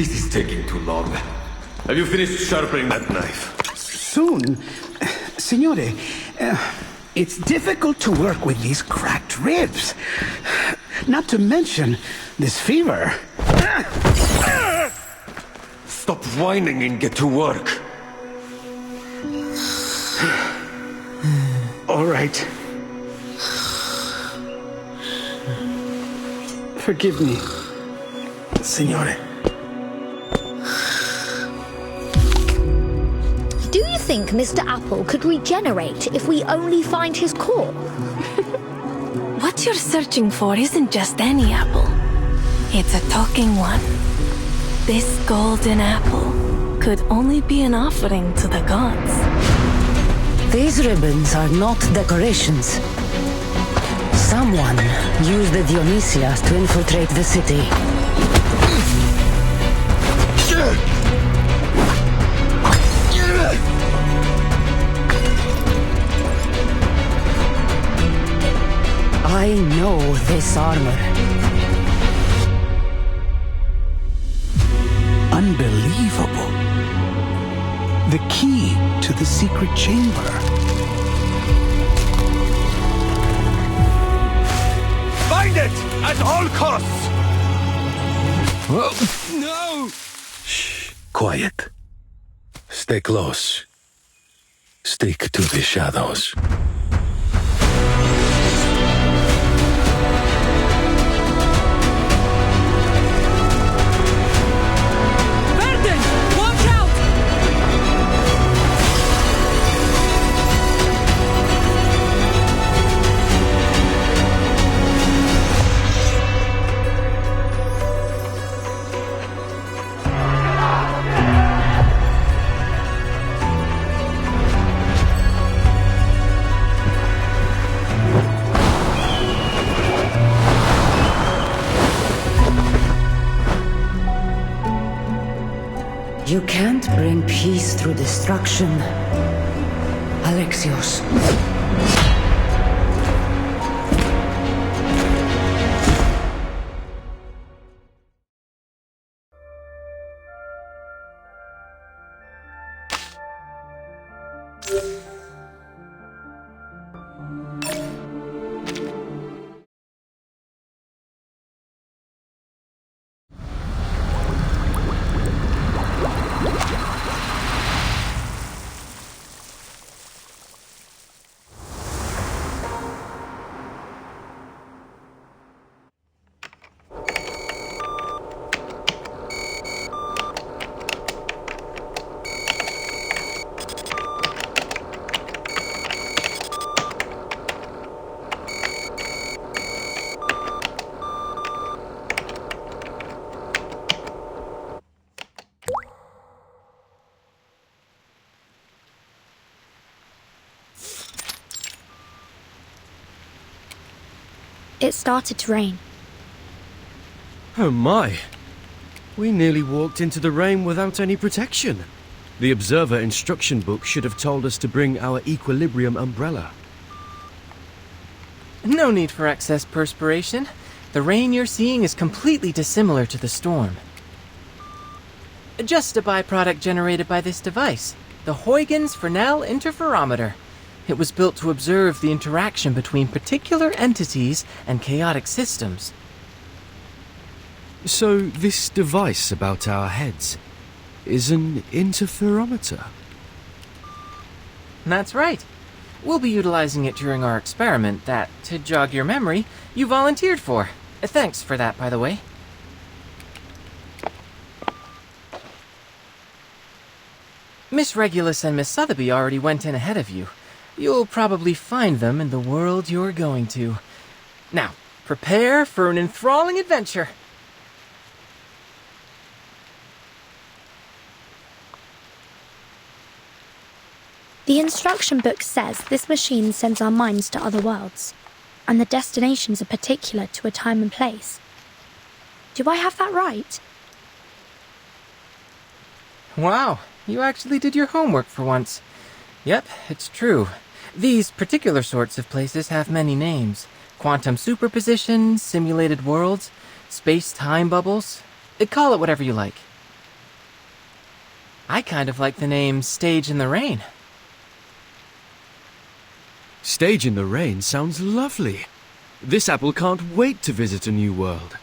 This is taking too long. Have you finished sharpening that knife? Soon. Signore, it's difficult to work with these cracked ribs. Not to mention this fever. Stop whining and get to work. All right. Forgive me, Signore. Do you think Mr. Apple could regenerate if we only find his core? What you're searching for isn't just any apple. It's a talking one. This golden apple could only be an offering to the gods. These ribbons are not decorations. Someone used the Dionysia to infiltrate the city. I know this armor. Unbelievable. The key to the secret chamber. Find it at all costs! No! Shh. Quiet. Stay close. Stick to the shadows. You can't bring peace through destruction, Alexios. It started to rain. Oh my! We nearly walked into the rain without any protection. The observer instruction book should have told us to bring our equilibrium umbrella. No need for excess perspiration. The rain you're seeing is completely dissimilar to the storm. Just a byproduct generated by this device, the Huygens Fresnel interferometer. It was built to observe the interaction between particular entities and chaotic systems. So this device about our heads is an interferometer? That's right. We'll be utilizing it during our experiment that, to jog your memory, you volunteered for. Thanks for that, by the way. Miss Regulus and Miss Sotheby already went in ahead of you. You'll probably find them in the world you're going to. Now, prepare for an enthralling adventure. The instruction book says this machine sends our minds to other worlds, and the destinations are particular to a time and place. Do I have that right? Wow, you actually did your homework for once. Yep, it's true. These particular sorts of places have many names. Quantum superposition, simulated worlds, space-time bubbles. Call it whatever you like. I kind of like the name Stage in the Rain. Stage in the Rain sounds lovely. This apple can't wait to visit a new world.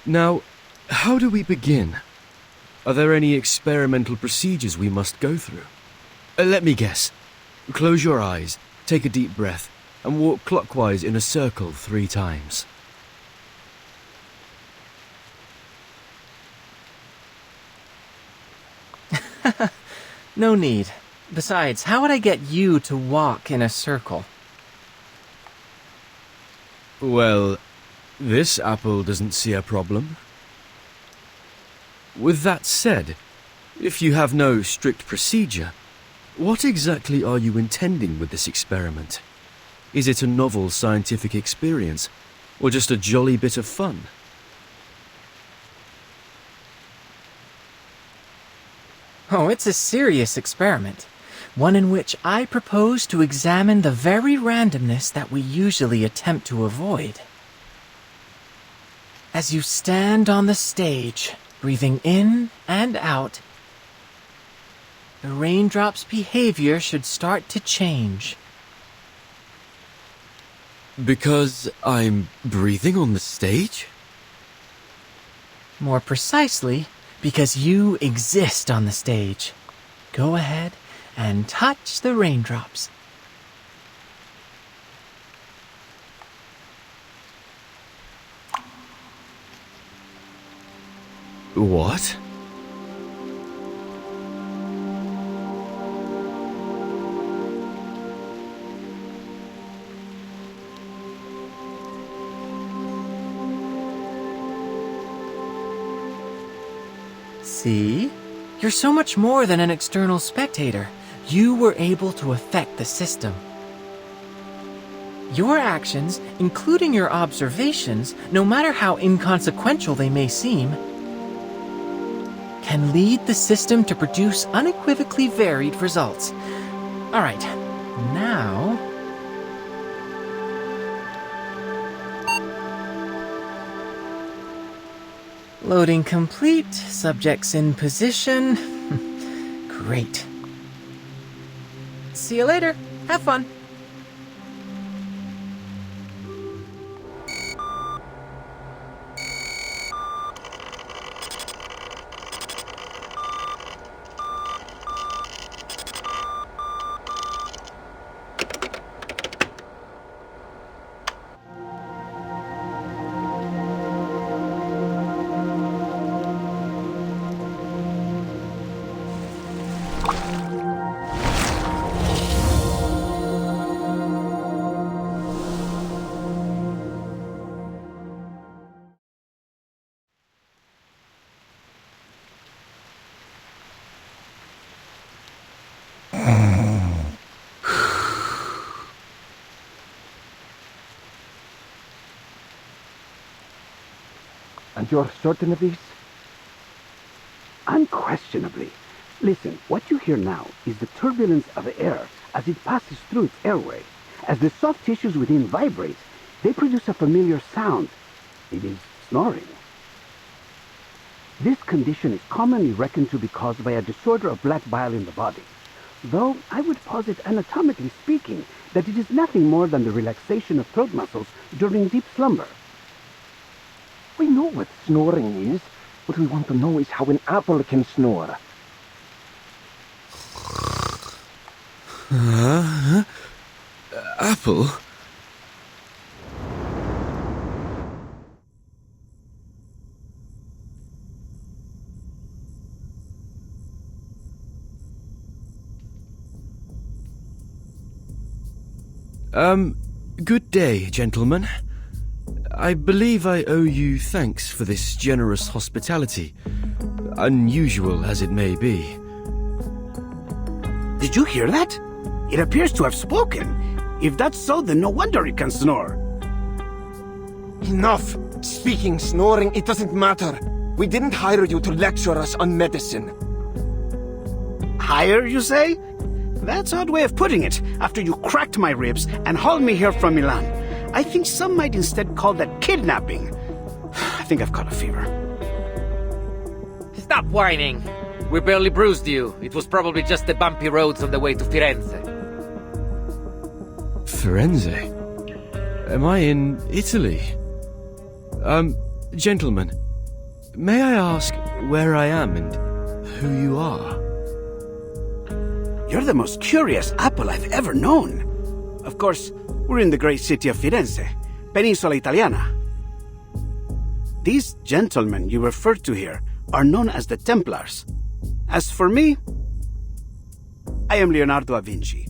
Now, how do we begin? Are there any experimental procedures we must go through? Let me guess. Close your eyes, take a deep breath, and walk clockwise in a circle 3 times. No need. Besides, how would I get you to walk in a circle? Well, this apple doesn't see a problem. With that said, if you have no strict procedure, what exactly are you intending with this experiment? Is it a novel scientific experience, or just a jolly bit of fun? Oh, it's a serious experiment. One in which I propose to examine the very randomness that we usually attempt to avoid. As you stand on the stage, breathing in and out, the raindrop's behavior should start to change. Because I'm breathing on the stage? More precisely, because you exist on the stage. Go ahead and touch the raindrops. What? See? You're so much more than an external spectator. You were able to affect the system. Your actions, including your observations, no matter how inconsequential they may seem, can lead the system to produce unequivocally varied results. All right, now... Loading complete, subjects in position. Great. See you later. Have fun. And you're certain of this? Unquestionably. Listen, what you hear now is the turbulence of air as it passes through its airway. As the soft tissues within vibrate, they produce a familiar sound. It is snoring. This condition is commonly reckoned to be caused by a disorder of black bile in the body, though I would posit anatomically speaking that it is nothing more than the relaxation of throat muscles during deep slumber. We know what snoring is. What we want to know is how an apple can snore. Apple? Good day, gentlemen. I believe I owe you thanks for this generous hospitality, unusual as it may be. Did you hear that? It appears to have spoken. If that's so, then no wonder it can snore. Enough! Speaking, snoring, it doesn't matter. We didn't hire you to lecture us on medicine. Hire, you say? That's an odd way of putting it, after you cracked my ribs and hauled me here from Milan. I think some might instead call that kidnapping. I think I've caught a fever. Stop whining. We barely bruised you. It was probably just the bumpy roads on the way to Firenze. Firenze? Am I in Italy? Gentlemen, may I ask where I am and who you are? You're the most curious apple I've ever known. Of course, we're in the great city of Firenze, Peninsula Italiana. These gentlemen you referred to here are known as the Templars. As for me, I am Leonardo da Vinci.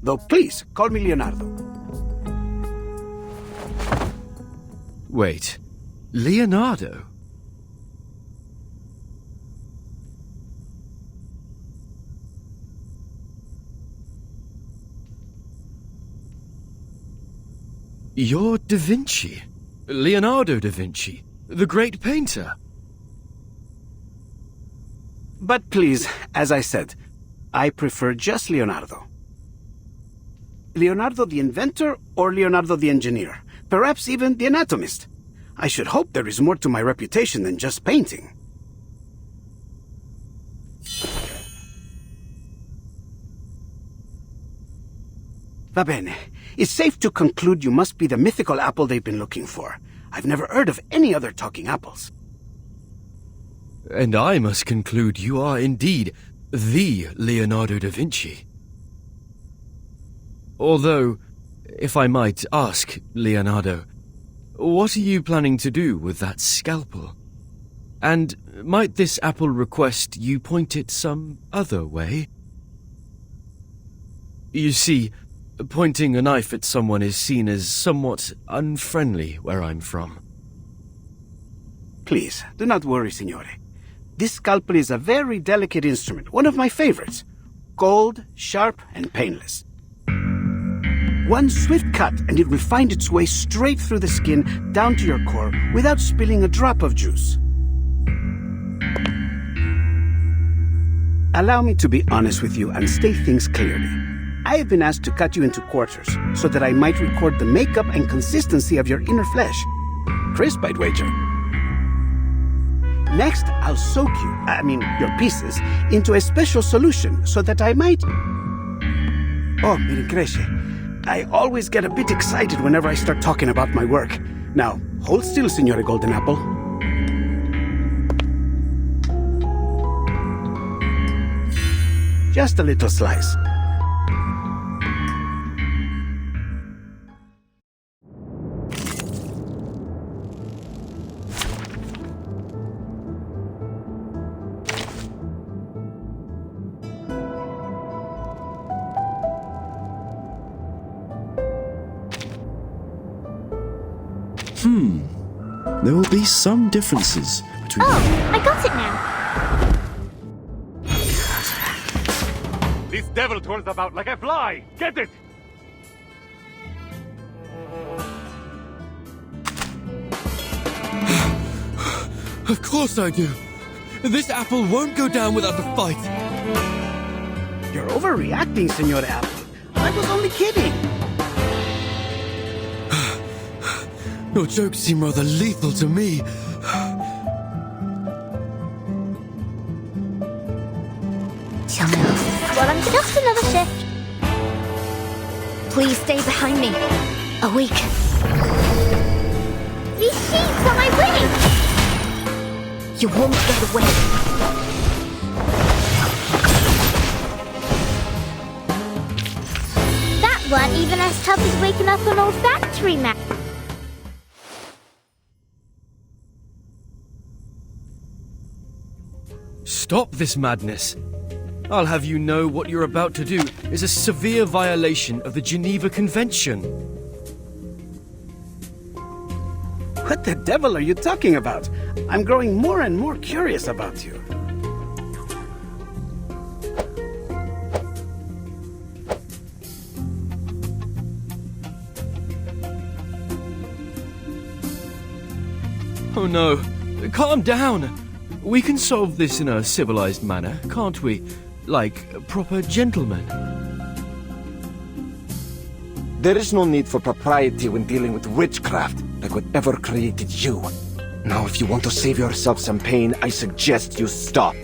Though please, call me Leonardo. Wait, Leonardo? You're Da Vinci. Leonardo da Vinci, the great painter. But please, as I said, I prefer just Leonardo. Leonardo the inventor or Leonardo the engineer? Perhaps even the anatomist. I should hope there is more to my reputation than just painting. Va bene. It's safe to conclude you must be the mythical apple they've been looking for. I've never heard of any other talking apples. And I must conclude you are indeed the Leonardo da Vinci. Although, if I might ask, Leonardo, what are you planning to do with that scalpel? And might this apple request you point it some other way? You see, pointing a knife at someone is seen as somewhat unfriendly where I'm from. Please, do not worry, signore. This scalpel is a very delicate instrument, one of my favorites. Cold, sharp, and painless. One swift cut and it will find its way straight through the skin down to your core without spilling a drop of juice. Allow me to be honest with you and state things clearly. I have been asked to cut you into quarters so that I might record the makeup and consistency of your inner flesh. Crisp, I'd wager. Next, I'll soak your pieces, into a special solution so that I might... Oh, mi rincresce. I always get a bit excited whenever I start talking about my work. Now, hold still, Signore Golden Apple. Just a little slice. There will be some differences between... Oh, I got it now. This devil turns about like a fly! Get it! Of course I do. This apple won't go down without a fight. You're overreacting, Signore Apple. I was only kidding. Your jokes seem rather lethal to me. Well, I'm just another shift. Please stay behind me. A week. These sheets are my way! You won't get away. That weren't even as tough as waking up an old factory man. Stop this madness. I'll have you know what you're about to do is a severe violation of the Geneva Convention. What the devil are you talking about? I'm growing more and more curious about you. Oh no, calm down. We can solve this in a civilized manner, can't we? Like proper gentlemen. There is no need for propriety when dealing with witchcraft, like whatever created you. Now, if you want to save yourself some pain, I suggest you stop.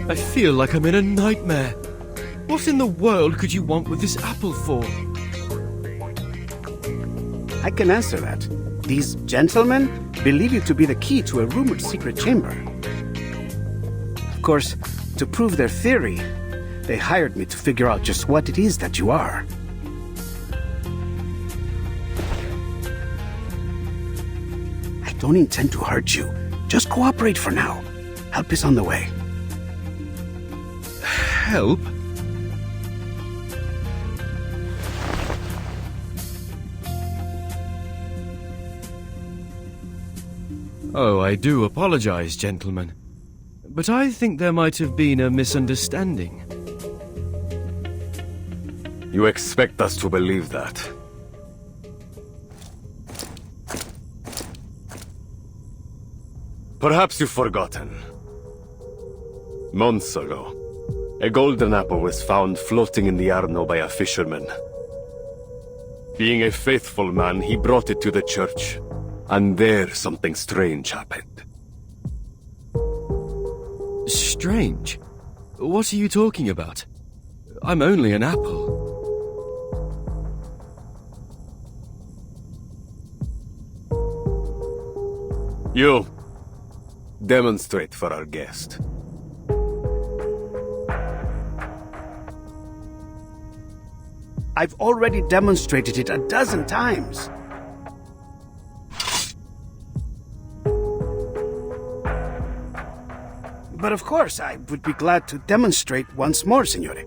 I feel like I'm in a nightmare. What in the world could you want with this apple for? I can answer that. These gentlemen believe you to be the key to a rumored secret chamber. Of course, to prove their theory, they hired me to figure out just what it is that you are. I don't intend to hurt you. Just cooperate for now. Help is on the way. Help? Oh, I do apologize, gentlemen. But I think there might have been a misunderstanding. You expect us to believe that? Perhaps you've forgotten. Months ago, a golden apple was found floating in the Arno by a fisherman. Being a faithful man, he brought it to the church. And there something strange happened. Strange? What are you talking about? I'm only an apple. You, demonstrate for our guest. I've already demonstrated it a dozen times. But of course, I would be glad to demonstrate once more, Signore.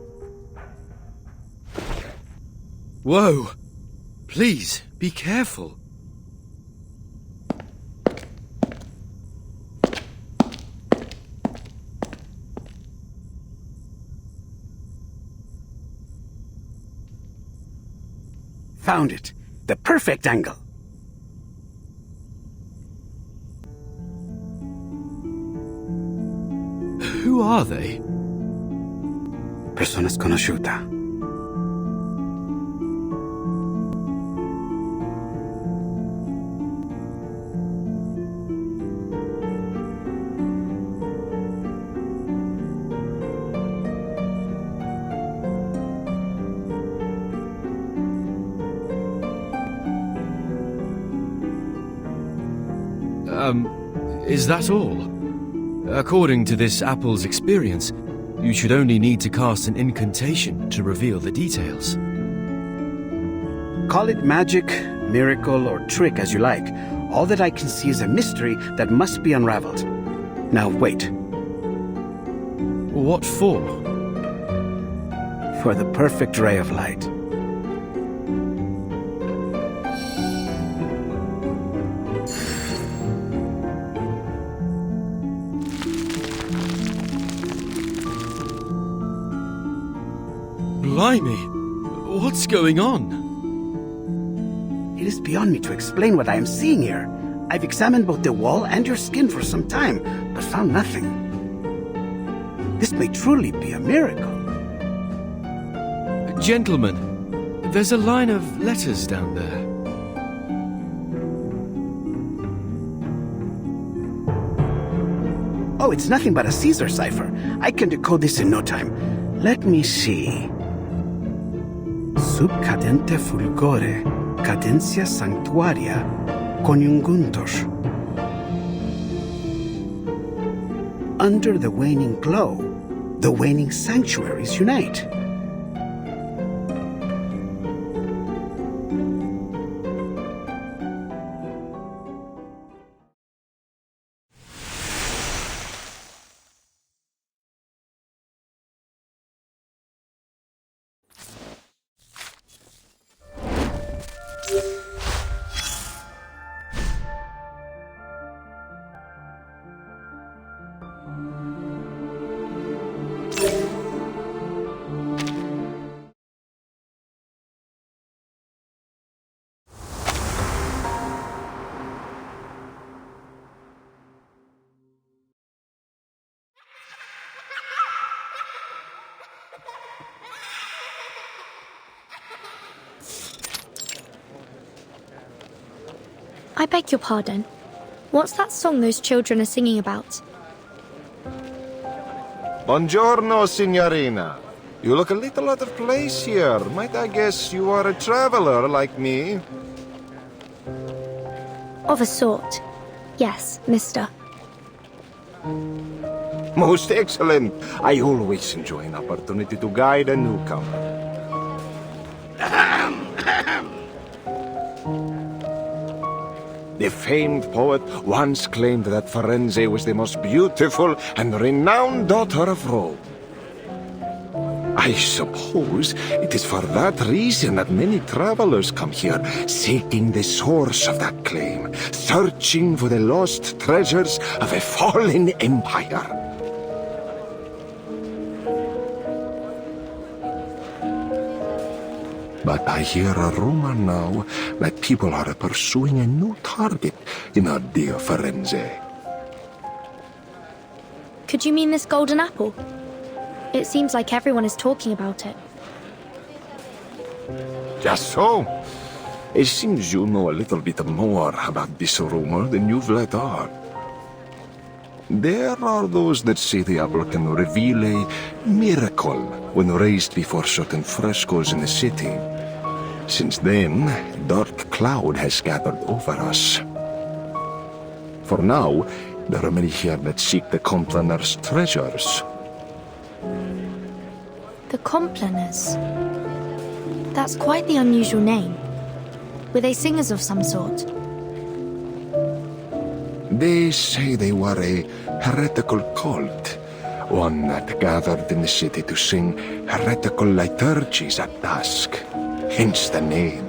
Whoa! Please, be careful. Found it. The perfect angle. Who are they? Persona sconosciuta. Is that all? According to this apple's experience, you should only need to cast an incantation to reveal the details. Call it magic, miracle, or trick as you like. All that I can see is a mystery that must be unraveled. Now wait. What for? For the perfect ray of light. Blimey! What's going on? It is beyond me to explain what I am seeing here. I've examined both the wall and your skin for some time, but found nothing. This may truly be a miracle. Gentlemen, there's a line of letters down there. Oh, it's nothing but a Caesar cipher. I can decode this in no time. Let me see. Sub cadente fulgore, cadentia sanctuaria, coniunguntur. Under the waning glow, the waning sanctuaries unite. I beg your pardon. What's that song those children are singing about? Buongiorno, signorina. You look a little out of place here. Might I guess you are a traveler like me? Of a sort. Yes, mister. Most excellent. I always enjoy an opportunity to guide a newcomer. The famed poet once claimed that Firenze was the most beautiful and renowned daughter of Rome. I suppose it is for that reason that many travelers come here, seeking the source of that claim, searching for the lost treasures of a fallen empire. But I hear a rumor now that people are pursuing a new target in our dear Firenze. Could you mean this golden apple? It seems like everyone is talking about it. Just so. It seems you know a little bit more about this rumor than you've let on. There are those that say the apple can reveal a miracle when raised before certain frescoes in the city. Since then, a dark cloud has gathered over us. For now, there are many here that seek the Complaner's treasures. The Complaners. That's quite the unusual name. Were they singers of some sort? They say they were a heretical cult, one that gathered in the city to sing heretical liturgies at dusk, hence the name.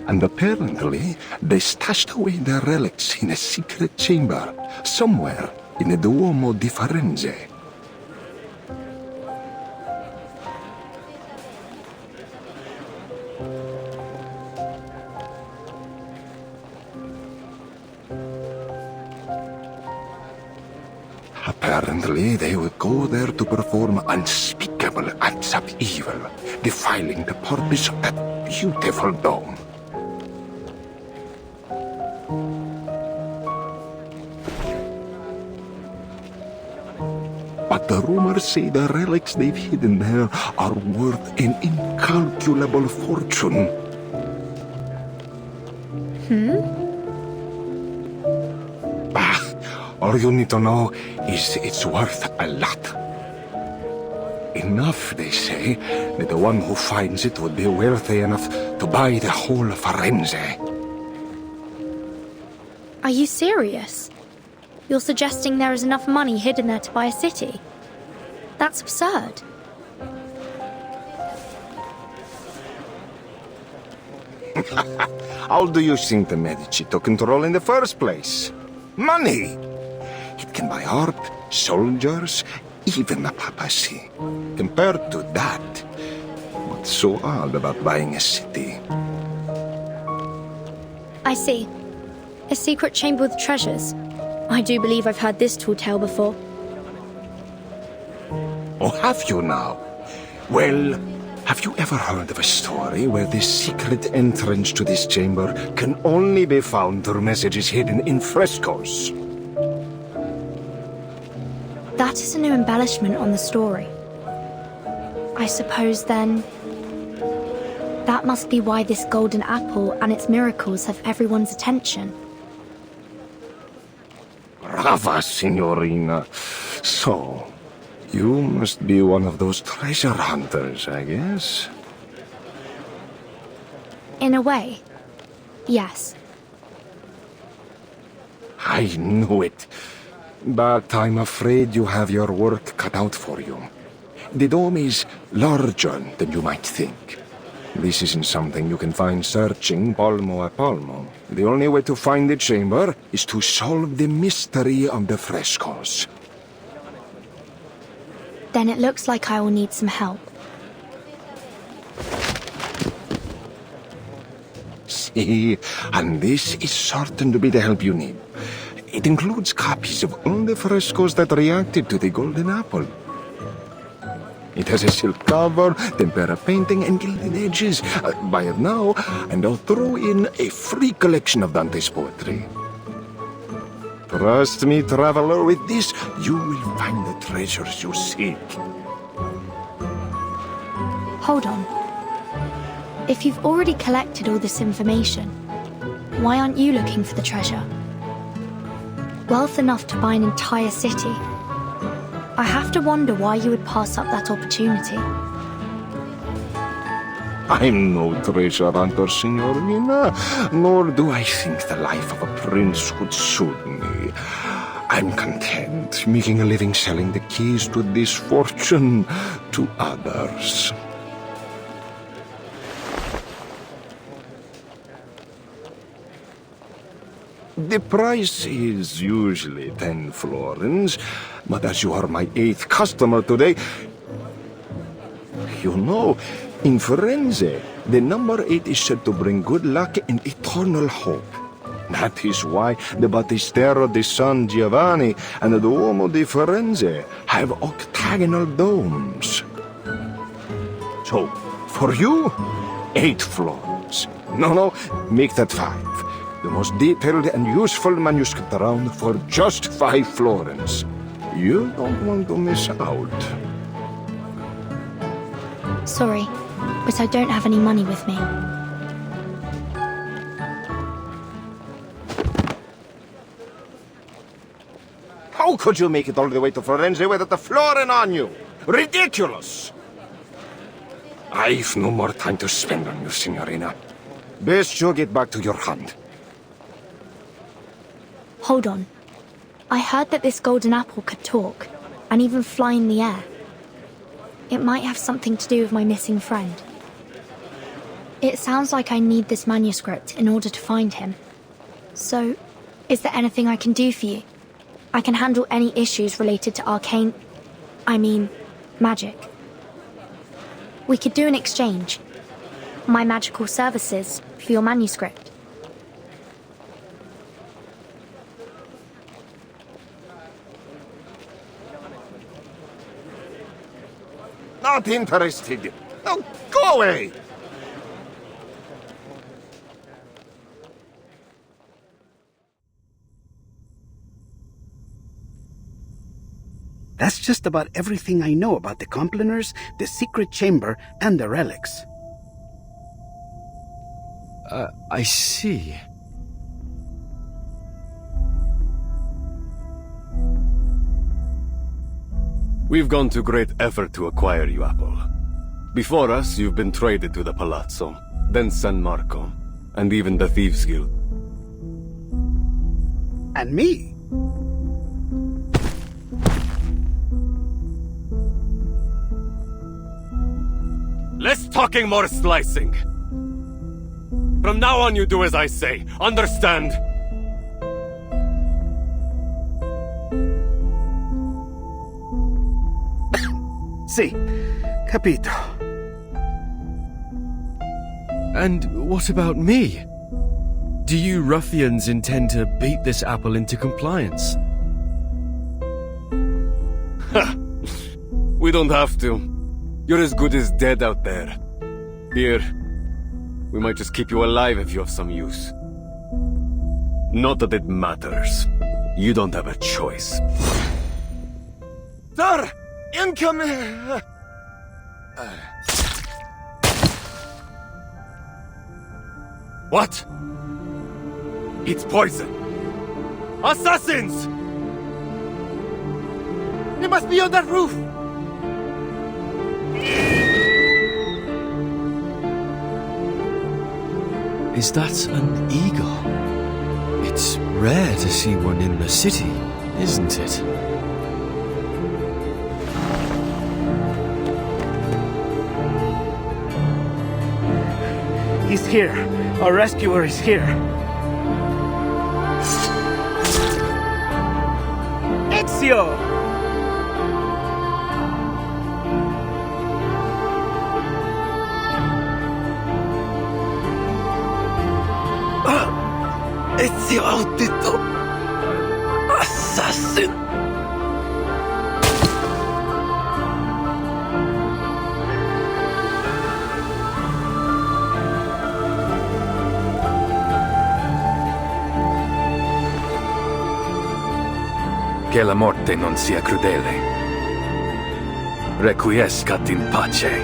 And apparently, they stashed away their relics in a secret chamber, somewhere in the Duomo di Firenze. Apparently, they would go there to perform unspeakable acts of evil, defiling the purpose of that beautiful dome. But the rumors say the relics they've hidden there are worth an incalculable fortune. All you need to know is it's worth a lot. Enough, they say, that the one who finds it would be wealthy enough to buy the whole Firenze. Are you serious? You're suggesting there is enough money hidden there to buy a city? That's absurd. How do you think the Medici took control in the first place? Money! It can buy art, soldiers, even the papacy. Compared to that, what's so odd about buying a city? I see. A secret chamber with treasures. I do believe I've heard this tall tale before. Oh, have you now? Well, have you ever heard of a story where the secret entrance to this chamber can only be found through messages hidden in frescoes? That is a new embellishment on the story. I suppose, then, that must be why this golden apple and its miracles have everyone's attention. Brava, signorina. So, you must be one of those treasure hunters, I guess? In a way, yes. I knew it. But I'm afraid you have your work cut out for you. The dome is larger than you might think. This isn't something you can find searching palmo a palmo. The only way to find the chamber is to solve the mystery of the frescoes. Then it looks like I will need some help. See, and this is certain to be the help you need. It includes copies of all the frescoes that reacted to the golden apple. It has a silk cover, tempera painting, and gilded edges. Buy it now, and I'll throw in a free collection of Dante's poetry. Trust me, traveler, with this, you will find the treasures you seek. Hold on. If you've already collected all this information, why aren't you looking for the treasure? Wealth enough to buy an entire city. I have to wonder why you would pass up that opportunity. I'm no treasure hunter, signorina, nor do I think the life of a prince would suit me. I'm content making a living selling the keys to this fortune to others. The price is usually 10 florins, but as you are my 8th customer today, you know, in Firenze, the number 8 is said to bring good luck and eternal hope. That is why the Battistero di San Giovanni and the Duomo di Firenze have octagonal domes. So, for you, 8 florins. No, make that 5. The most detailed and useful manuscript around for just 5 florins. You don't want to miss out. Sorry, but I don't have any money with me. How could you make it all the way to Firenze without a florin on you? Ridiculous! I've no more time to spend on you, signorina. Best you get back to your hunt. Hold on. I heard that this golden apple could talk, and even fly in the air. It might have something to do with my missing friend. It sounds like I need this manuscript in order to find him. So, is there anything I can do for you? I can handle any issues related to magic. We could do an exchange. My magical services for your manuscript. Not interested. Now go away! That's just about everything I know about the Complaners, the secret chamber, and the relics. I see. We've gone to great effort to acquire you, Apple. Before us, you've been traded to the Palazzo, then San Marco, and even the Thieves' Guild. And me? Less talking, more slicing. From now on, you do as I say. Understand? Si, capito. And what about me? Do you ruffians intend to beat this apple into compliance? Ha! We don't have to. You're as good as dead out there. Here, we might just keep you alive if you have some use. Not that it matters. You don't have a choice. Sir! Incoming! What? It's poison! Assassins! They must be on that roof! Is that an eagle? It's rare to see one in the city, isn't it? He's here. Our rescuer is here. Ezio! Ezio Audito! Assassin! che la morte non sia crudele. Requiescat in pace.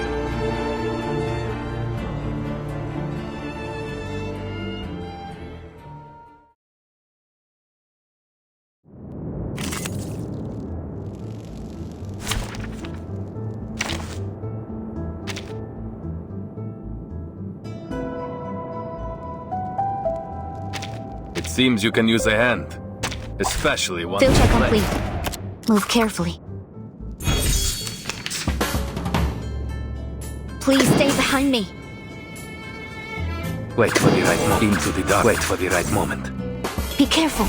It seems you can use a hand, especially one. Field check complete. Move carefully. Please stay behind me. Wait for the right moment. Into the dark. Wait for the right moment. Be careful.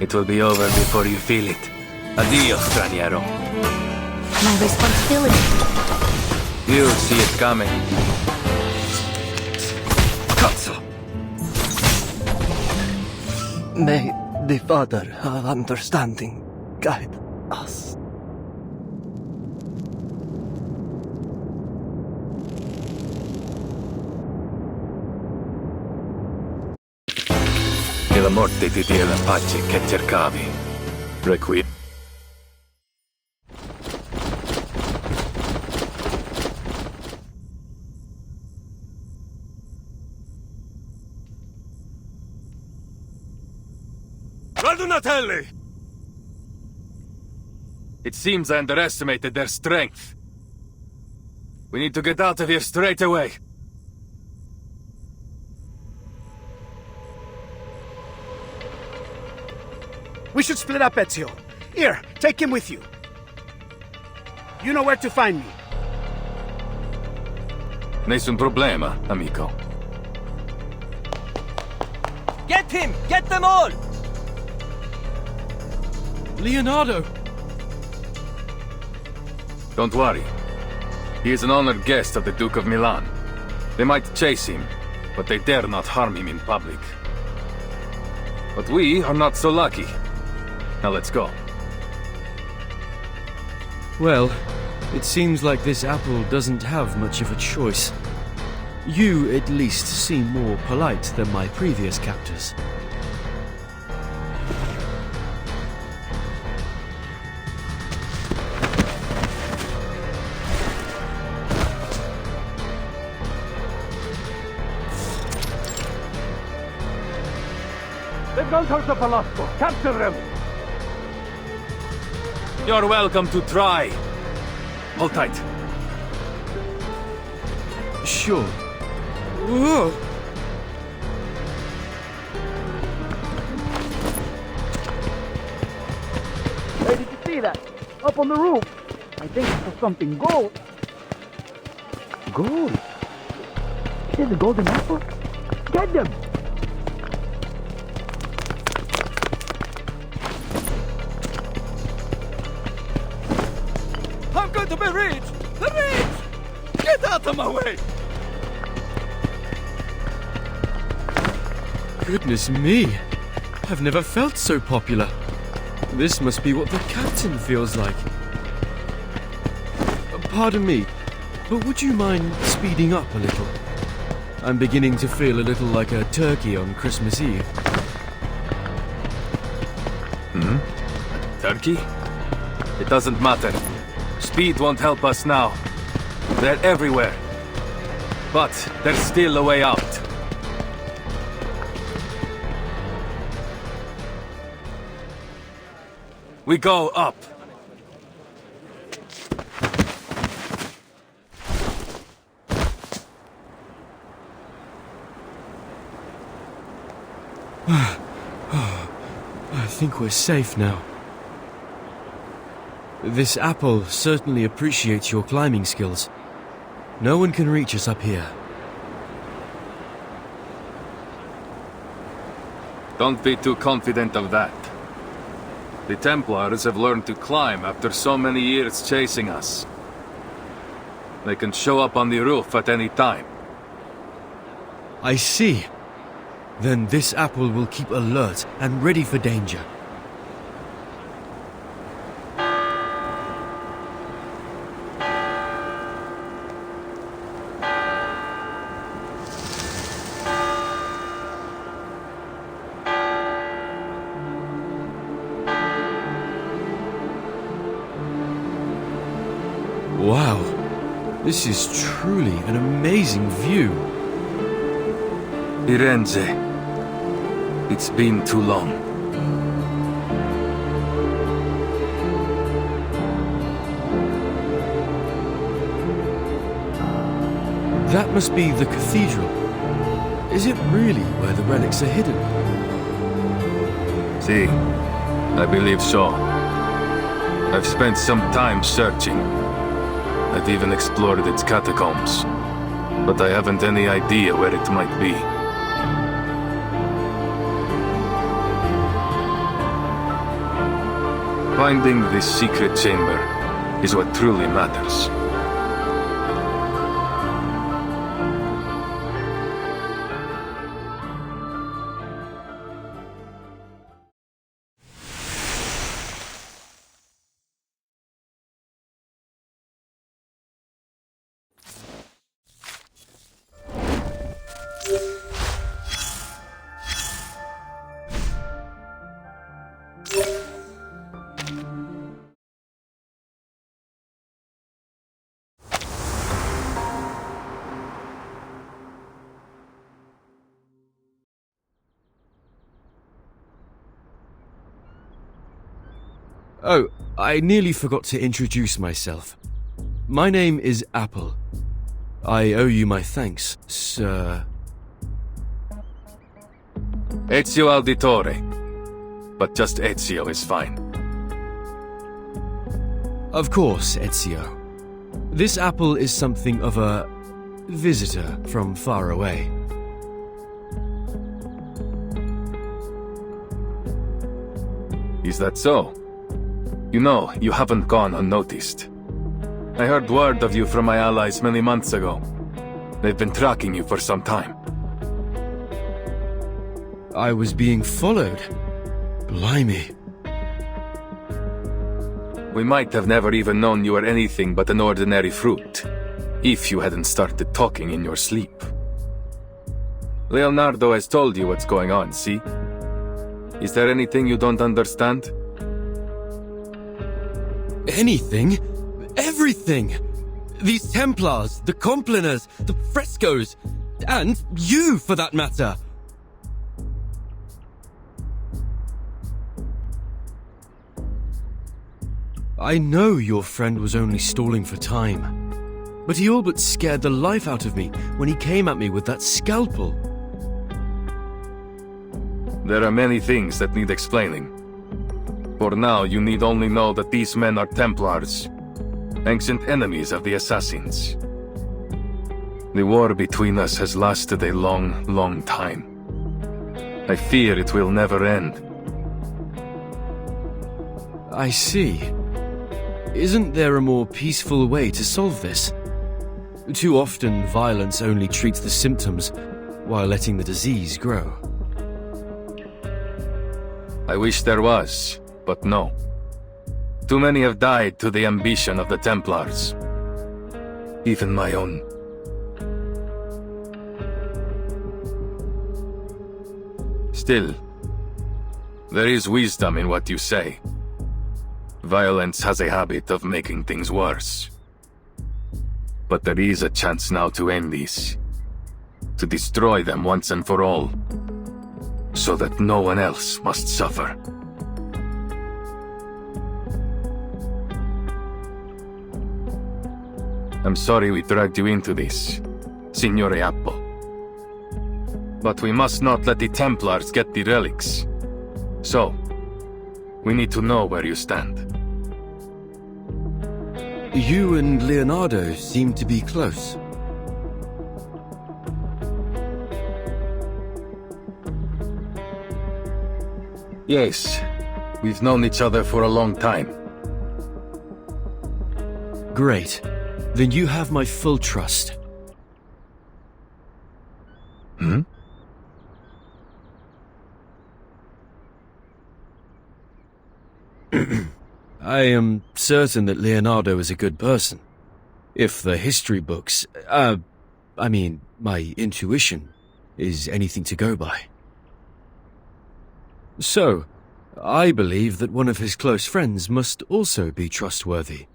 It will be over before you feel it. Addio, straniero. My responsibility. You'll see it coming. Cazzo! May the Father of Understanding guide us. Che la morte ti dia la pace che cercavi. Requiem. Radunatelli! It seems I underestimated their strength. We need to get out of here straight away. We should split up, Ezio. Here, take him with you. You know where to find me. Nessun problema, amico. Get him! Get them all! Leonardo! Don't worry. He is an honored guest of the Duke of Milan. They might chase him, but they dare not harm him in public. But we are not so lucky. Now let's go. Well, it seems like this apple doesn't have much of a choice. You, at least, seem more polite than my previous captors. They've gone towards the Palazzo. Capture them! You're welcome to try. Hold tight. Sure. Whoa! Hey, did you see that? Up on the roof. I think it's something gold. Gold? Is it the golden apple? Get them! I'm going to be rich! The rich! Get out of my way! Goodness me! I've never felt so popular. This must be what the captain feels like. Pardon me, but would you mind speeding up a little? I'm beginning to feel a little like a turkey on Christmas Eve. A turkey? It doesn't matter. Speed won't help us now. They're everywhere. But there's still a way out. We go up. I think we're safe now. This apple certainly appreciates your climbing skills. No one can reach us up here. Don't be too confident of that. The Templars have learned to climb after so many years chasing us. They can show up on the roof at any time. I see. Then this apple will keep alert and ready for danger. This is truly an amazing view. Firenze. It's been too long. That must be the cathedral. Is it really where the relics are hidden? See, I believe so. I've spent some time searching. I've even explored its catacombs. But I haven't any idea where it might be. Finding this secret chamber is what truly matters. Oh, I nearly forgot to introduce myself. My name is Apple. I owe you my thanks, sir. Ezio Auditore. But just Ezio is fine. Of course, Ezio. This apple is something of a visitor from far away. Is that so? You know, you haven't gone unnoticed. I heard word of you from my allies many months ago. They've been tracking you for some time. I was being followed. Blimey. We might have never even known you were anything but an ordinary fruit, if you hadn't started talking in your sleep. Leonardo has told you what's going on, see? Is there anything you don't understand? Anything? Everything! These Templars, the Complaners, the frescoes, and you, for that matter! I know your friend was only stalling for time, but he all but scared the life out of me when he came at me with that scalpel. There are many things that need explaining. For now, you need only know that these men are Templars, ancient enemies of the Assassins. The war between us has lasted a long, long time. I fear it will never end. I see. Isn't there a more peaceful way to solve this? Too often, violence only treats the symptoms, while letting the disease grow. I wish there was, but no. Too many have died to the ambition of the Templars. Even my own. Still, there is wisdom in what you say. Violence has a habit of making things worse. But there is a chance now to end this. To destroy them once and for all. So that no one else must suffer. I'm sorry we dragged you into this, Signore Apple. But we must not let the Templars get the relics. So, we need to know where you stand. You and Leonardo seem to be close. Yes, we've known each other for a long time. Great. Then you have my full trust. Hmm? I am certain that Leonardo is a good person. If the history books, my intuition, is anything to go by. So, I believe that one of his close friends must also be trustworthy.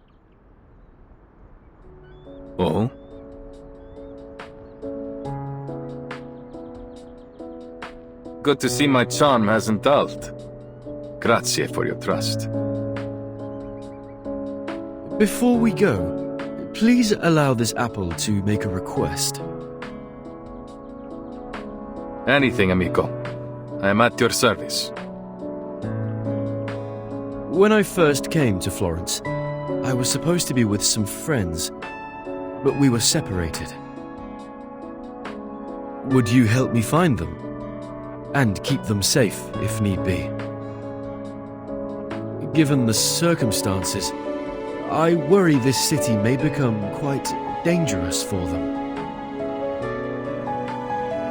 Oh? Good to see my charm hasn't dulled. Grazie for your trust. Before we go, please allow this apple to make a request. Anything, amico. I am at your service. When I first came to Florence, I was supposed to be with some friends, but we were separated. Would you help me find them? And keep them safe, if need be. Given the circumstances, I worry this city may become quite dangerous for them.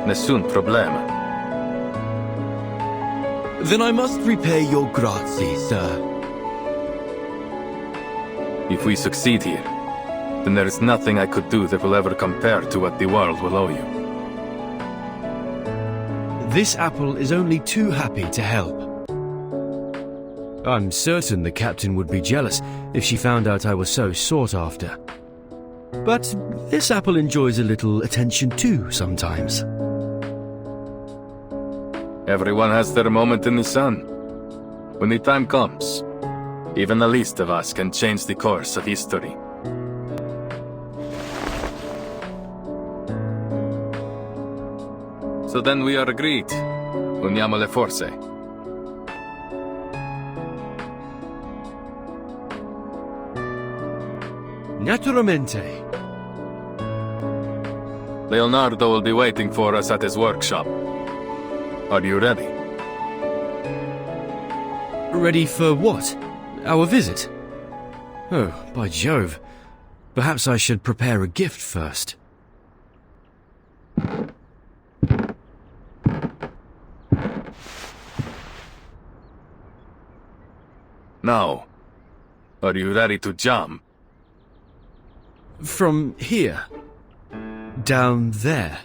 Nessun problema. Then I must repay your grazie, sir. If we succeed here, then there is nothing I could do that will ever compare to what the world will owe you. This apple is only too happy to help. I'm certain the captain would be jealous if she found out I was so sought after. But this apple enjoys a little attention too, sometimes. Everyone has their moment in the sun. When the time comes, even the least of us can change the course of history. So then we are agreed. Uniamo le forze. Naturalmente. Leonardo will be waiting for us at his workshop. Are you ready? Ready for what? Our visit? Oh, by Jove. Perhaps I should prepare a gift first. Now, are you ready to jump? From here. Down there.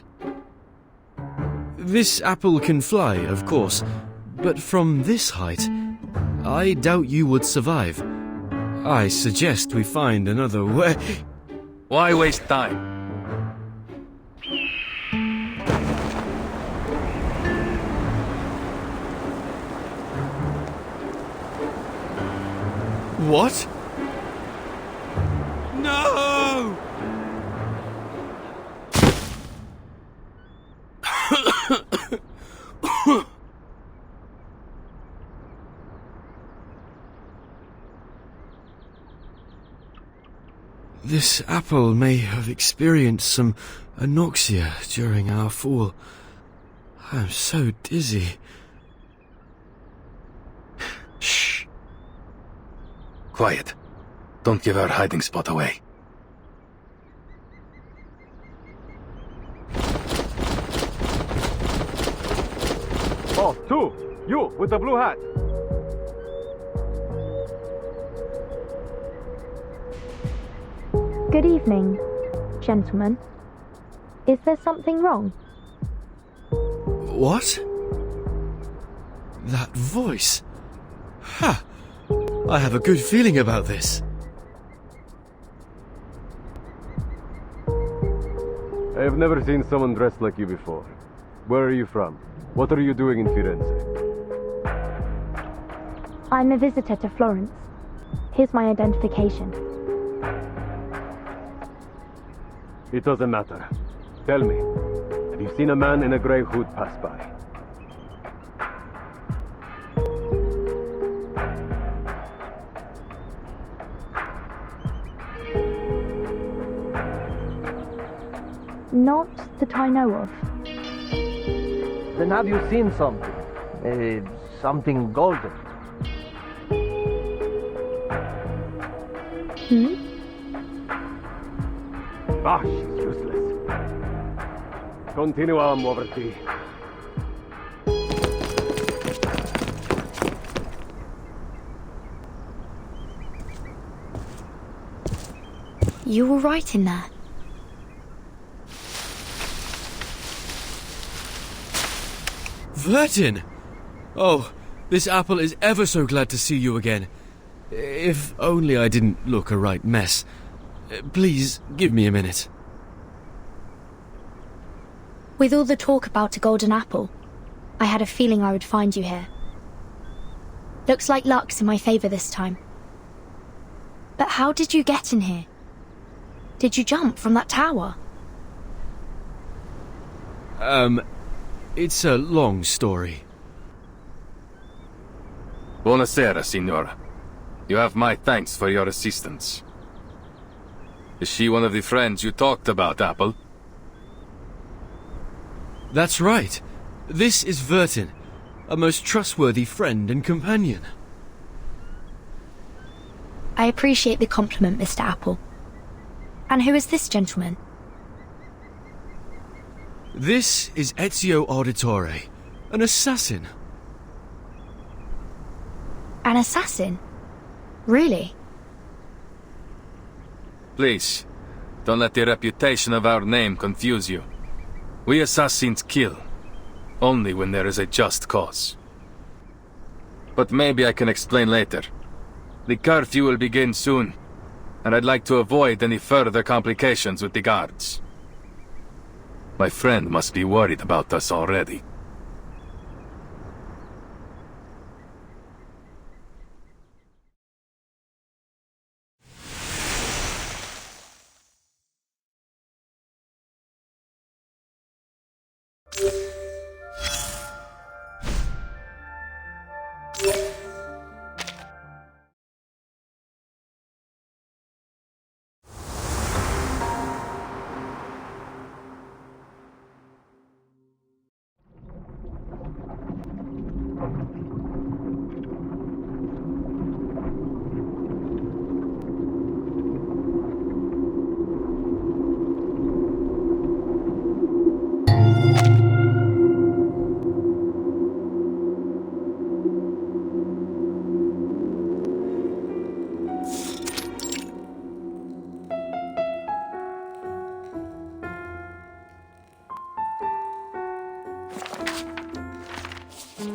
This apple can fly, of course, but from this height, I doubt you would survive. I suggest we find another way. Why waste time? What? No! This apple may have experienced some anoxia during our fall. I'm so dizzy. Shh. Quiet. Don't give our hiding spot away. Oh, two! You, with the blue hat! Good evening, gentlemen. Is there something wrong? What? That voice. Ha! I have a good feeling about this. I have never seen someone dressed like you before. Where are you from? What are you doing in Firenze? I'm a visitor to Florence. Here's my identification. It doesn't matter. Tell me, have you seen a man in a grey hood pass by? Not that I know of. Then have you seen something? Something golden? Ah, she's useless. Continuam over tea. You were right in there. Vertin! Oh, this apple is ever so glad to see you again. If only I didn't look a right mess. Please, give me a minute. With all the talk about a golden apple, I had a feeling I would find you here. Looks like luck's in my favor this time. But how did you get in here? Did you jump from that tower? It's a long story. Buonasera, signora. You have my thanks for your assistance. Is she one of the friends you talked about, Apple? That's right. This is Vertin, a most trustworthy friend and companion. I appreciate the compliment, Mr. Apple. And who is this gentleman? This is Ezio Auditore, an assassin. An assassin? Really? Please, don't let the reputation of our name confuse you. We assassins kill, only when there is a just cause. But maybe I can explain later. The curfew will begin soon, and I'd like to avoid any further complications with the guards. My friend must be worried about us already.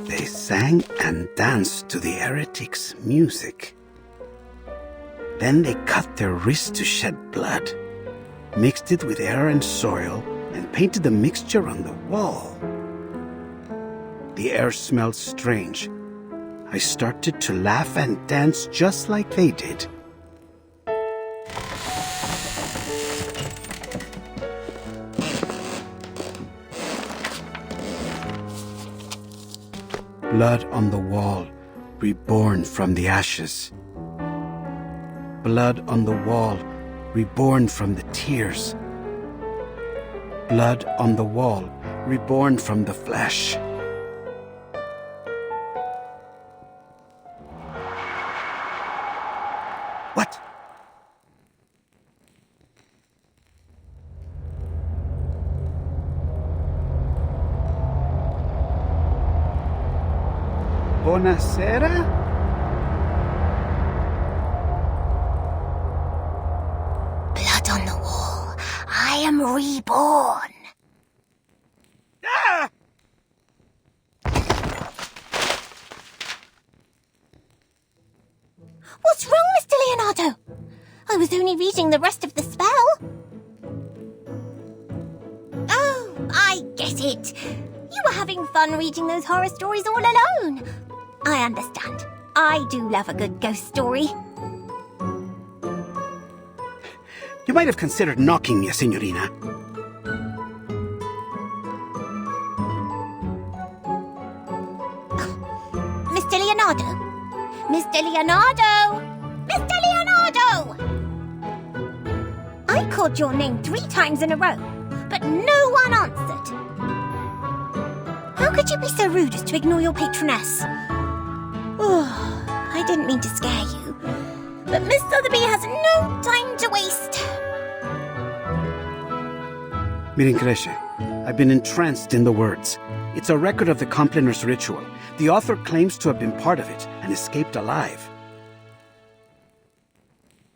They sang and danced to the heretics' music. Then they cut their wrists to shed blood, mixed it with air and soil, and painted the mixture on the wall. The air smelled strange. I started to laugh and dance just like they did. Blood on the wall, reborn from the ashes. Blood on the wall, reborn from the tears. Blood on the wall, reborn from the flesh. What? Buonasera? Blood on the wall. I am reborn. Ah! What's wrong, Mr. Leonardo? I was only reading the rest of the spell. Oh, I get it. You were having fun reading those horror stories all alone. I understand. I do love a good ghost story. You might have considered knocking me, Signorina. Mr. Leonardo? Mr. Leonardo! Mr. Leonardo! I called your name 3 times in a row, but no one answered. How could you be so rude as to ignore your patroness? Oh, I didn't mean to scare you, but Miss Sotheby has no time to waste. Miren Cresce, I've been entranced in the words. It's a record of the Compliners ritual. The author claims to have been part of it and escaped alive.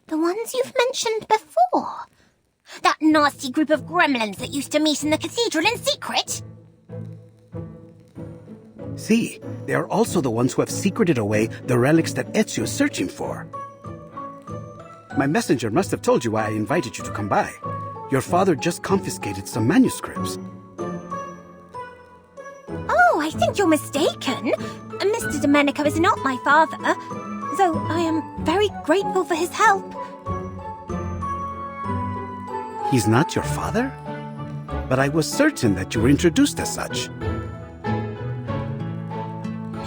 The ones you've mentioned before? That nasty group of gremlins that used to meet in the cathedral in secret? See, they are also the ones who have secreted away the relics that Ezio is searching for. My messenger must have told you why I invited you to come by. Your father just confiscated some manuscripts. Oh, I think you're mistaken. Mr. Domenico is not my father, though I am very grateful for his help. He's not your father? But I was certain that you were introduced as such.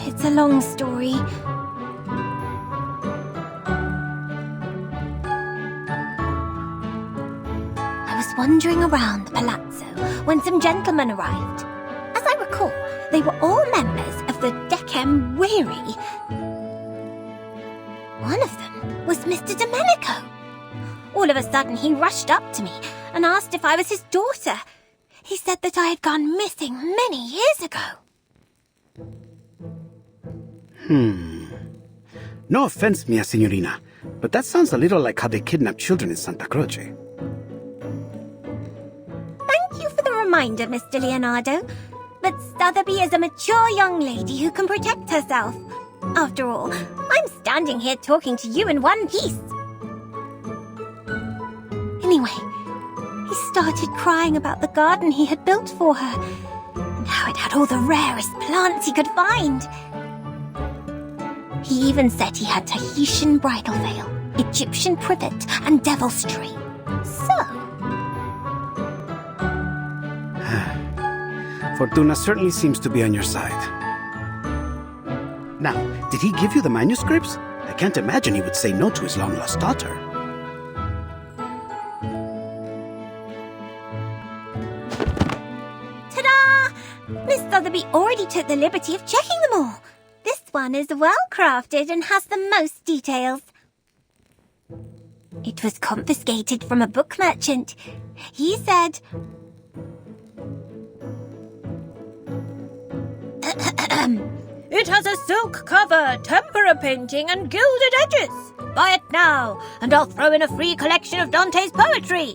It's a long story. I was wandering around the palazzo when some gentlemen arrived. As I recall, they were all members of the Decem Weary. One of them was Mr. Domenico. All of a sudden, he rushed up to me and asked if I was his daughter. He said that I had gone missing many years ago. No offense, mia signorina, but that sounds a little like how they kidnap children in Santa Croce. Thank you for the reminder, Mr. Leonardo. But Sotheby is a mature young lady who can protect herself. After all, I'm standing here talking to you in one piece. Anyway, he started crying about the garden he had built for her, and how it had all the rarest plants he could find. He even said he had Tahitian bridal veil, Egyptian privet, and devil's tree. So... Fortuna certainly seems to be on your side. Now, did he give you the manuscripts? I can't imagine he would say no to his long-lost daughter. Ta-da! Miss Sotheby already took the liberty of checking them all. This one is well crafted and has the most details. It was confiscated from a book merchant. He said... It has a silk cover, tempera painting, and gilded edges. Buy it now, and I'll throw in a free collection of Dante's poetry.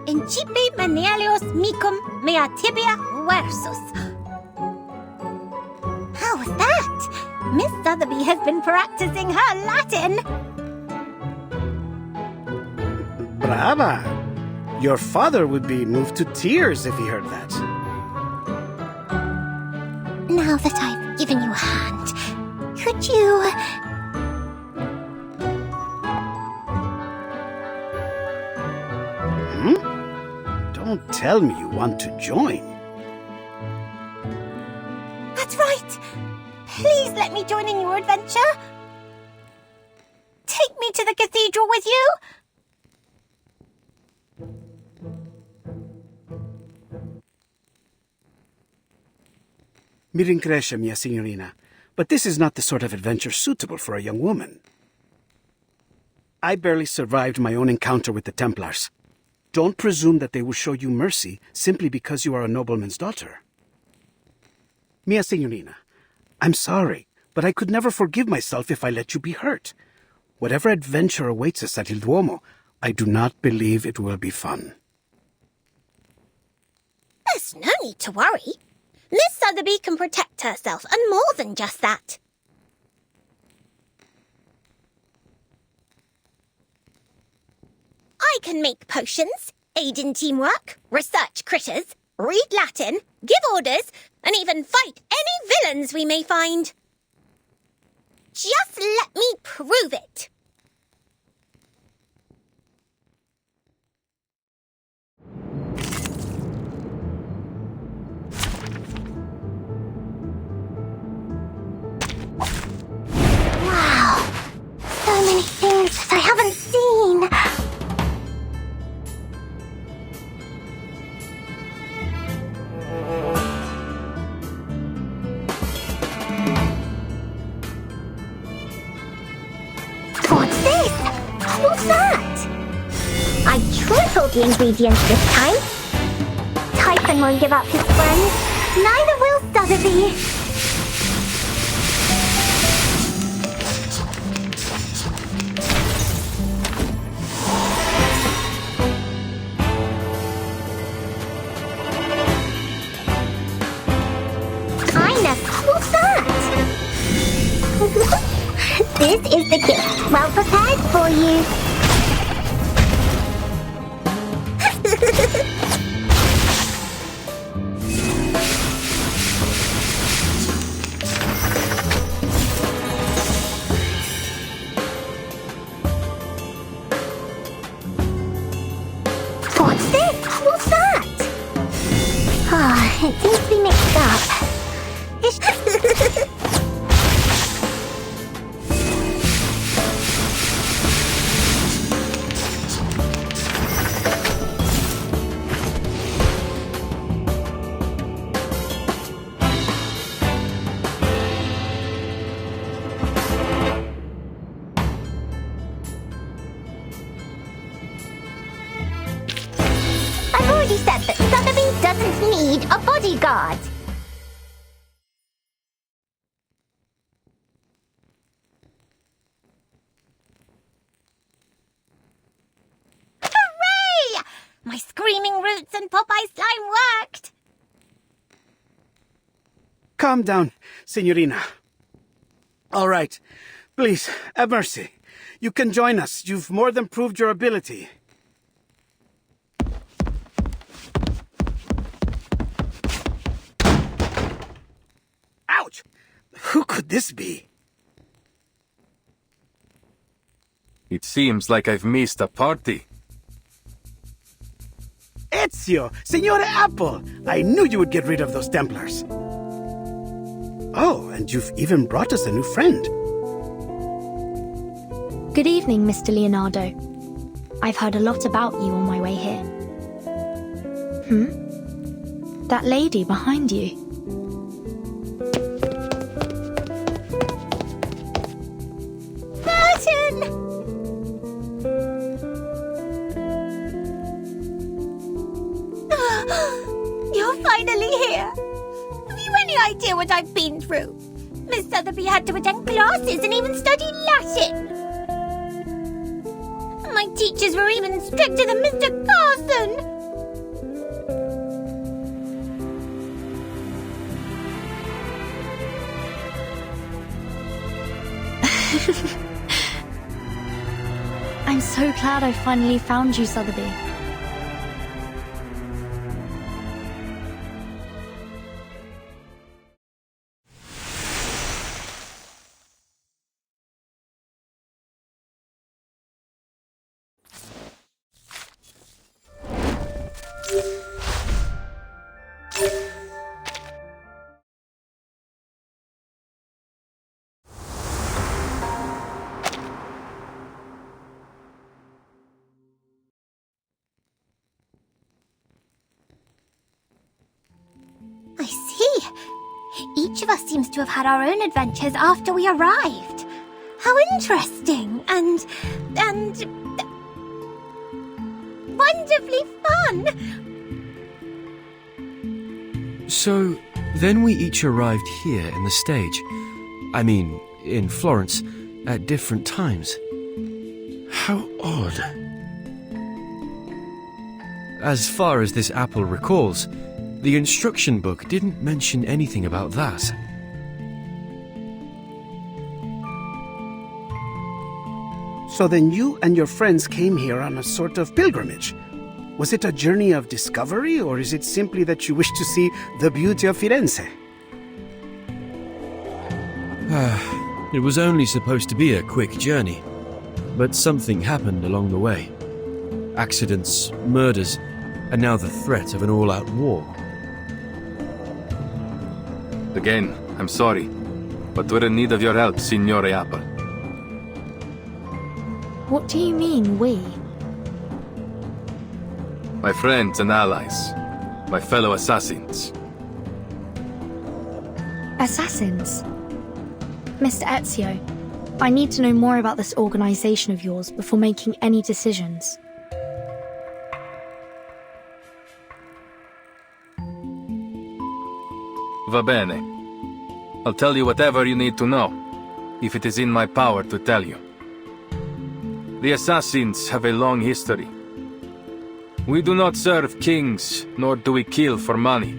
Incipi menelios micum mea tibia versus. How was that? Miss Sotheby has been practicing her Latin. Brava! Your father would be moved to tears if he heard that. Now that I've given you a hand, could you... Don't tell me you want to join. That's right! Please let me join in your adventure. Take me to the cathedral with you. Mi rincresce, mia signorina, but this is not the sort of adventure suitable for a young woman. I barely survived my own encounter with the Templars. Don't presume that they will show you mercy simply because you are a nobleman's daughter. Mia signorina, I'm sorry, but I could never forgive myself if I let you be hurt. Whatever adventure awaits us at Il Duomo, I do not believe it will be fun. There's no need to worry. Miss Sotheby can protect herself, and more than just that. I can make potions, aid in teamwork, research critters, read Latin, give orders, and even fight any villains we may find. Just let me prove it. Wow, so many things that I haven't seen. What's this? What's that? I tripled the ingredients this time. Typhon won't give up his friends. Neither will Sotheby. What's that? This is the gift, well prepared for you. What's this? What's that? Ah, it seems to be mixed up. I've already said that Sotheby doesn't need a bodyguard. Hooray! My screaming roots and Popeye slime worked. Calm down, Signorina. All right. Please, have mercy. You can join us. You've more than proved your ability. Ouch! Who could this be? It seems like I've missed a party. Ezio! Signore Apple! I knew you would get rid of those Templars. Oh, and you've even brought us a new friend. Good evening, Mr. Leonardo. I've heard a lot about you on my way here. That lady behind you. Burton! You're finally here. Have you any idea what I've been through? Miss Sotheby had to attend classes and even study Latin. My teachers were even stricter than Mr. Carson. I'm so glad I finally found you, Sotheby. I see. Each of us seems to have had our own adventures after we arrived. How interesting and wonderfully fun. So, then we each arrived here in the stage. I mean, in Florence, at different times. How odd. As far as this apple recalls, the instruction book didn't mention anything about that. So then you and your friends came here on a sort of pilgrimage. Was it a journey of discovery, or is it simply that you wish to see the beauty of Firenze? It was only supposed to be a quick journey, but something happened along the way. Accidents, murders, and now the threat of an all-out war. Again, I'm sorry, but we're in need of your help, Signore Apple. What do you mean, we? My friends and allies. My fellow assassins. Assassins? Mr. Ezio, I need to know more about this organization of yours before making any decisions. Va bene. I'll tell you whatever you need to know, if it is in my power to tell you. The assassins have a long history. We do not serve kings, nor do we kill for money.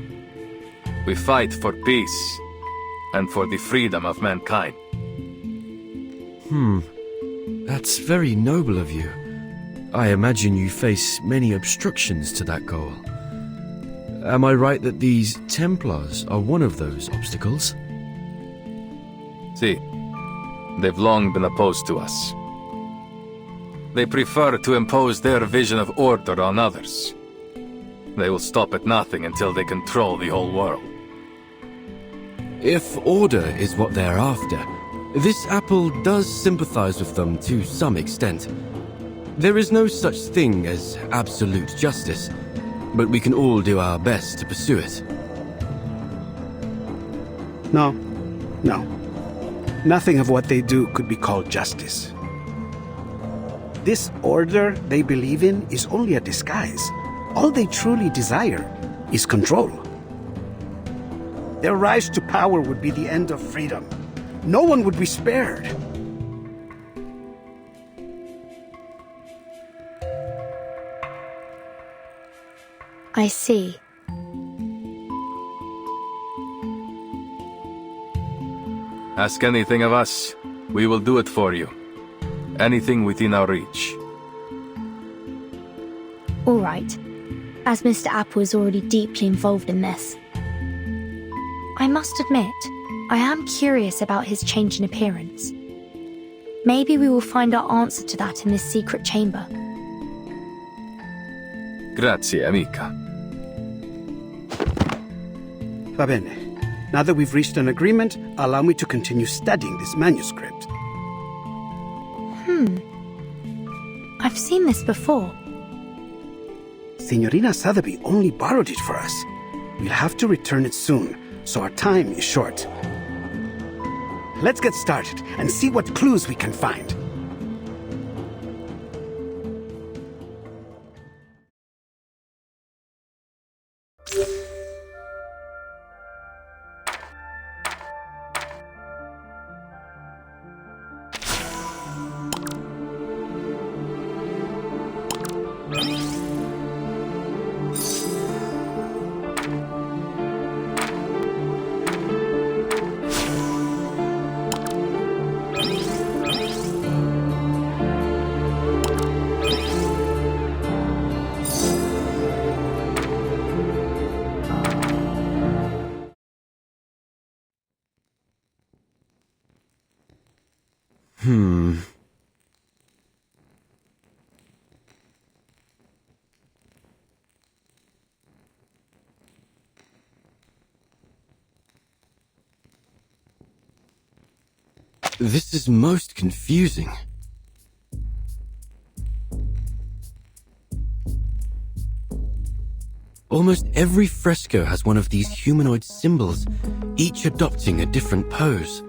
We fight for peace, and for the freedom of mankind. That's very noble of you. I imagine you face many obstructions to that goal. Am I right that these Templars are one of those obstacles? See, they've long been opposed to us. They prefer to impose their vision of order on others. They will stop at nothing until they control the whole world. If order is what they're after, this apple does sympathize with them to some extent. There is no such thing as absolute justice, but we can all do our best to pursue it. No. Nothing of what they do could be called justice. This order they believe in is only a disguise. All they truly desire is control. Their rise to power would be the end of freedom. No one would be spared. I see. Ask anything of us, we will do it for you. Anything within our reach. All right. As Mr. Apple is already deeply involved in this. I must admit, I am curious about his change in appearance. Maybe we will find our answer to that in this secret chamber. Grazie, amica. Va bene. Now that we've reached an agreement, allow me to continue studying this manuscript. I've seen this before. Signorina Sotheby only borrowed it for us. We'll have to return it soon, so our time is short. Let's get started and see what clues we can find. This is most confusing. Almost every fresco has one of these humanoid symbols, each adopting a different pose.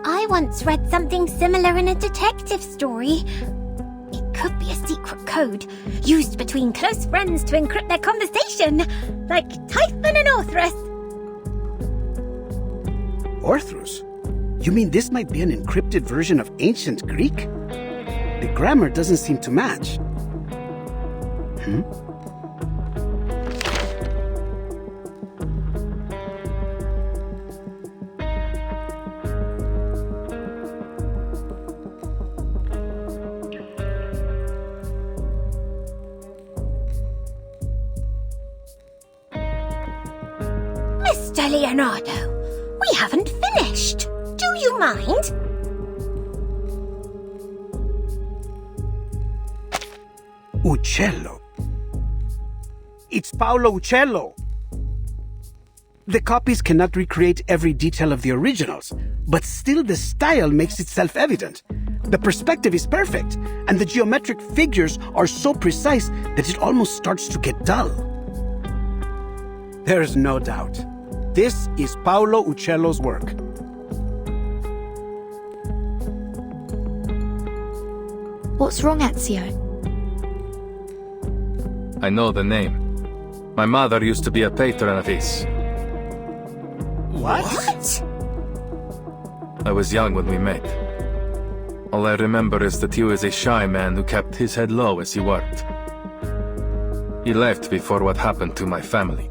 I once read something similar in a detective story. It could be a secret code, used between close friends to encrypt their conversation, like Typhon and Orthrus. Orthrus? You mean this might be an encrypted version of ancient Greek? The grammar doesn't seem to match. Mr. Leonardo, we haven't finished. Do you mind? Uccello. It's Paolo Uccello. The copies cannot recreate every detail of the originals, but still the style makes it self-evident. The perspective is perfect, and the geometric figures are so precise that it almost starts to get dull. There's no doubt. This is Paolo Uccello's work. What's wrong, Ezio? I know the name. My mother used to be a patron of his. What? I was young when we met. All I remember is that he was a shy man who kept his head low as he worked. He left before what happened to my family.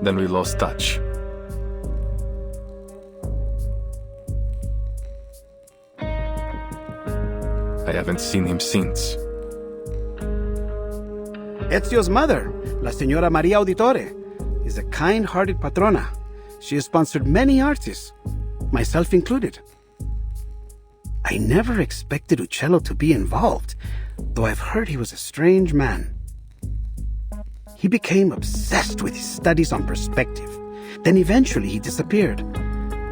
Then we lost touch. I haven't seen him since. Ezio's mother, La Señora Maria Auditore, is a kind-hearted patrona. She has sponsored many artists, myself included. I never expected Uccello to be involved, though I've heard he was a strange man. He became obsessed with his studies on perspective. Then eventually he disappeared.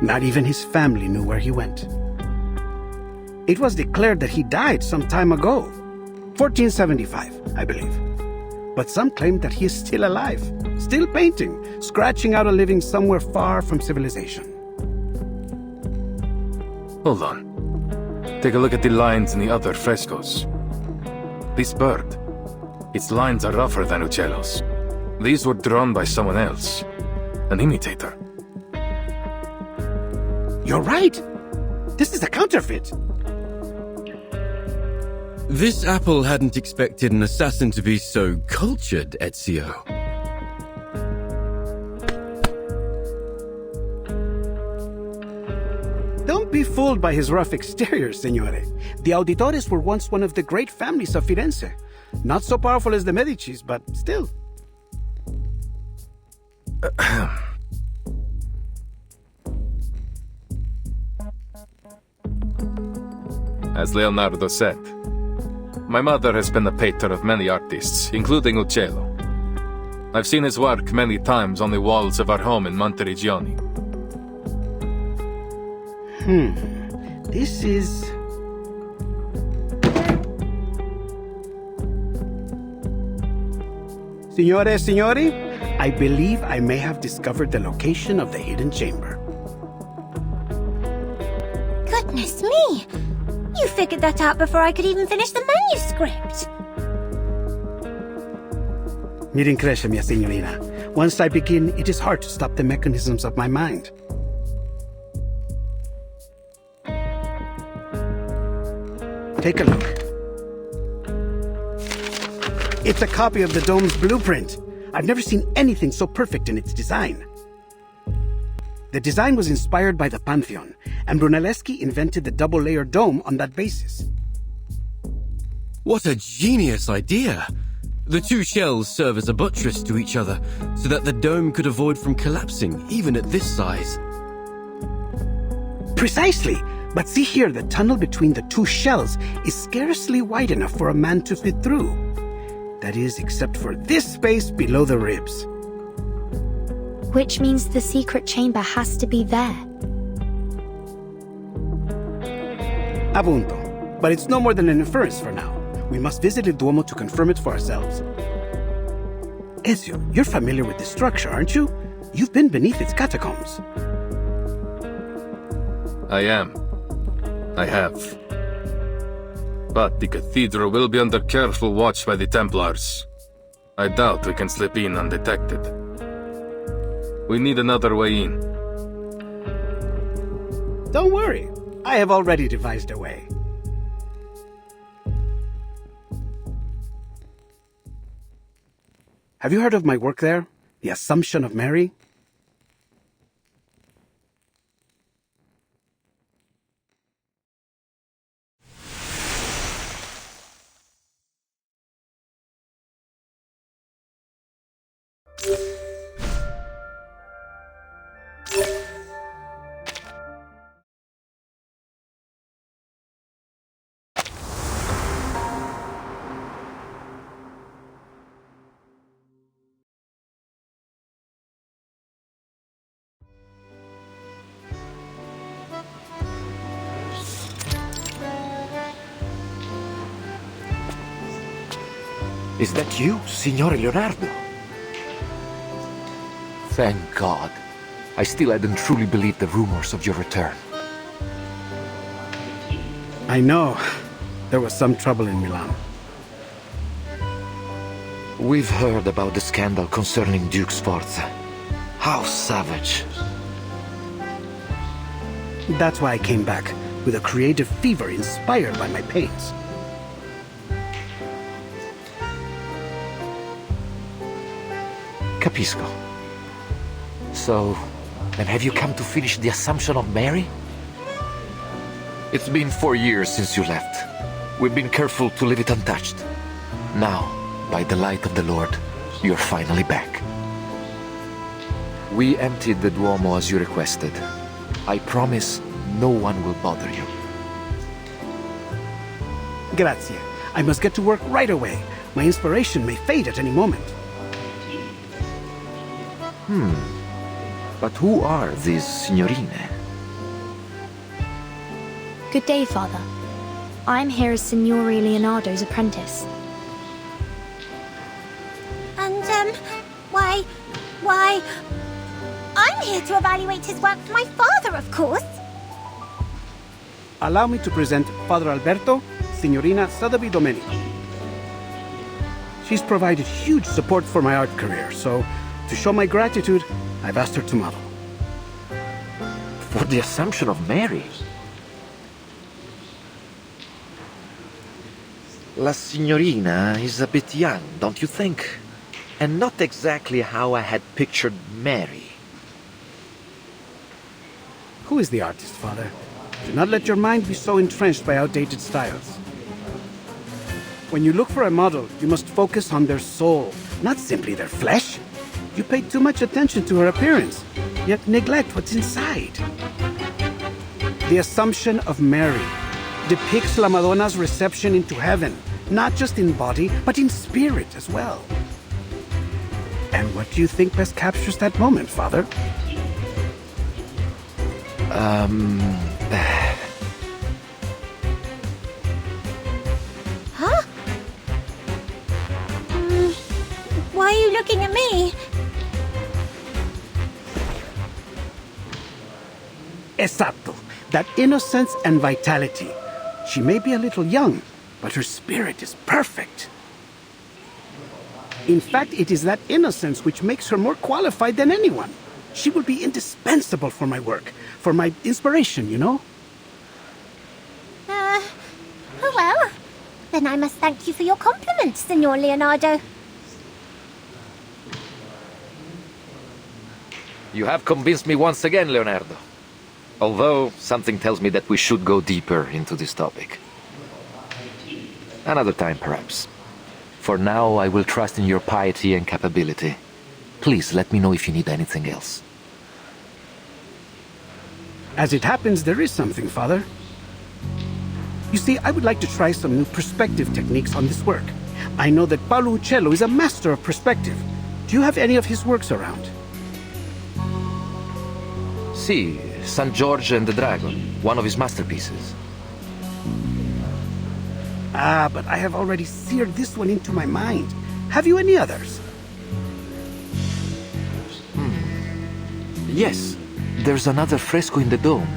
Not even his family knew where he went. It was declared that he died some time ago, 1475, I believe. But some claim that he is still alive, still painting, scratching out a living somewhere far from civilization. Hold on. Take a look at the lines in the other frescoes. This bird, its lines are rougher than Uccello's. These were drawn by someone else, an imitator. You're right! This is a counterfeit! This apple hadn't expected an assassin to be so cultured, Ezio. Don't be fooled by his rough exterior, Signore. The Auditores were once one of the great families of Firenze. Not so powerful as the Medicis, but still. As Leonardo said, my mother has been the patron of many artists, including Uccello. I've seen his work many times on the walls of our home in Monteriggioni. This is... Signori, I believe I may have discovered the location of the hidden chamber. Goodness me! You figured that out before I could even finish the manuscript. Mi rincresce, mia signorina. Once I begin, it is hard to stop the mechanisms of my mind. Take a look. It's a copy of the dome's blueprint. I've never seen anything so perfect in its design. The design was inspired by the Pantheon, and Brunelleschi invented the double-layered dome on that basis. What a genius idea! The two shells serve as a buttress to each other, so that the dome could avoid from collapsing, even at this size. Precisely! But see here, the tunnel between the two shells is scarcely wide enough for a man to fit through. That is, except for this space below the ribs. Which means the secret chamber has to be there. Appunto. But it's no more than an inference for now. We must visit Il Duomo to confirm it for ourselves. Ezio, you're familiar with this structure, aren't you? You've been beneath its catacombs. I am. I have. But the cathedral will be under careful watch by the Templars. I doubt we can slip in undetected. We need another way in. Don't worry. I have already devised a way. Have you heard of my work there? The Assumption of Mary? Is that you, Signore Leonardo? Thank God. I still hadn't truly believed the rumors of your return. I know. There was some trouble in Milan. We've heard about the scandal concerning Duke Sforza. How savage. That's why I came back, with a creative fever inspired by my pains. Capisco. So, then have you come to finish the Assumption of Mary? It's been 4 years since you left. We've been careful to leave it untouched. Now, by the light of the Lord, you're finally back. We emptied the Duomo as you requested. I promise no one will bother you. Grazie. I must get to work right away. My inspiration may fade at any moment. But who are these signorine? Good day, Father. I'm here as Signore Leonardo's apprentice. And, why... I'm here to evaluate his work for my father, of course. Allow me to present Father Alberto, Signorina Sotheby Domenico. She's provided huge support for my art career, so to show my gratitude, I've asked her to model. For the Assumption of Mary? La signorina is a bit young, don't you think? And not exactly how I had pictured Mary. Who is the artist, Father? Do not let your mind be so entrenched by outdated styles. When you look for a model, you must focus on their soul, not simply their flesh. You pay too much attention to her appearance, yet neglect what's inside. The Assumption of Mary depicts La Madonna's reception into heaven, not just in body, but in spirit as well. And what do you think best captures that moment, Father? Huh? Why are you looking at me? Esatto. That innocence and vitality. She may be a little young, but her spirit is perfect. In fact, it is that innocence which makes her more qualified than anyone. She will be indispensable for my work, for my inspiration, you know? Oh well. Then I must thank you for your compliments, Signor Leonardo. You have convinced me once again, Leonardo. Although, something tells me that we should go deeper into this topic. Another time, perhaps. For now, I will trust in your piety and capability. Please let me know if you need anything else. As it happens, there is something, Father. You see, I would like to try some new perspective techniques on this work. I know that Paolo Uccello is a master of perspective. Do you have any of his works around? See, St. George and the Dragon, one of his masterpieces. Ah, but I have already seared this one into my mind. Have you any others? Yes, there's another fresco in the dome,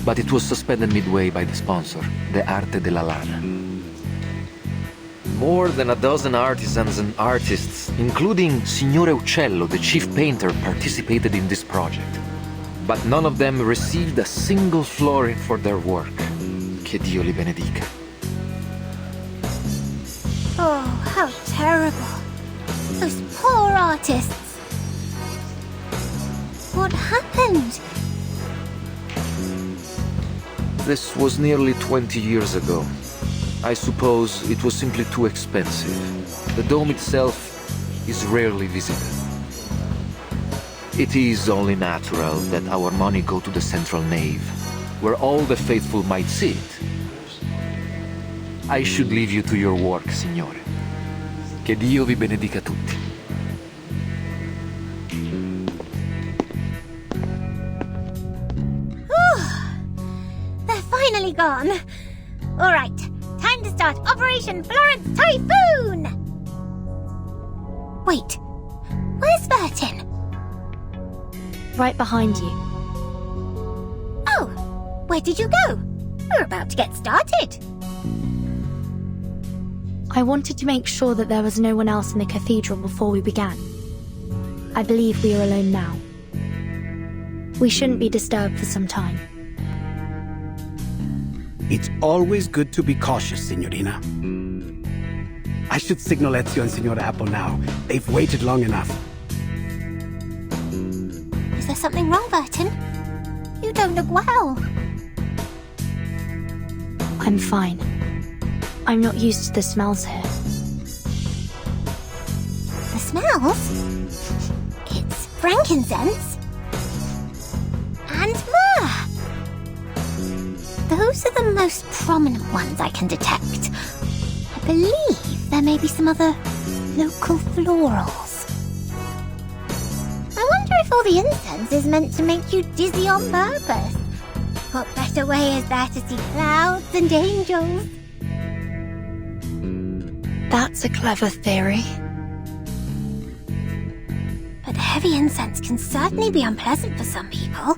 but it was suspended midway by the sponsor, the Arte della Lana. More than a dozen artisans and artists, including Signore Uccello, the chief painter, participated in this project. But none of them received a single florin for their work. Che Dio li benedica. Oh, how terrible. Those poor artists. What happened? This was nearly 20 years ago. I suppose it was simply too expensive. The dome itself is rarely visited. It is only natural that our money go to the central nave, where all the faithful might see it. I should leave you to your work, Signore. Che Dio vi benedica tutti. They're finally gone. All right, time to start Operation Florence Typhoon! Wait, where's Vertin? Right behind you. Oh, where did you go? We're about to get started. I wanted to make sure that there was no one else in the cathedral before we began. I believe we are alone now. We shouldn't be disturbed for some time. It's always good to be cautious, Signorina. I should signal Ezio and Signora Apple now. They've waited long enough. Is there something wrong, Vertin? You don't look well. I'm fine. I'm not used to the smells here. The smells? It's frankincense and myrrh. Those are the most prominent ones I can detect. I believe there may be some other local florals. I wonder if all the incense is meant to make you dizzy on purpose. What better way is there to see clouds and angels? That's a clever theory. But heavy incense can certainly be unpleasant for some people.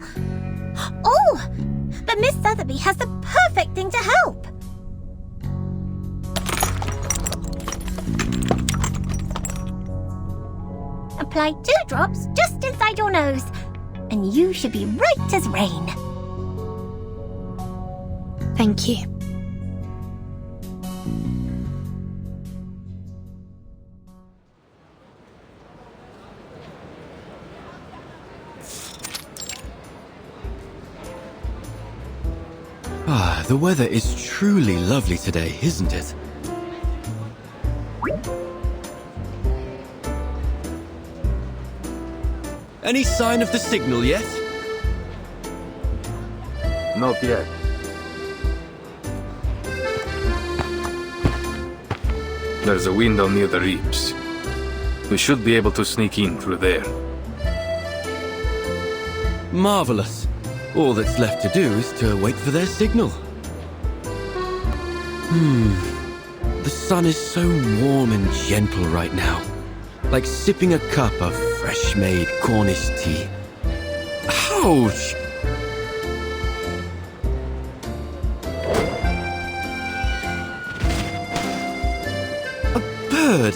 Oh! But Miss Sotheby has the perfect thing to help! Apply 2 drops just inside your nose, and you should be right as rain. Thank you. Ah, the weather is truly lovely today, isn't it? Any sign of the signal yet? Not yet. There's a window near the reaps. We should be able to sneak in through there. Marvelous. All that's left to do is to wait for their signal. The sun is so warm and gentle right now. Like sipping a cup of fresh-made Cornish tea. Ouch! A bird!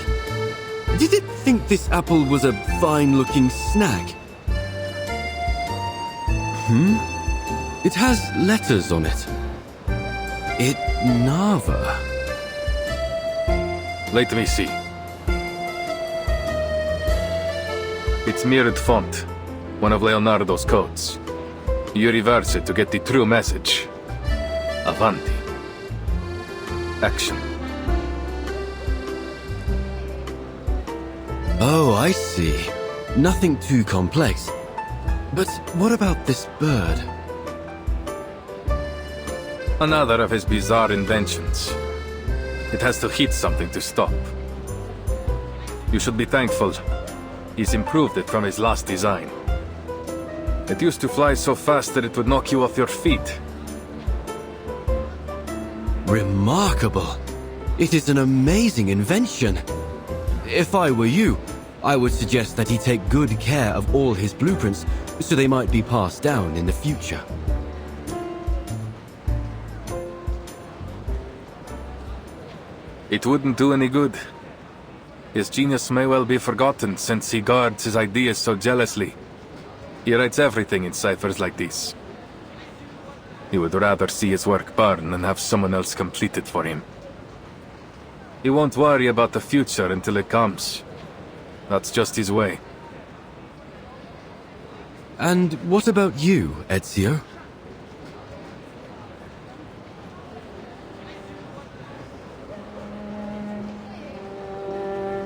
Did it think this apple was a fine-looking snack? It has letters on it. Nava. Let me see. It's mirrored font, one of Leonardo's codes. You reverse it to get the true message. Avanti. Action. Oh, I see. Nothing too complex. But what about this bird? Another of his bizarre inventions. It has to hit something to stop. You should be thankful. He's improved it from his last design. It used to fly so fast that it would knock you off your feet. Remarkable. It is an amazing invention. If I were you, I would suggest that he take good care of all his blueprints so they might be passed down in the future. It wouldn't do any good. His genius may well be forgotten since he guards his ideas so jealously. He writes everything in ciphers like this. He would rather see his work burn than have someone else complete it for him. He won't worry about the future until it comes. That's just his way. And what about you, Ezio?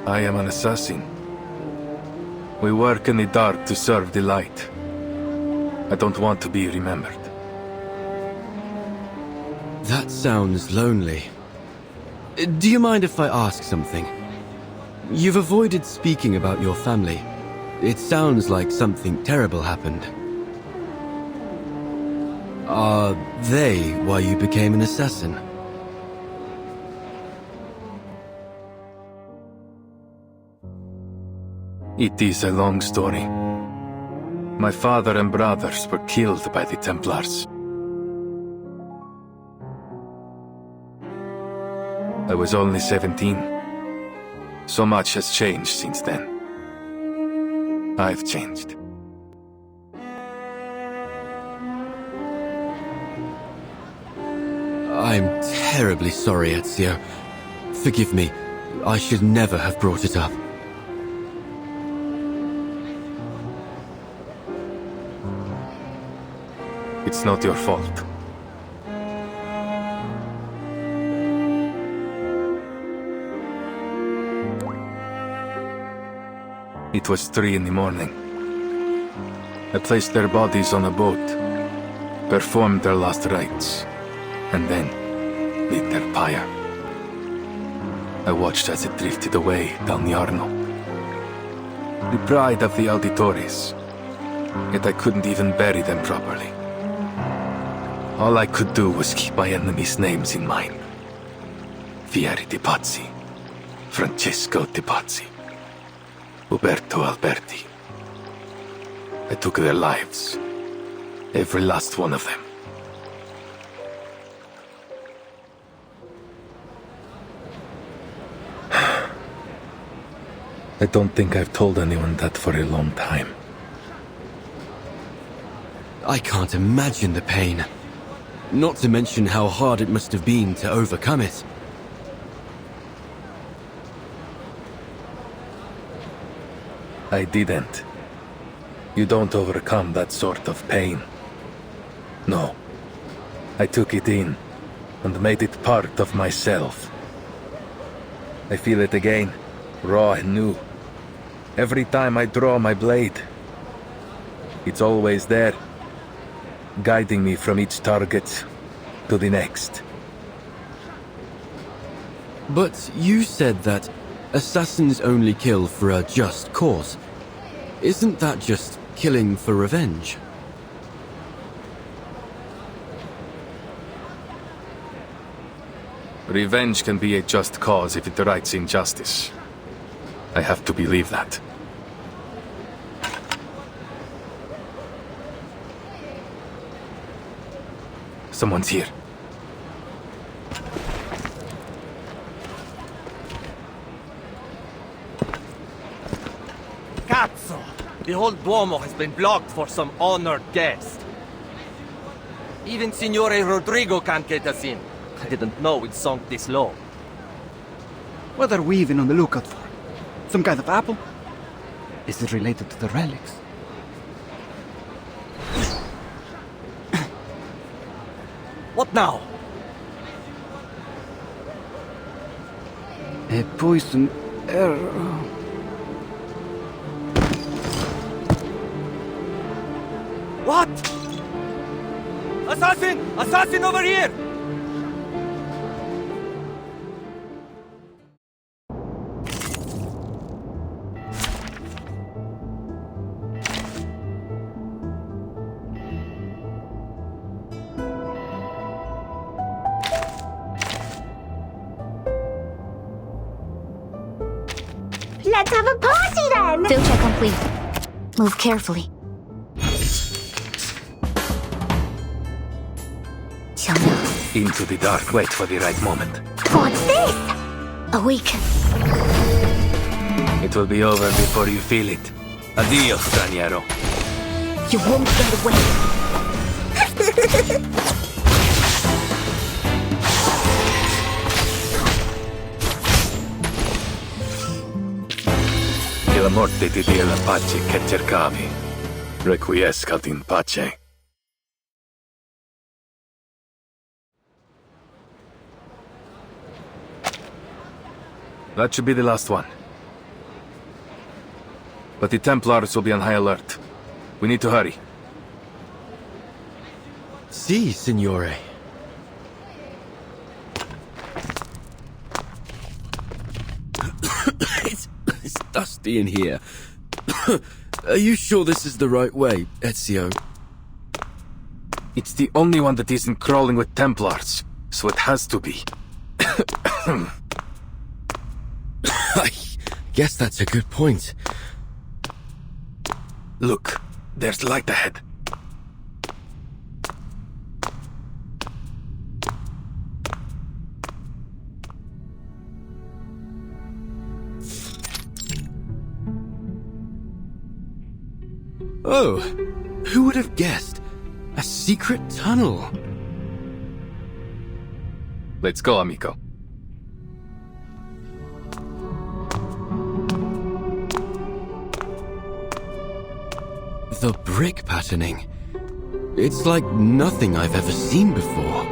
I am an assassin. We work in the dark to serve the light. I don't want to be remembered. That sounds lonely. Do you mind if I ask something? You've avoided speaking about your family. It sounds like something terrible happened. Are they why you became an assassin? It is a long story. My father and brothers were killed by the Templars. I was only 17. So much has changed since then. I've changed. I'm terribly sorry, Ezio. Forgive me. I should never have brought it up. It's not your fault. It was 3 in the morning. I placed their bodies on a boat, performed their last rites, and then lit their pyre. I watched as it drifted away down the Arno. The pride of the auditores, yet I couldn't even bury them properly. All I could do was keep my enemies' names in mind. Fieri di Pazzi, Francesco di Pazzi, Uberto Alberti. I took their lives, every last one of them. I don't think I've told anyone that for a long time. I can't imagine the pain. Not to mention how hard it must have been to overcome it. I didn't. You don't overcome that sort of pain. No. I took it in and made it part of myself. I feel it again, raw and new. Every time I draw my blade, it's always there, guiding me from each target to the next. But you said that assassins only kill for a just cause. Isn't that just killing for revenge? Revenge can be a just cause if it rights injustice. I have to believe that. Someone's here. Cazzo! The whole Duomo has been blocked for some honored guest. Even Signore Rodrigo can't get us in. I didn't know it sunk this low. What are we even on the lookout for? Some kind of apple? Is it related to the relics? What now? A poison arrow. What? Assassin! Assassin over here! Let's have a party then! Filter complete. Move carefully. Into the dark, wait for the right moment. What's this? Awaken. It will be over before you feel it. Addio, straniero. You won't get away. Che la morte ti dia la pace che cercavi. Requiescat in pace. That should be the last one. But the Templars will be on high alert. We need to hurry. Si, signore. It's dusty in here. Are you sure this is the right way, Ezio? It's the only one that isn't crawling with Templars, so it has to be. I guess that's a good point. Look, there's light ahead. Oh, who would have guessed? A secret tunnel. Let's go, amico. The brick patterning. It's like nothing I've ever seen before.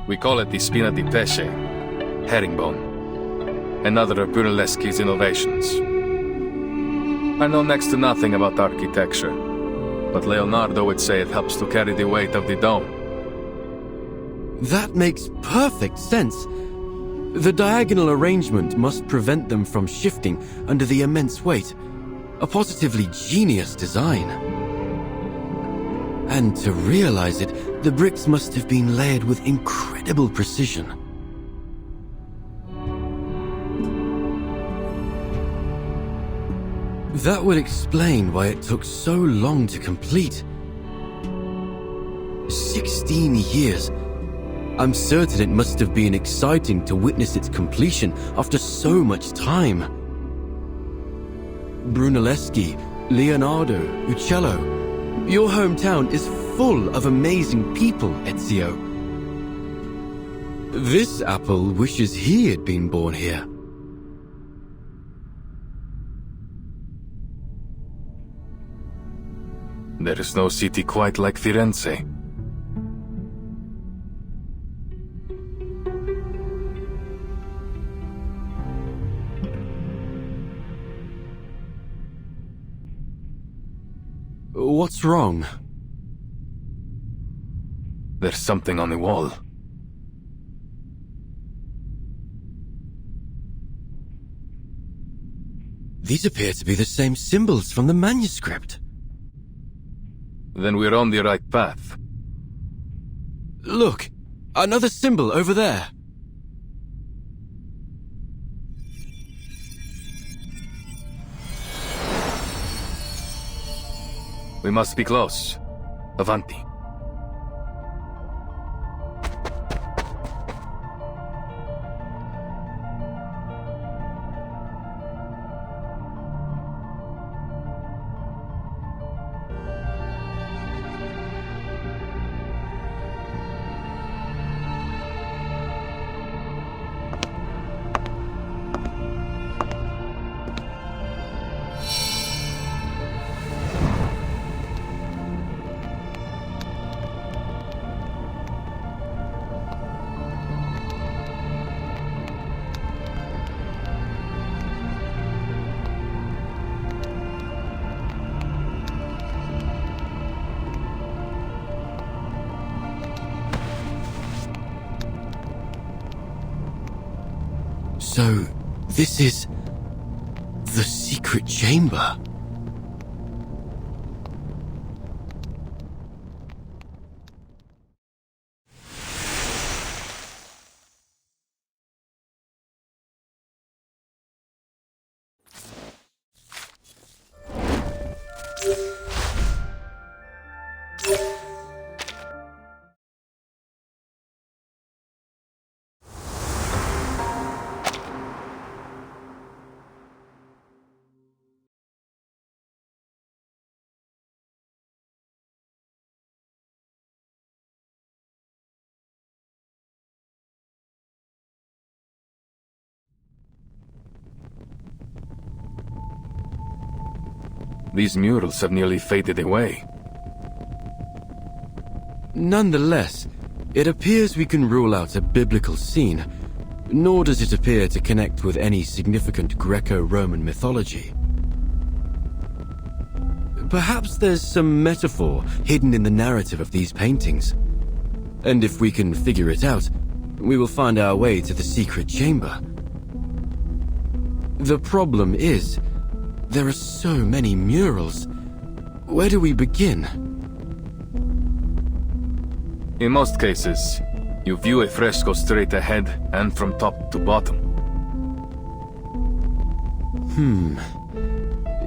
We call it the spina di pesce, herringbone, another of Brunelleschi's innovations. I know next to nothing about architecture, but Leonardo would say it helps to carry the weight of the dome. That makes perfect sense. The diagonal arrangement must prevent them from shifting under the immense weight. A positively genius design. And to realize it, the bricks must have been layered with incredible precision. That would explain why it took so long to complete. 16 years. I'm certain it must have been exciting to witness its completion after so much time. Brunelleschi, Leonardo, Uccello. Your hometown is full of amazing people, Ezio. This apple wishes he had been born here. There is no city quite like Firenze. What's wrong? There's something on the wall. These appear to be the same symbols from the manuscript. Then we're on the right path. Look, another symbol over there. We must be close. Avanti. So, this is the secret chamber. These murals have nearly faded away. Nonetheless, it appears we can rule out a biblical scene, nor does it appear to connect with any significant Greco-Roman mythology. Perhaps there's some metaphor hidden in the narrative of these paintings. And if we can figure it out, we will find our way to the secret chamber. The problem is, there are so many murals. Where do we begin? In most cases, you view a fresco straight ahead and from top to bottom.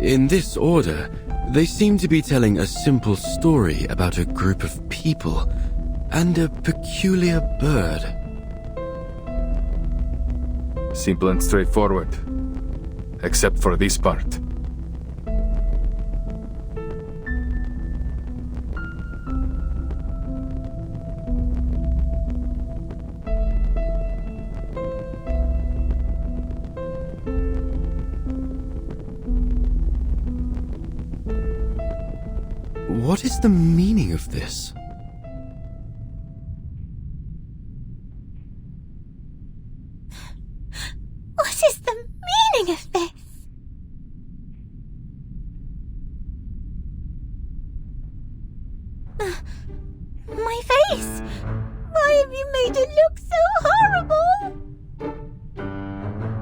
In this order, they seem to be telling a simple story about a group of people and a peculiar bird. Simple and straightforward. Except for this part. What is the meaning of this?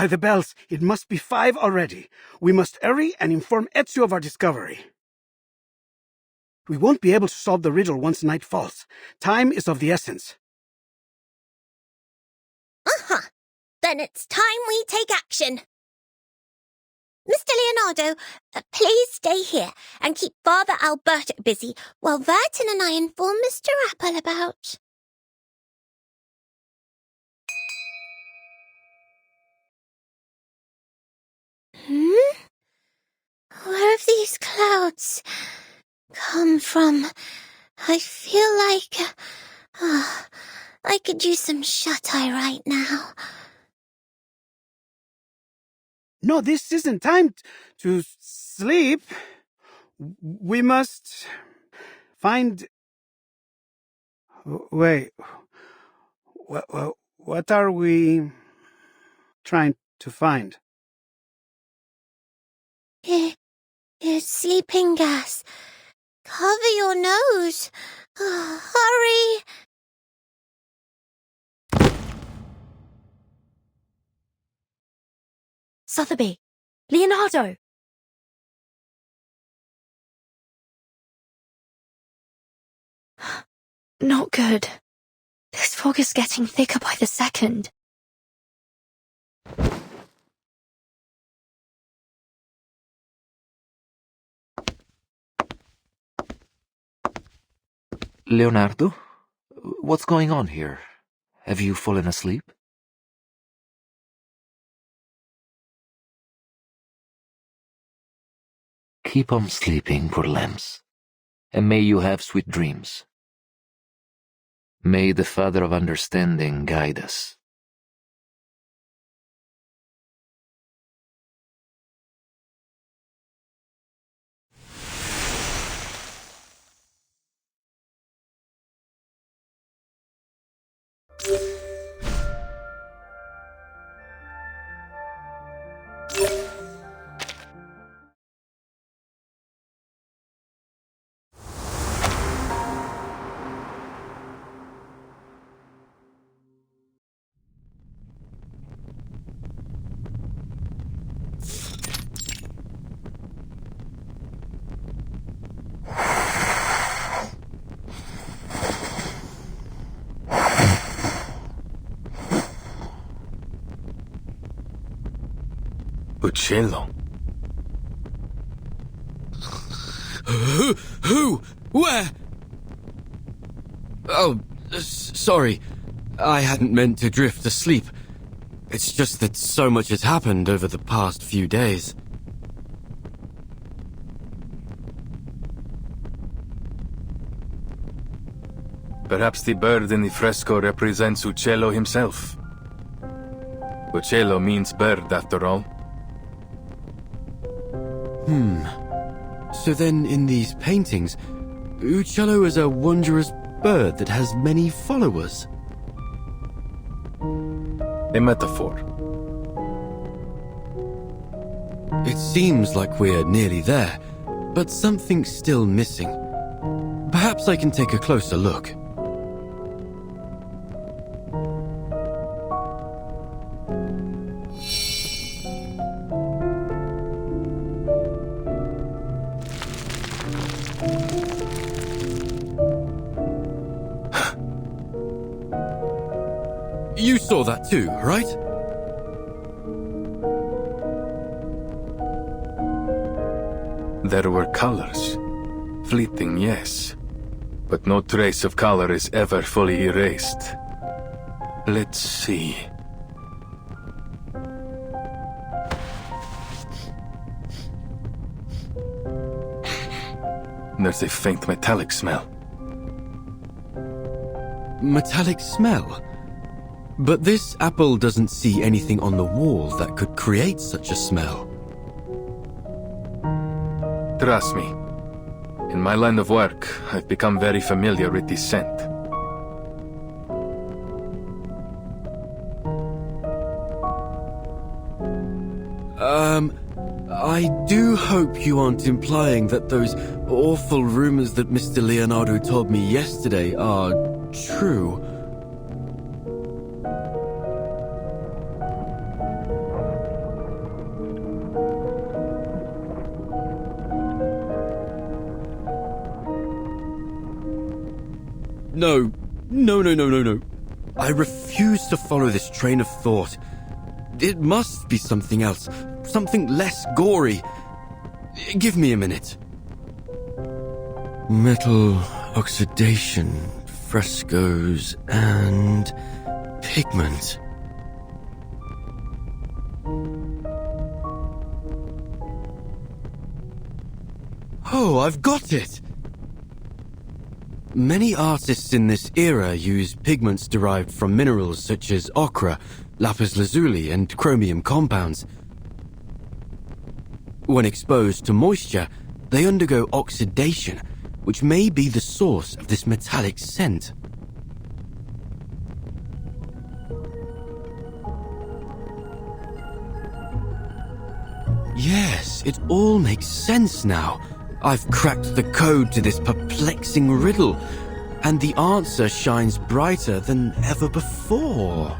By the bells, it must be 5 already. We must hurry and inform Ezio of our discovery. We won't be able to solve the riddle once night falls. Time is of the essence. Uh-huh. Then it's time we take action. Mr. Leonardo, please stay here and keep Father Alberto busy while Vertin and I inform Mr. Apple about... Where have these clouds come from? I feel like... I could use some shut-eye right now. No, this isn't time to sleep. We must find... Wait. What are we trying to find? It's sleeping gas. Cover your nose. Hurry. Sotheby! Leonardo! Not good. This fog is getting thicker by the second. Leonardo? What's going on here? Have you fallen asleep? Keep on sleeping, poor lambs, and may you have sweet dreams. May the Father of Understanding guide us. Uccello. Who? Where? Oh, sorry. I hadn't meant to drift asleep. It's just that so much has happened over the past few days. Perhaps the bird in the fresco represents Uccello himself. Uccello means bird, after all. So then, in these paintings, Uccello is a wondrous bird that has many followers. A metaphor. It seems like we're nearly there, but something's still missing. Perhaps I can take a closer look. You saw that too, right? There were colors. Fleeting, yes. But no trace of color is ever fully erased. Let's see. There's a faint metallic smell. Metallic smell? But this apple doesn't see anything on the wall that could create such a smell. Trust me. In my line of work, I've become very familiar with the scent. I do hope you aren't implying that those awful rumors that Mr. Leonardo told me yesterday are true. No. No. I refuse to follow this train of thought. It must be something else. Something less gory. Give me a minute. Metal oxidation, frescoes, and pigment. Oh, I've got it! Many artists in this era use pigments derived from minerals such as ochre, lapis lazuli, and chromium compounds. When exposed to moisture, they undergo oxidation, which may be the source of this metallic scent. Yes, it all makes sense now. I've cracked the code to this perplexing riddle, and the answer shines brighter than ever before.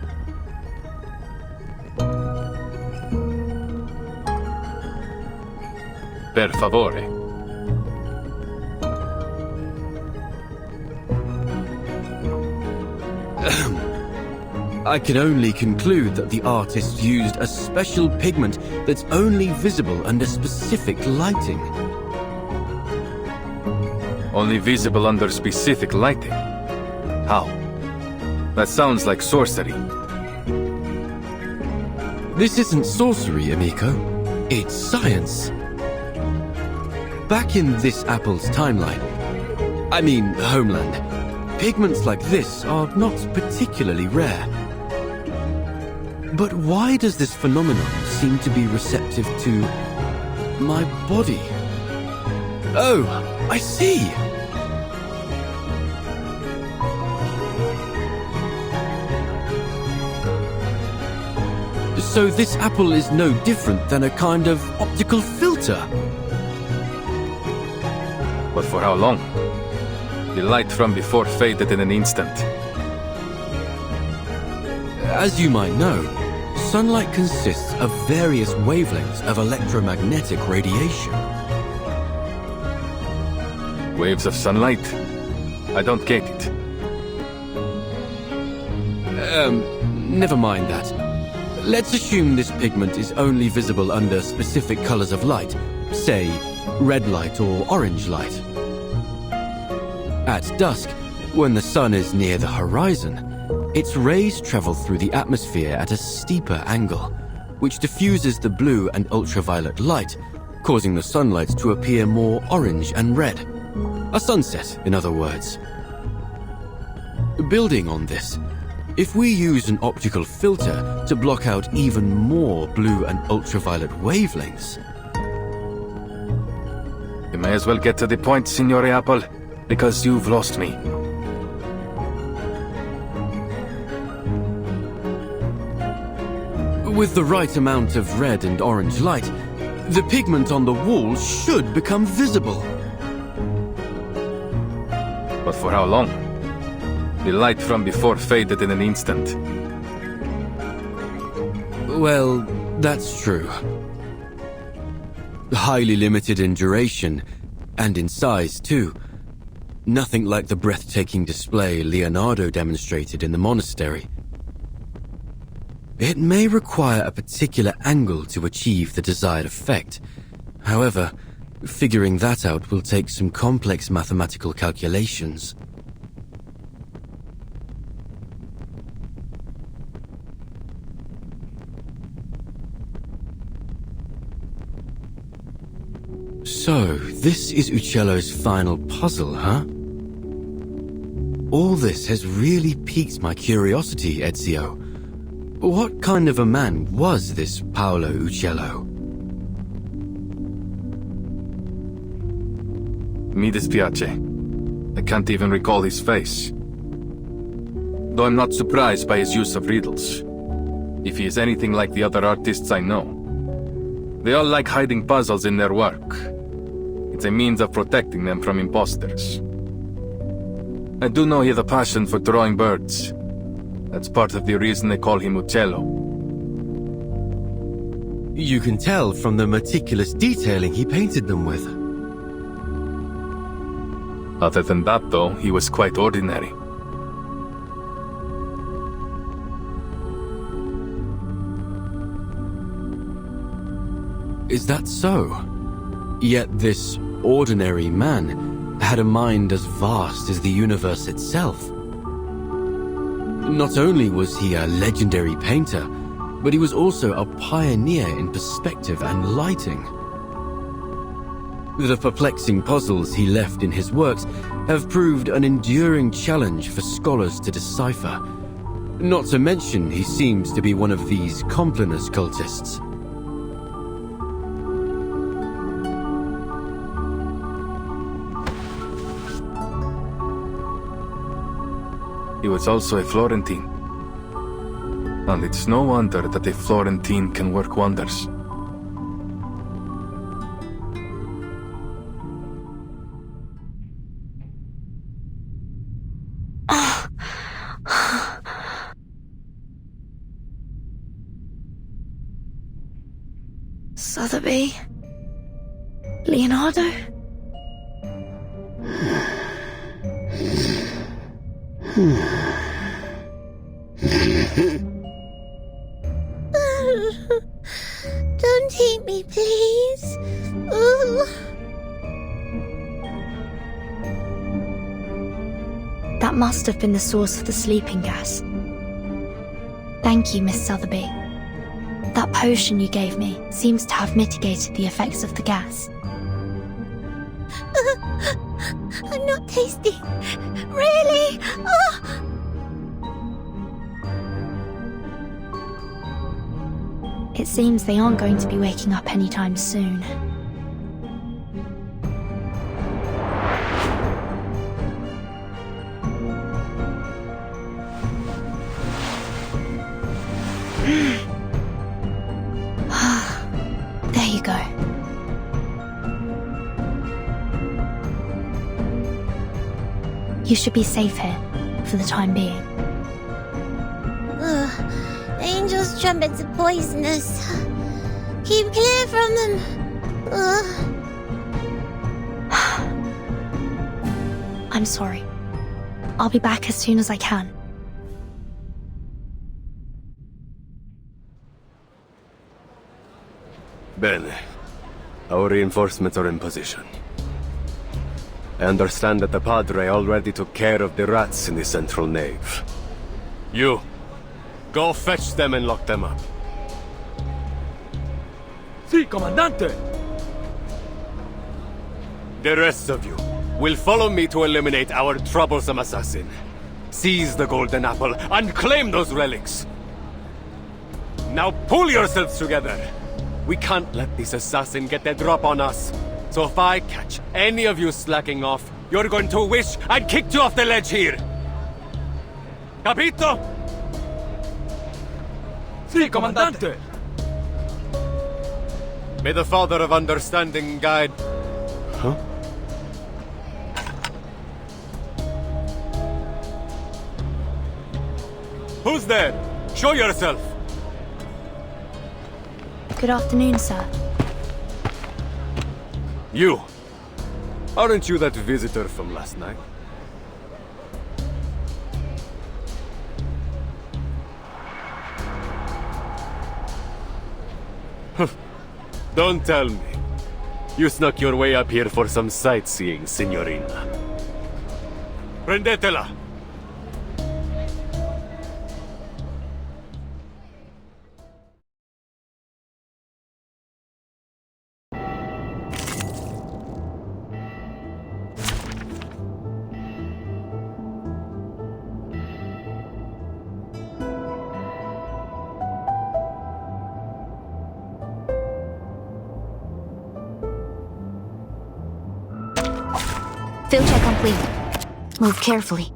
Per favore. I can only conclude that the artist used a special pigment that's only visible under specific lighting. Only visible under specific lighting? How? That sounds like sorcery. This isn't sorcery, amico. It's science. Back in this apple's timeline, homeland, pigments like this are not particularly rare. But why does this phenomenon seem to be receptive to my body? Oh, I see! So this apple is no different than a kind of optical filter. But for how long? The light from before faded in an instant. As you might know, sunlight consists of various wavelengths of electromagnetic radiation. Waves of sunlight? I don't get it. Never mind that. Let's assume this pigment is only visible under specific colors of light, say, red light or orange light. At dusk, when the sun is near the horizon, its rays travel through the atmosphere at a steeper angle, which diffuses the blue and ultraviolet light, causing the sunlight to appear more orange and red. A sunset, in other words. Building on this, if we use an optical filter to block out even more blue and ultraviolet wavelengths... You may as well get to the point, Signore Apple, because you've lost me. With the right amount of red and orange light, the pigment on the wall should become visible. But for how long? The light from before faded in an instant. Well, that's true. Highly limited in duration, and in size too. Nothing like the breathtaking display Leonardo demonstrated in the monastery. It may require a particular angle to achieve the desired effect. However, figuring that out will take some complex mathematical calculations. So, this is Uccello's final puzzle, huh? All this has really piqued my curiosity, Ezio. What kind of a man was this Paolo Uccello? Mi dispiace. I can't even recall his face. Though I'm not surprised by his use of riddles. If he is anything like the other artists I know. They all like hiding puzzles in their work. It's a means of protecting them from imposters. I do know he has a passion for drawing birds. That's part of the reason they call him Uccello. You can tell from the meticulous detailing he painted them with. Other than that, though, he was quite ordinary. Is that so? Yet this ordinary man had a mind as vast as the universe itself. Not only was he a legendary painter, but he was also a pioneer in perspective and lighting. The perplexing puzzles he left in his works have proved an enduring challenge for scholars to decipher. Not to mention, he seems to be one of these Complinus cultists. He was also a Florentine. And it's no wonder that a Florentine can work wonders. Sotheby? Leonardo? Don't take me, please. Ooh. That must have been the source of the sleeping gas. Thank you, Miss Sotheby. That potion you gave me seems to have mitigated the effects of the gas. I'm not tasting. Really? Oh. It seems they aren't going to be waking up anytime soon. There you go. You should be safe here, for the time being. Ugh. Angels' trumpets are poisonous. Keep clear from them. Ugh. I'm sorry. I'll be back as soon as I can. Bene. Our reinforcements are in position. I understand that the Padre already took care of the rats in the central nave. You, go fetch them and lock them up. Si, Comandante! The rest of you will follow me to eliminate our troublesome assassin. Seize the golden apple and claim those relics. Now pull yourselves together. We can't let this assassin get the drop on us. So if I catch any of you slacking off, you're going to wish I'd kicked you off the ledge here. Capito? Si, Comandante! May the Father of Understanding guide... Huh? Who's there? Show yourself! Good afternoon, sir. You! Aren't you that visitor from last night? Don't tell me. You snuck your way up here for some sightseeing, signorina. Prendetela! Filter complete. Move carefully.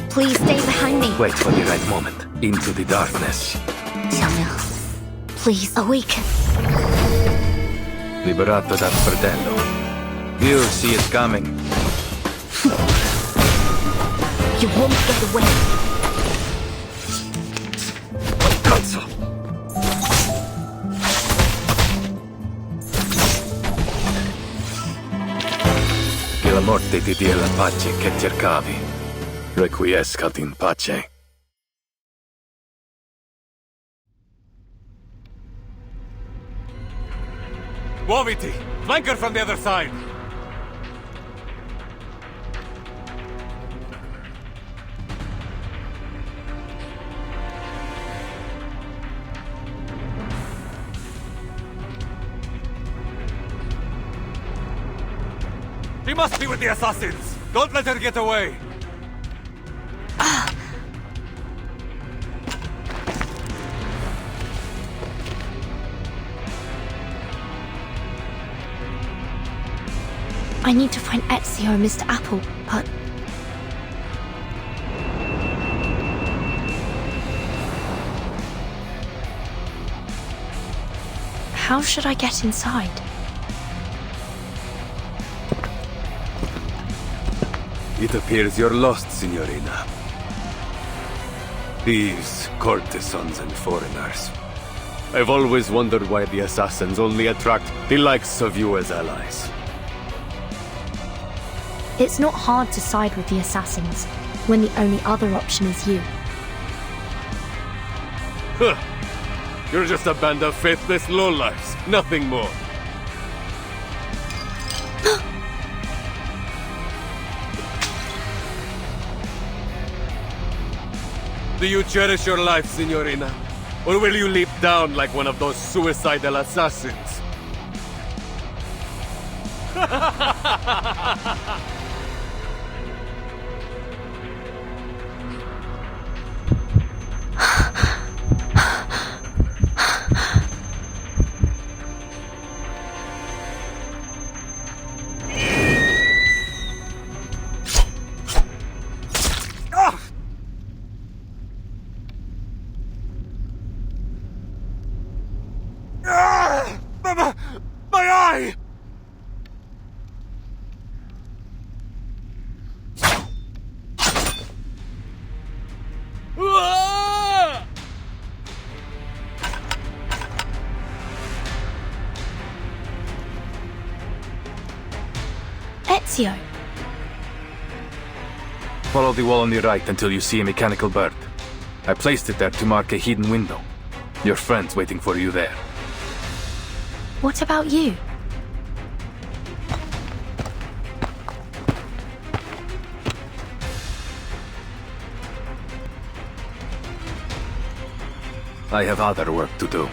Please stay behind me. Wait for the right moment. Into the darkness. Xiaoming, please awaken. Liberato dal fratello. You see it coming. You won't get away. Cazzo! Che la morte ti dia la pace che cercavi. Requiescat in pace. Muoviti! Flanker from the other side! She must be with the assassins! Don't let her get away! I need to find Ezio and Mr. Apple, but... How should I get inside? It appears you're lost, Signorina. Thieves, courtesans, and foreigners. I've always wondered why the assassins only attract the likes of you as allies. It's not hard to side with the assassins, when the only other option is you. Huh. You're just a band of faithless lowlifes, nothing more. Do you cherish your life, Signorina? Or will you leap down like one of those suicidal assassins? My eye! Ezio! Follow the wall on the right until you see a mechanical bird. I placed it there to mark a hidden window. Your friend's waiting for you there. What about you? I have other work to do.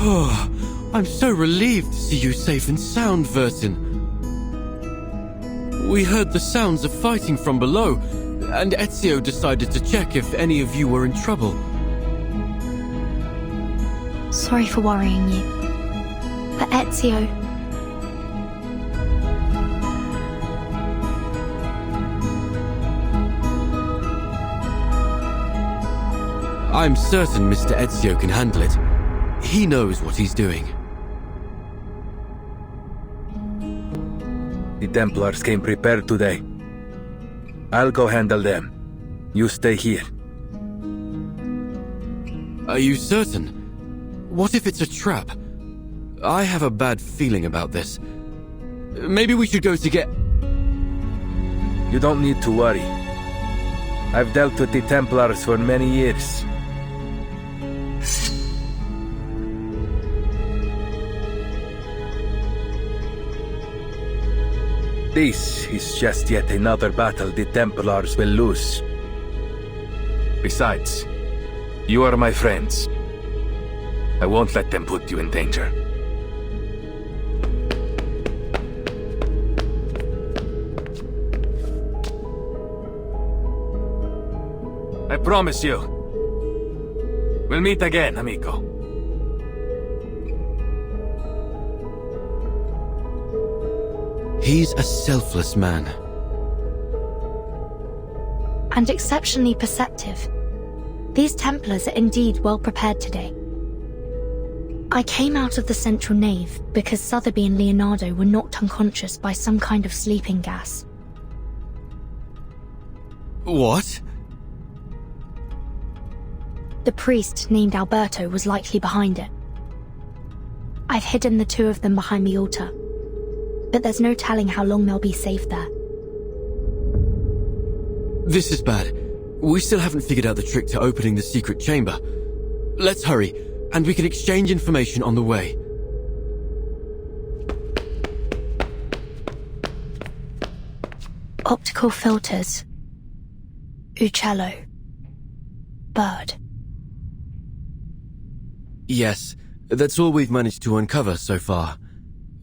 Oh, I'm so relieved to see you safe and sound, Vertin. We heard the sounds of fighting from below, and Ezio decided to check if any of you were in trouble. Sorry for worrying you. But Ezio... I'm certain Mr. Ezio can handle it. He knows what he's doing. The Templars came prepared today. I'll go handle them. You stay here. Are you certain? What if it's a trap? I have a bad feeling about this. Maybe we should go to get... You don't need to worry. I've dealt with the Templars for many years. This is just yet another battle the Templars will lose. Besides, you are my friends. I won't let them put you in danger. I promise you. We'll meet again, amigo. He's a selfless man. And exceptionally perceptive. These Templars are indeed well prepared today. I came out of the central nave because Sotheby and Leonardo were knocked unconscious by some kind of sleeping gas. What? The priest named Alberto was likely behind it. I've hidden the two of them behind the altar, but there's no telling how long they'll be safe there. This is bad. We still haven't figured out the trick to opening the secret chamber. Let's hurry, and we can exchange information on the way. Optical filters. Uccello. Bird. Yes, that's all we've managed to uncover so far.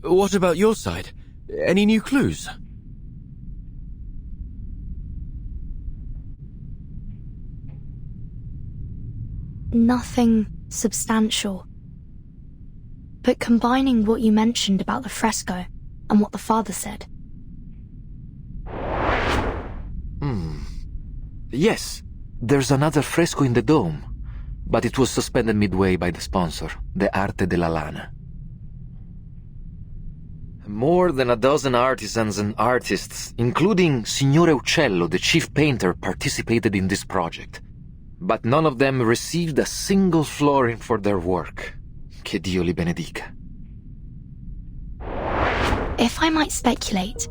What about your side? Any new clues? Nothing substantial. But combining what you mentioned about the fresco and what the father said. Yes, there's another fresco in the dome, but it was suspended midway by the sponsor, the Arte della Lana. More than a dozen artisans and artists, including Signore Uccello, the chief painter, participated in this project. But none of them received a single florin for their work. Che Dio li benedica. If I might speculate,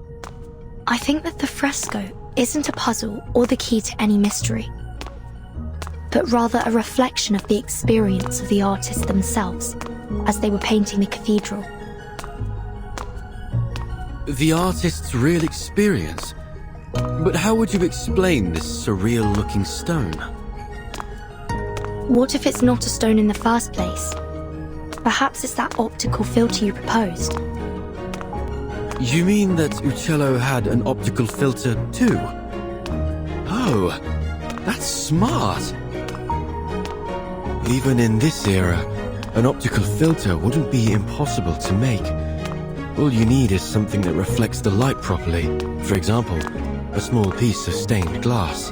I think that the fresco isn't a puzzle or the key to any mystery, but rather a reflection of the experience of the artists themselves as they were painting the cathedral. The artist's real experience? But how would you explain this surreal-looking stone? What if it's not a stone in the first place? Perhaps it's that optical filter you proposed. You mean that Uccello had an optical filter too? Oh, that's smart. Even in this era, an optical filter wouldn't be impossible to make. All you need is something that reflects the light properly. For example, a small piece of stained glass.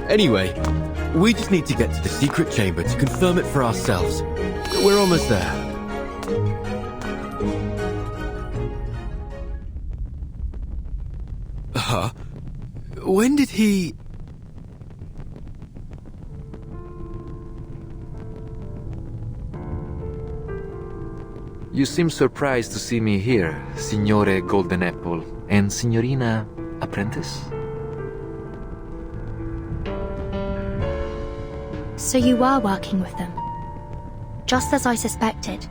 Anyway, we just need to get to the secret chamber to confirm it for ourselves. We're almost there. Huh? When did he... You seem surprised to see me here, Signore Golden Apple, and Signorina Apprentice? So you were working with them, just as I suspected.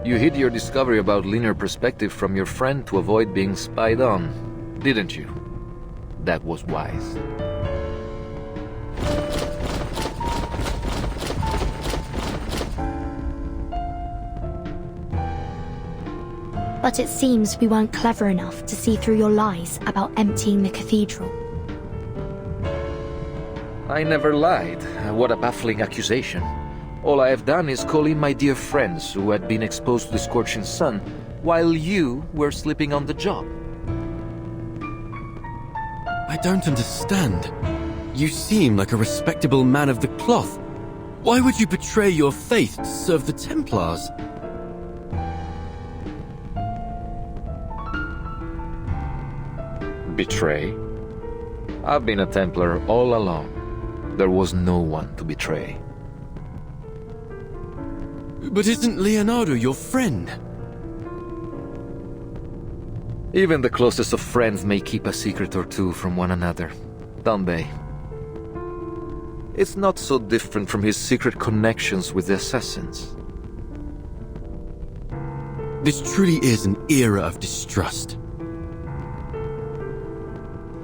You hid your discovery about linear perspective from your friend to avoid being spied on, didn't you? That was wise. But it seems we weren't clever enough to see through your lies about emptying the cathedral. I never lied. What a baffling accusation. All I have done is call in my dear friends who had been exposed to the scorching sun, while you were sleeping on the job. I don't understand. You seem like a respectable man of the cloth. Why would you betray your faith to serve the Templars? Betray? I've been a Templar all along. There was no one to betray. But isn't Leonardo your friend? Even the closest of friends may keep a secret or two from one another, don't they? It's not so different from his secret connections with the assassins. This truly is an era of distrust.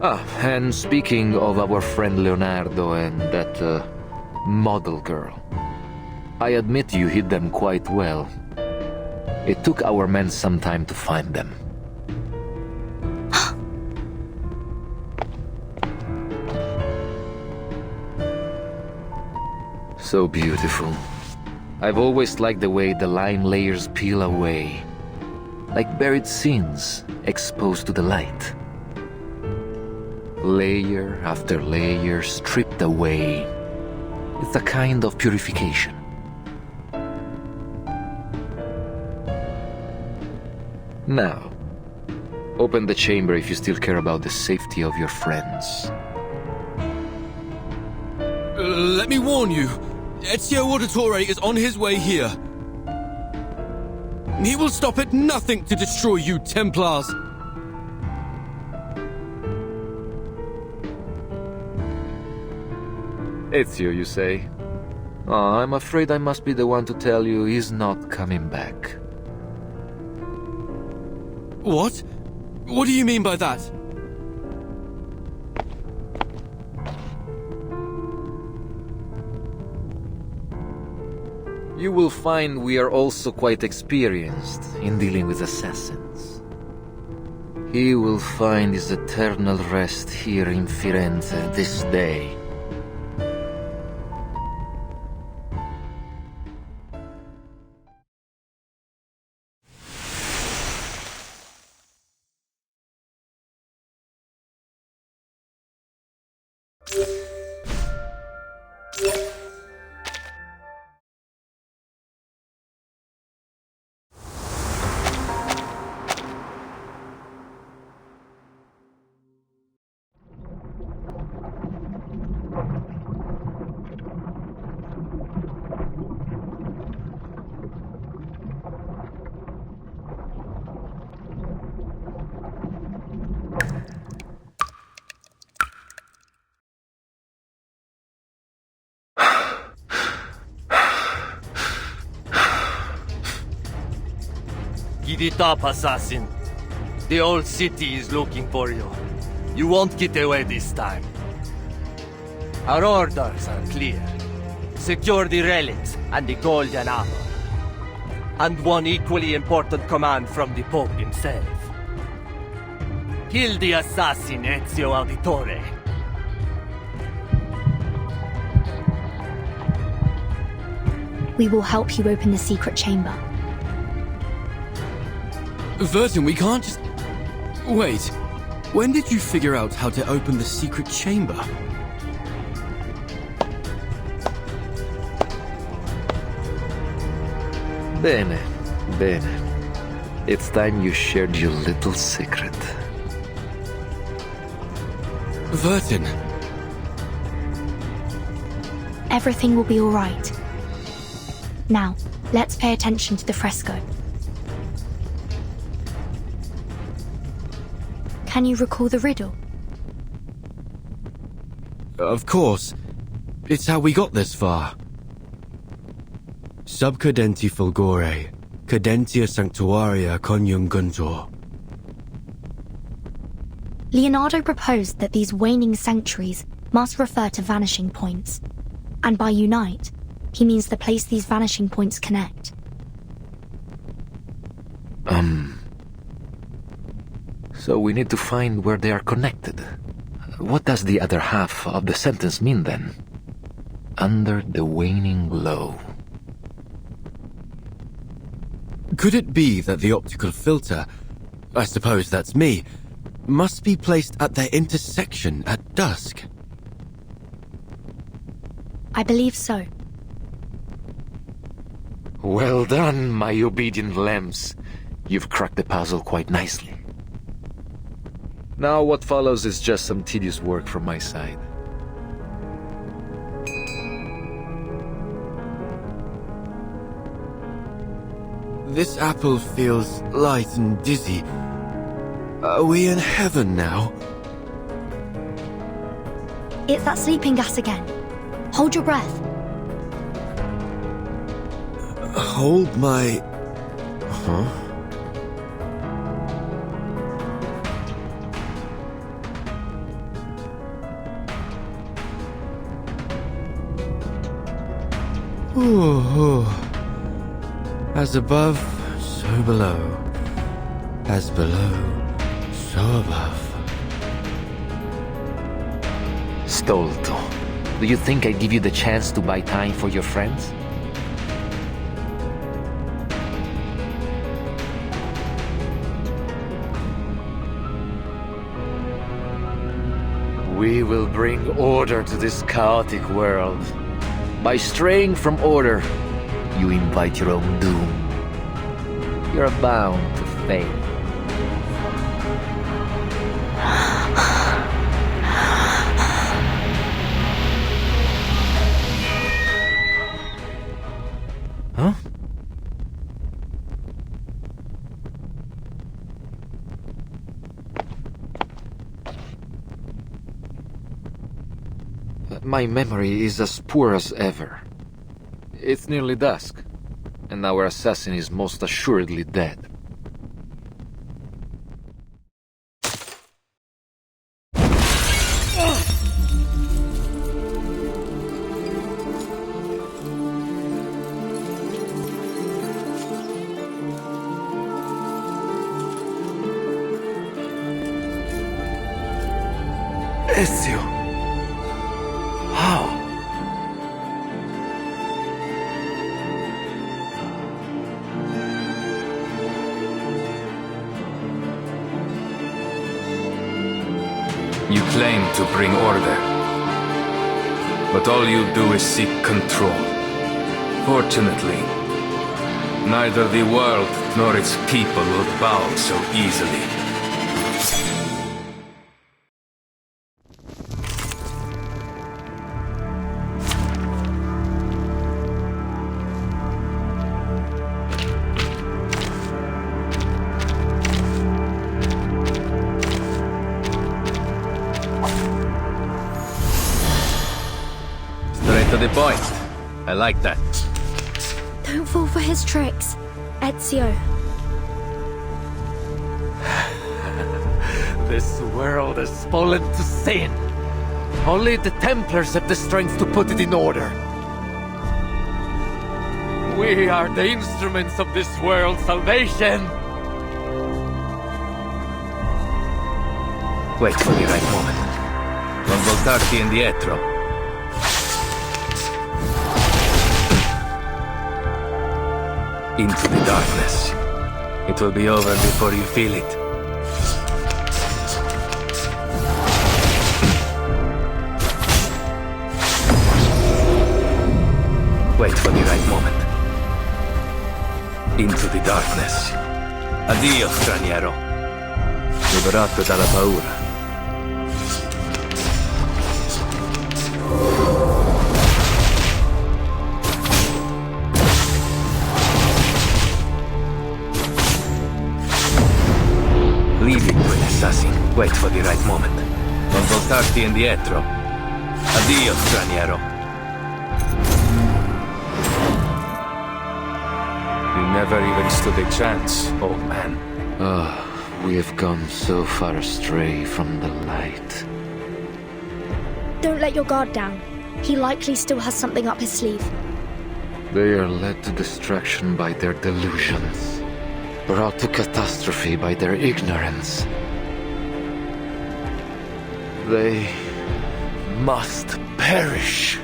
And speaking of our friend Leonardo and that, model girl, I admit you hid them quite well. It took our men some time to find them. So beautiful. I've always liked the way the line layers peel away, like buried sins exposed to the light. Layer after layer stripped away. It's a kind of purification. Now, open the chamber if you still care about the safety of your friends. Let me warn you, Ezio Auditore is on his way here. He will stop at nothing to destroy you, Templars. Ezio, you say? Oh, I'm afraid I must be the one to tell you he's not coming back. What? What do you mean by that? You will find we are also quite experienced in dealing with assassins. He will find his eternal rest here in Firenze this day. Get it up, assassin. The old city is looking for you. You won't get away this time. Our orders are clear. Secure the relics and the golden apple. And one equally important command from the Pope himself. Kill the assassin Ezio Auditore. We will help you open the secret chamber. Vertin, we can't just... Wait. When did you figure out how to open the secret chamber? Bene, bene. It's time you shared your little secret. Vertin. Everything will be all right. Now, let's pay attention to the fresco. Can you recall the riddle? Of course. It's how we got this far. Sub cadenti fulgore, cadentia sanctuaria coniunguntur. Leonardo proposed that these waning sanctuaries must refer to vanishing points. And by unite, he means the place these vanishing points connect. So we need to find where they are connected. What does the other half of the sentence mean then? Under the waning glow. Could it be that the optical filter, I suppose that's me, must be placed at their intersection at dusk? I believe so. Well done, my obedient lambs. You've cracked the puzzle quite nicely. Now what follows is just some tedious work from my side. This apple feels light and dizzy. Are we in heaven now? It's that sleeping gas again. Hold your breath. Hold my... Huh? Ooh. As above, so below. As below, so above. Stolto, do you think I'd give you the chance to buy time for your friends? We will bring order to this chaotic world. By straying from order, you invite your own doom. You're bound to fail. Huh? My memory is as poor as ever. It's nearly dusk, and our assassin is most assuredly dead. Ezio! How? You claim to bring order, but all you do is seek control. Fortunately, neither the world nor its people will bow so easily. Straight to the point. I like that. Don't fall for his tricks, Ezio. This world has fallen to sin. Only the Templars have the strength to put it in order. We are the instruments of this world's salvation. Wait for the right moment. Non voltarti indietro. Into the darkness. It will be over before you feel it. Wait for the right moment. Into the darkness. Addio, straniero. Liberato dalla paura. Leave it to an assassin. Wait for the right moment. Non voltarti indietro. Addio, straniero. You never even stood a chance, old man. We have gone so far astray from the light. Don't let your guard down. He likely still has something up his sleeve. They are led to destruction by their delusions, brought to catastrophe by their ignorance. They must perish.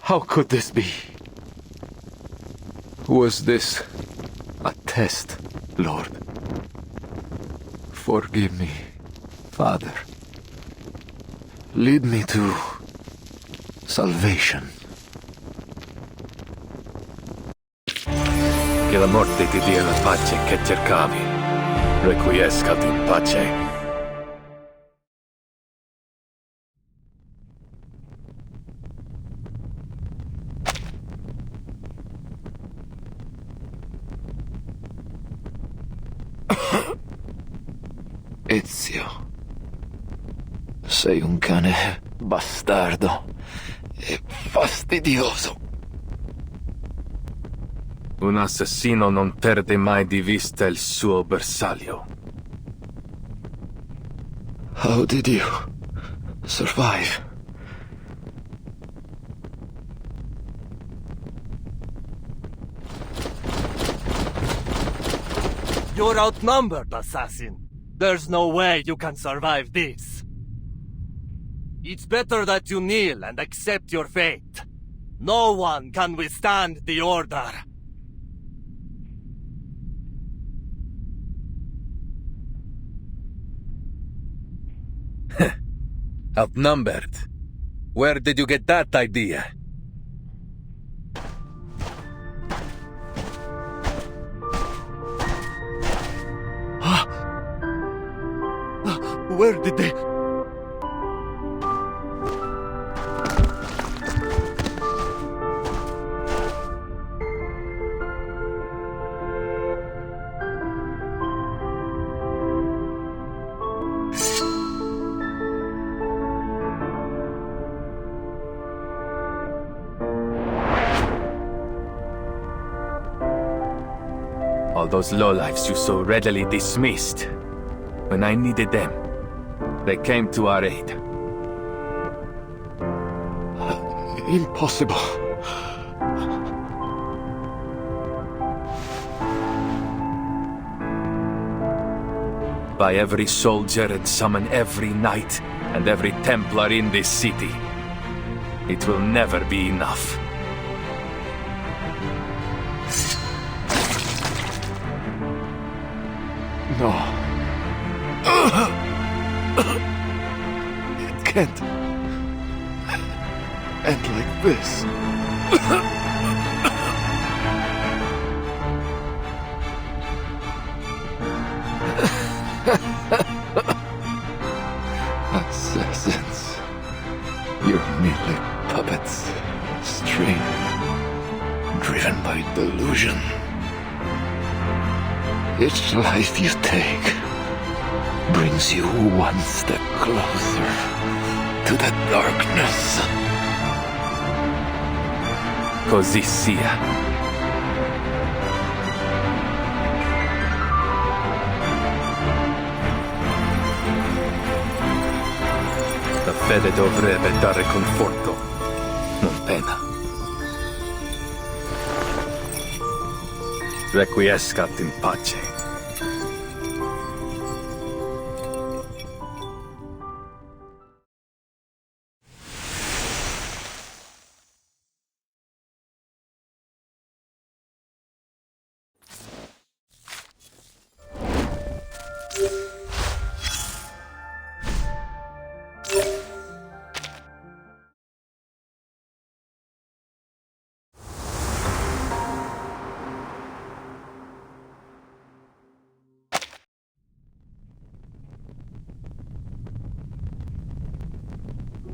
How could this be? Was this a test, Lord? Forgive me, Father. Lead me to salvation. Che la morte ti dia la pace che cercavi. Requiescat in pace. Ezio, sei un cane bastardo e fastidioso. Un assassino non perde mai di vista il suo bersaglio. How did you survive? You're outnumbered, assassin. There's no way you can survive this. It's better that you kneel and accept your fate. No one can withstand the order. Outnumbered? Where did you get that idea? Where did they... All those lowlifes you so readily dismissed. When I needed them, they came to our aid. Impossible. By every soldier and summon every knight and every Templar in this city. It will never be enough. No. It can't end like this. Assassins. You're merely puppets. Strained. Driven by delusion. Each life you take brings you one step closer to the darkness. Così sia. La fede dovrebbe dare conforto, non pena. Requiescat in pace.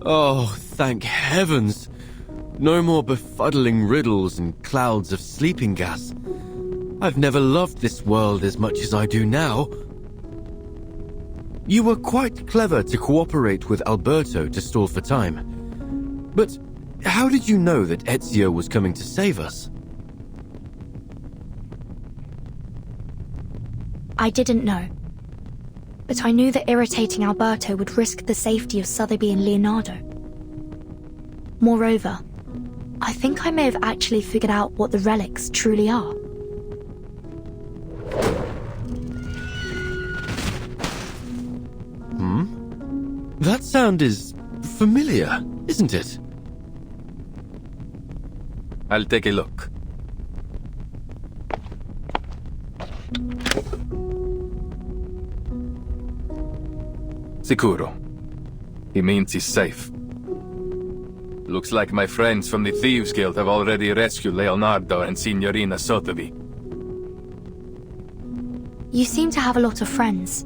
Oh, thank heavens! No more befuddling riddles and clouds of sleeping gas. I've never loved this world as much as I do now. You were quite clever to cooperate with Alberto to stall for time. But how did you know that Ezio was coming to save us? I didn't know. But I knew that irritating Alberto would risk the safety of Sotheby and Leonardo. Moreover, I think I may have actually figured out what the relics truly are. That sound is familiar, isn't it? I'll take a look. Sicuro. He means he's safe. Looks like my friends from the Thieves Guild have already rescued Leonardo and Signorina Sotheby. You seem to have a lot of friends.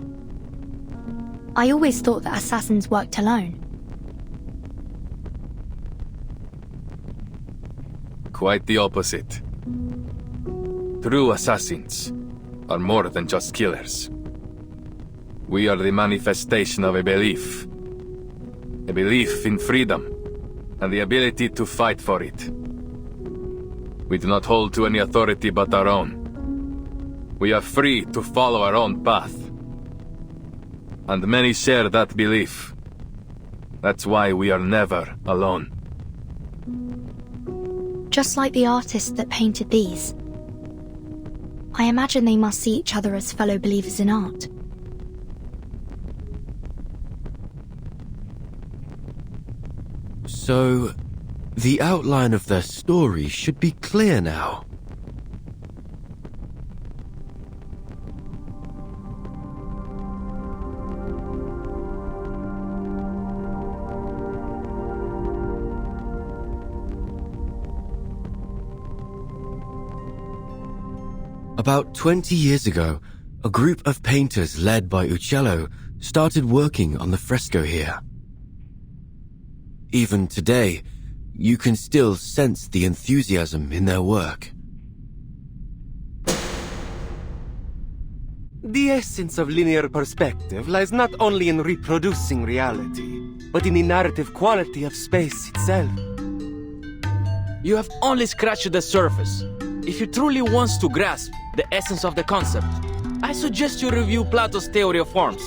I always thought that assassins worked alone. Quite the opposite. True assassins are more than just killers. We are the manifestation of a belief. A belief in freedom and the ability to fight for it. We do not hold to any authority but our own. We are free to follow our own path. And many share that belief. That's why we are never alone. Just like the artist that painted these. I imagine they must see each other as fellow believers in art. So, the outline of their story should be clear now. About 20 years ago, a group of painters led by Uccello started working on the fresco here. Even today, you can still sense the enthusiasm in their work. The essence of linear perspective lies not only in reproducing reality, but in the narrative quality of space itself. You have only scratched the surface. If you truly want to grasp the essence of the concept, I suggest you review Plato's theory of forms.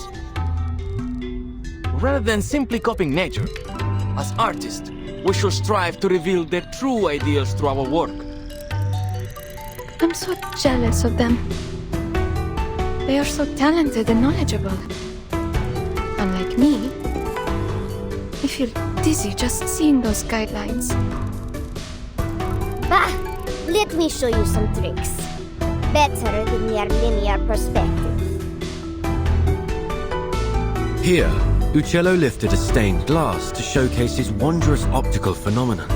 Rather than simply copying nature, as artists, we should strive to reveal their true ideals through our work. I'm so jealous of them. They are so talented and knowledgeable. Unlike me, I feel dizzy just seeing those guidelines. Bah! Let me show you some tricks. Better than your linear perspective. Here, Uccello lifted a stained glass to showcase his wondrous optical phenomenon.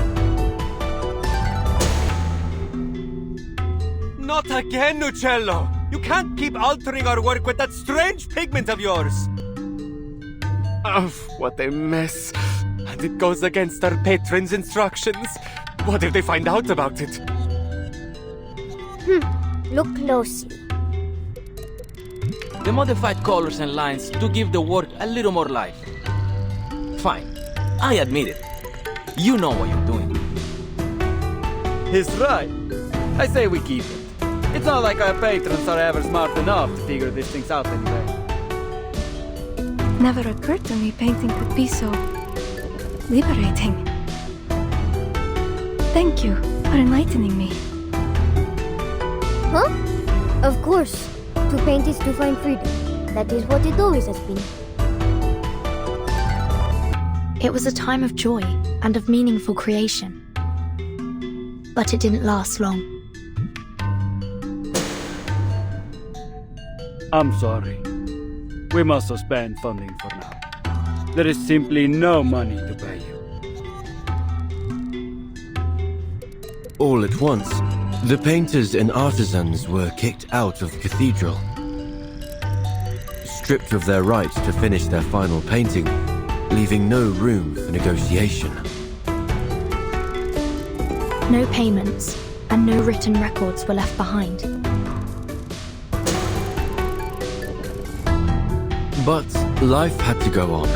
Not again, Uccello! You can't keep altering our work with that strange pigment of yours! Oh, what a mess. And it goes against our patron's instructions. What if they find out about it? Look closely. The modified colors and lines do give the work a little more life. Fine, I admit it. You know what you're doing. He's right. I say we keep it. It's not like our patrons are ever smart enough to figure these things out anyway. Never occurred to me painting could be so liberating. Thank you for enlightening me. Huh? Of course. To paint is to find freedom. That is what it always has been. It was a time of joy and of meaningful creation. But it didn't last long. I'm sorry. We must suspend funding for now. There is simply no money to pay you. All at once, the painters and artisans were kicked out of the cathedral. Stripped of their right to finish their final painting, leaving no room for negotiation. No payments and no written records were left behind. But life had to go on.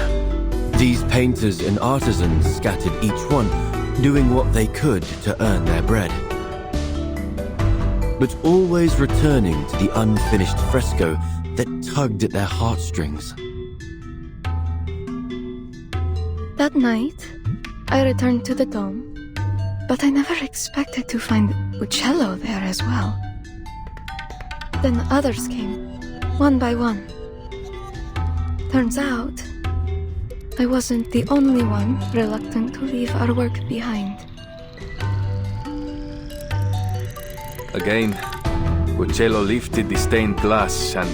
These painters and artisans scattered each one, doing what they could to earn their bread. But always returning to the unfinished fresco that tugged at their heartstrings. That night, I returned to the dome, but I never expected to find Uccello there as well. Then others came, one by one. Turns out, I wasn't the only one reluctant to leave our work behind. Again, Uccello lifted the stained glass and...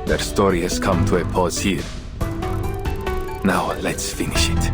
Their story has come to a pause here. Now let's finish it.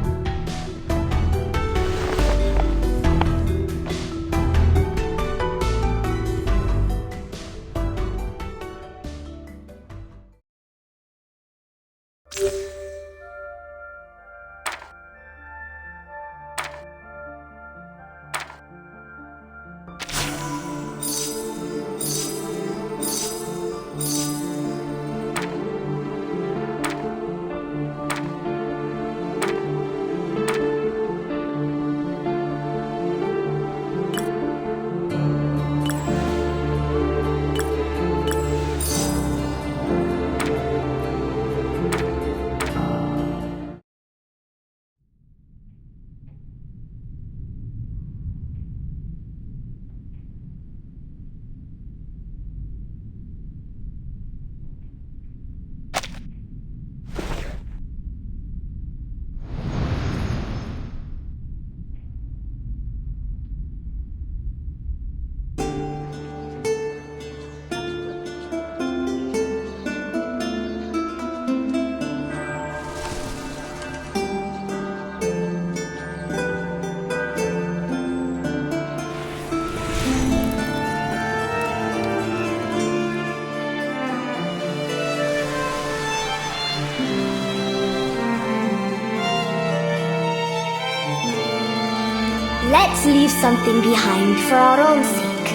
Let's leave something behind for our own sake.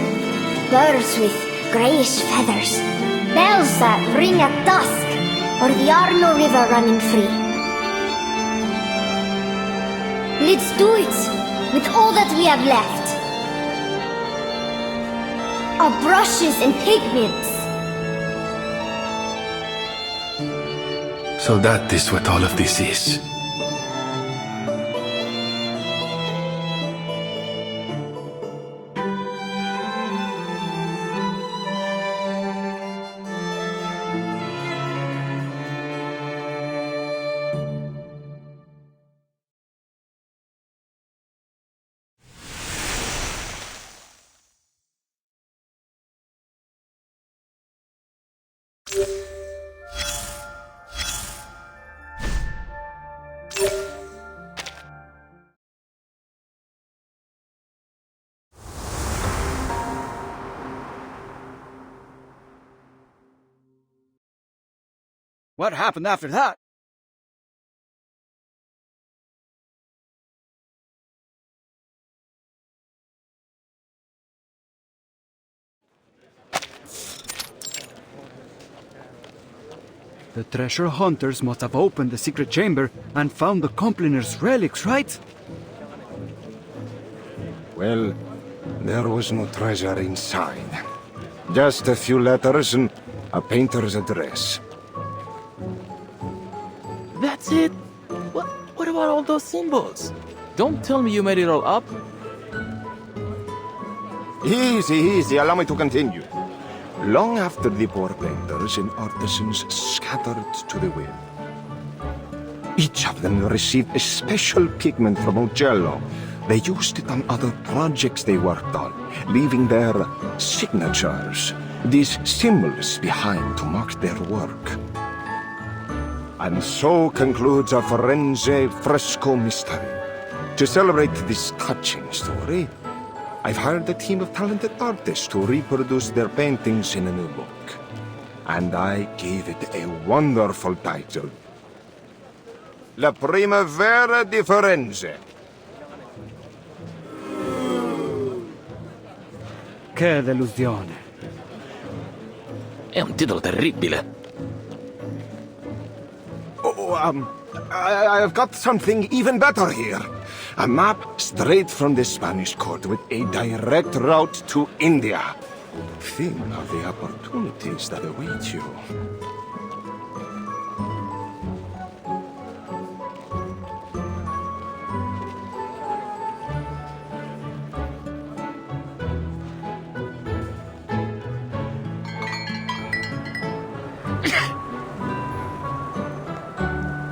Birds with greyish feathers. Bells that ring at dusk. Or the Arno River running free. Let's do it with all that we have left. Our brushes and pigments. So that is what all of this is. What happened after that? The treasure hunters must have opened the secret chamber and found the Compliner's relics, right? Well, there was no treasure inside. Just a few letters and a painter's address. That's it? What about all those symbols? Don't tell me you made it all up. Easy, allow me to continue. Long after the poor painters and artisans scattered to the wind, each of them received a special pigment from Uccello. They used it on other projects they worked on, leaving their signatures, these symbols behind to mark their work. And so concludes our Firenze fresco mystery. To celebrate this touching story, I've hired a team of talented artists to reproduce their paintings in a new book. And I gave it a wonderful title. La Primavera di Firenze. Che delusione. È un titolo terribile. I've got something even better here. A map straight from the Spanish court with a direct route to India. Think of the opportunities that await you.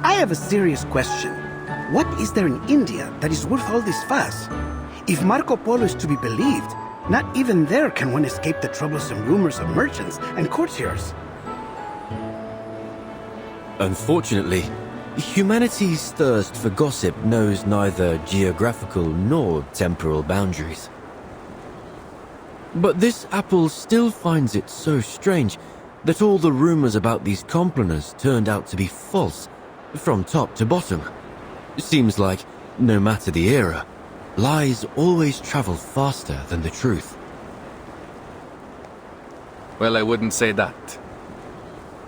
I have a serious question. What is there in India that is worth all this fuss? If Marco Polo is to be believed, not even there can one escape the troublesome rumors of merchants and courtiers. Unfortunately, humanity's thirst for gossip knows neither geographical nor temporal boundaries. But this apple still finds it so strange that all the rumors about these compliners turned out to be false, from top to bottom. Seems like, no matter the era, lies always travel faster than the truth. Well, I wouldn't say that.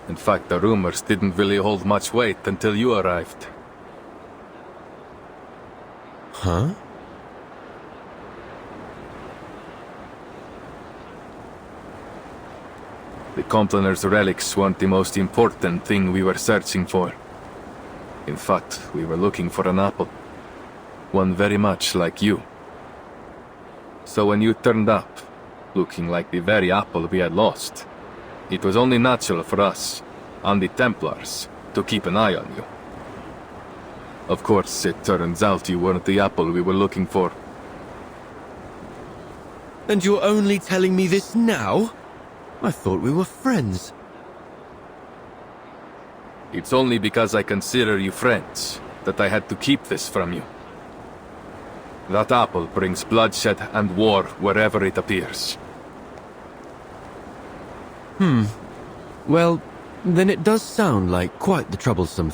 In fact, the rumors didn't really hold much weight until you arrived. Huh? The Compliner's relics weren't the most important thing we were searching for. In fact, we were looking for an apple. One very much like you. So when you turned up, looking like the very apple we had lost, it was only natural for us, and the Templars, to keep an eye on you. Of course, it turns out you weren't the apple we were looking for. And you're only telling me this now? I thought we were friends. It's only because I consider you friends that I had to keep this from you. That apple brings bloodshed and war wherever it appears. Well, then it does sound like quite the troublesome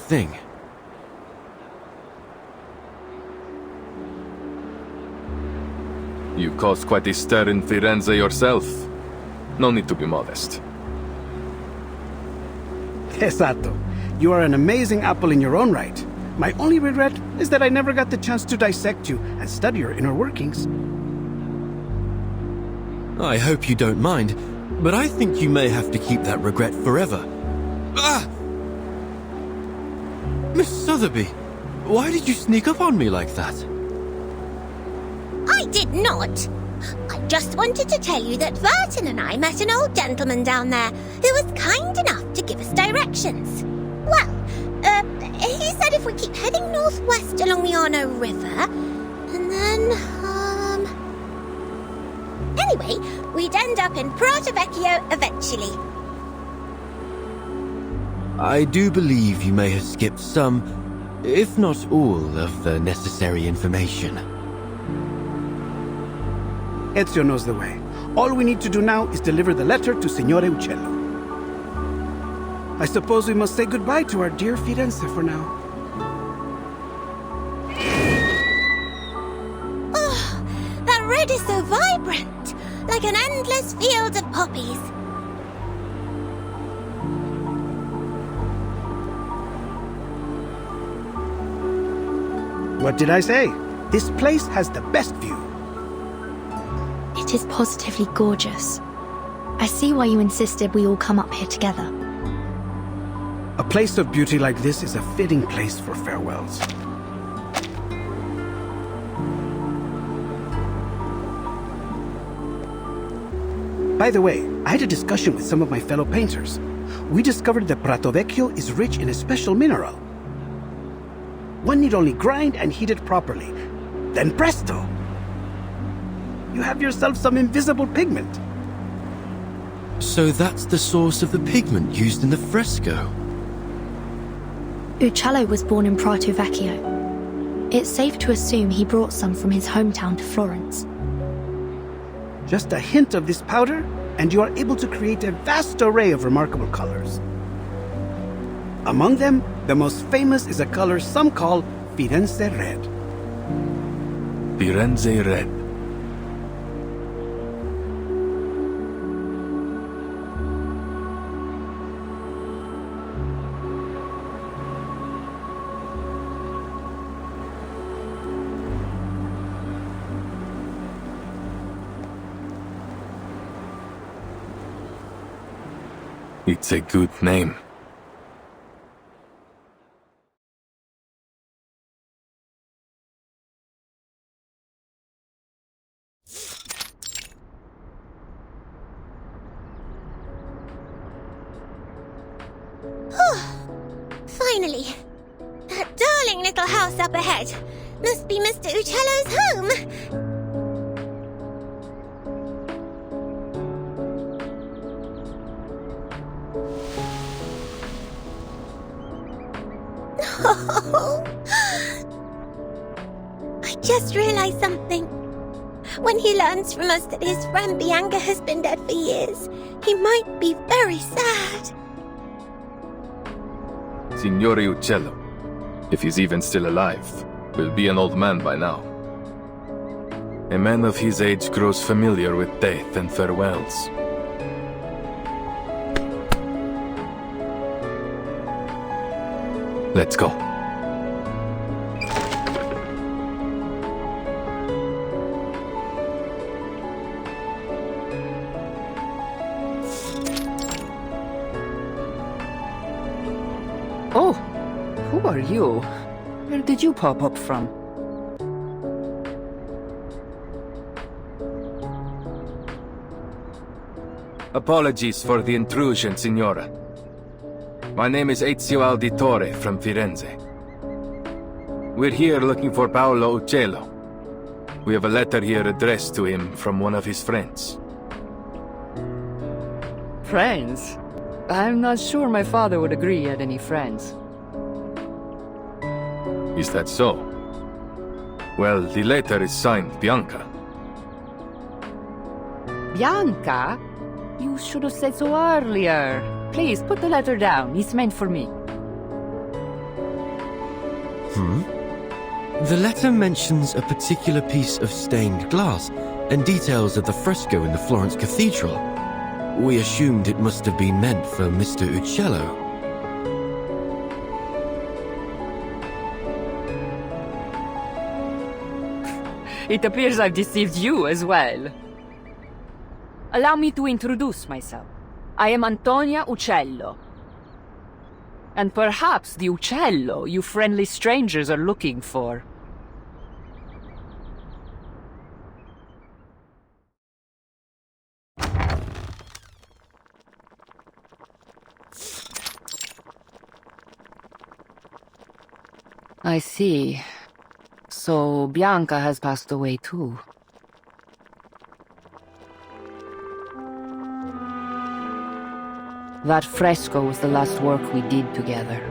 You caused quite a stir in Firenze yourself. No need to be modest. Esatto. You are an amazing apple in your own right. My only regret is that I never got the chance to dissect you and study your inner workings. I hope you don't mind, but I think you may have to keep that regret forever. Ah! Miss Sotheby, why did you sneak up on me like that? I did not. I just wanted to tell you that Verton and I met an old gentleman down there who was kind enough to give us directions. Well, he said if we keep heading northwest along the Arno River, and then, anyway, we'd end up in Prato Vecchio eventually. I do believe you may have skipped some, if not all, of the necessary information. Ezio knows the way. All we need to do now is deliver the letter to Signore Uccello. I suppose we must say goodbye to our dear Firenze for now. Oh, that red is so vibrant, like an endless field of poppies. What did I say? This place has the best view. It is positively gorgeous. I see why you insisted we all come up here together. A place of beauty like this is a fitting place for farewells. By the way, I had a discussion with some of my fellow painters. We discovered that Prato Vecchio is rich in a special mineral. One need only grind and heat it properly. Then presto! You have yourself some invisible pigment. So that's the source of the pigment used in the fresco. Uccello was born in Prato Vecchio. It's safe to assume he brought some from his hometown to Florence. Just a hint of this powder, and you are able to create a vast array of remarkable colors. Among them, the most famous is a color some call Firenze Red. Firenze Red. It's a good name. Finally! That darling little house up ahead must be Mr. Uccello's home! I just realized something. When he learns from us that his friend Bianca has been dead for years, he might be very sad. Signore Uccello, if he's even still alive, will be an old man by now. A man of his age grows familiar with death and farewells. Let's go. Oh, who are you? Where did you pop up from? Apologies for the intrusion, Signora. My name is Ezio Auditore from Firenze. We're here looking for Paolo Uccello. We have a letter here addressed to him from one of his friends. Friends? I'm not sure my father would agree he had any friends. Is that so? Well, the letter is signed Bianca. Bianca? You should have said so earlier. Please, put the letter down. It's meant for me. The letter mentions a particular piece of stained glass. and details of the fresco in the Florence Cathedral. We assumed it must have been meant for Mr. Uccello. It appears I've deceived you as well. Allow me to introduce myself. I am Antonia Uccello. And perhaps the Uccello you friendly strangers are looking for. I see. So Bianca has passed away too. That fresco was the last work we did together.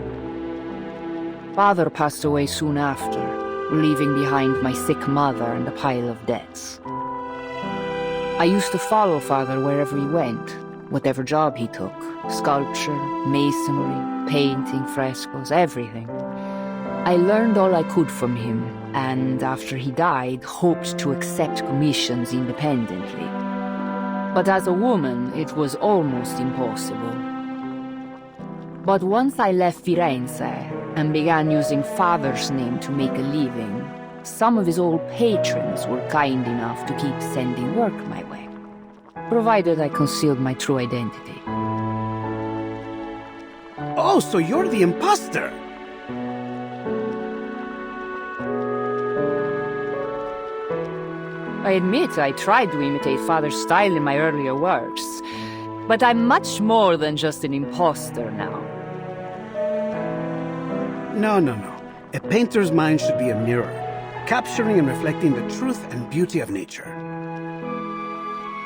Father passed away soon after, leaving behind my sick mother and a pile of debts. I used to follow Father wherever he went, whatever job he took. Sculpture, masonry, painting, frescoes, everything. I learned all I could from him, and after he died, hoped to accept commissions independently. But as a woman, it was almost impossible. But once I left Firenze and began using Father's name to make a living, some of his old patrons were kind enough to keep sending work my way, provided I concealed my true identity. Oh, so you're the imposter! I admit I tried to imitate Father's style in my earlier works, but I'm much more than just an imposter now. No. A painter's mind should be a mirror, capturing and reflecting the truth and beauty of nature.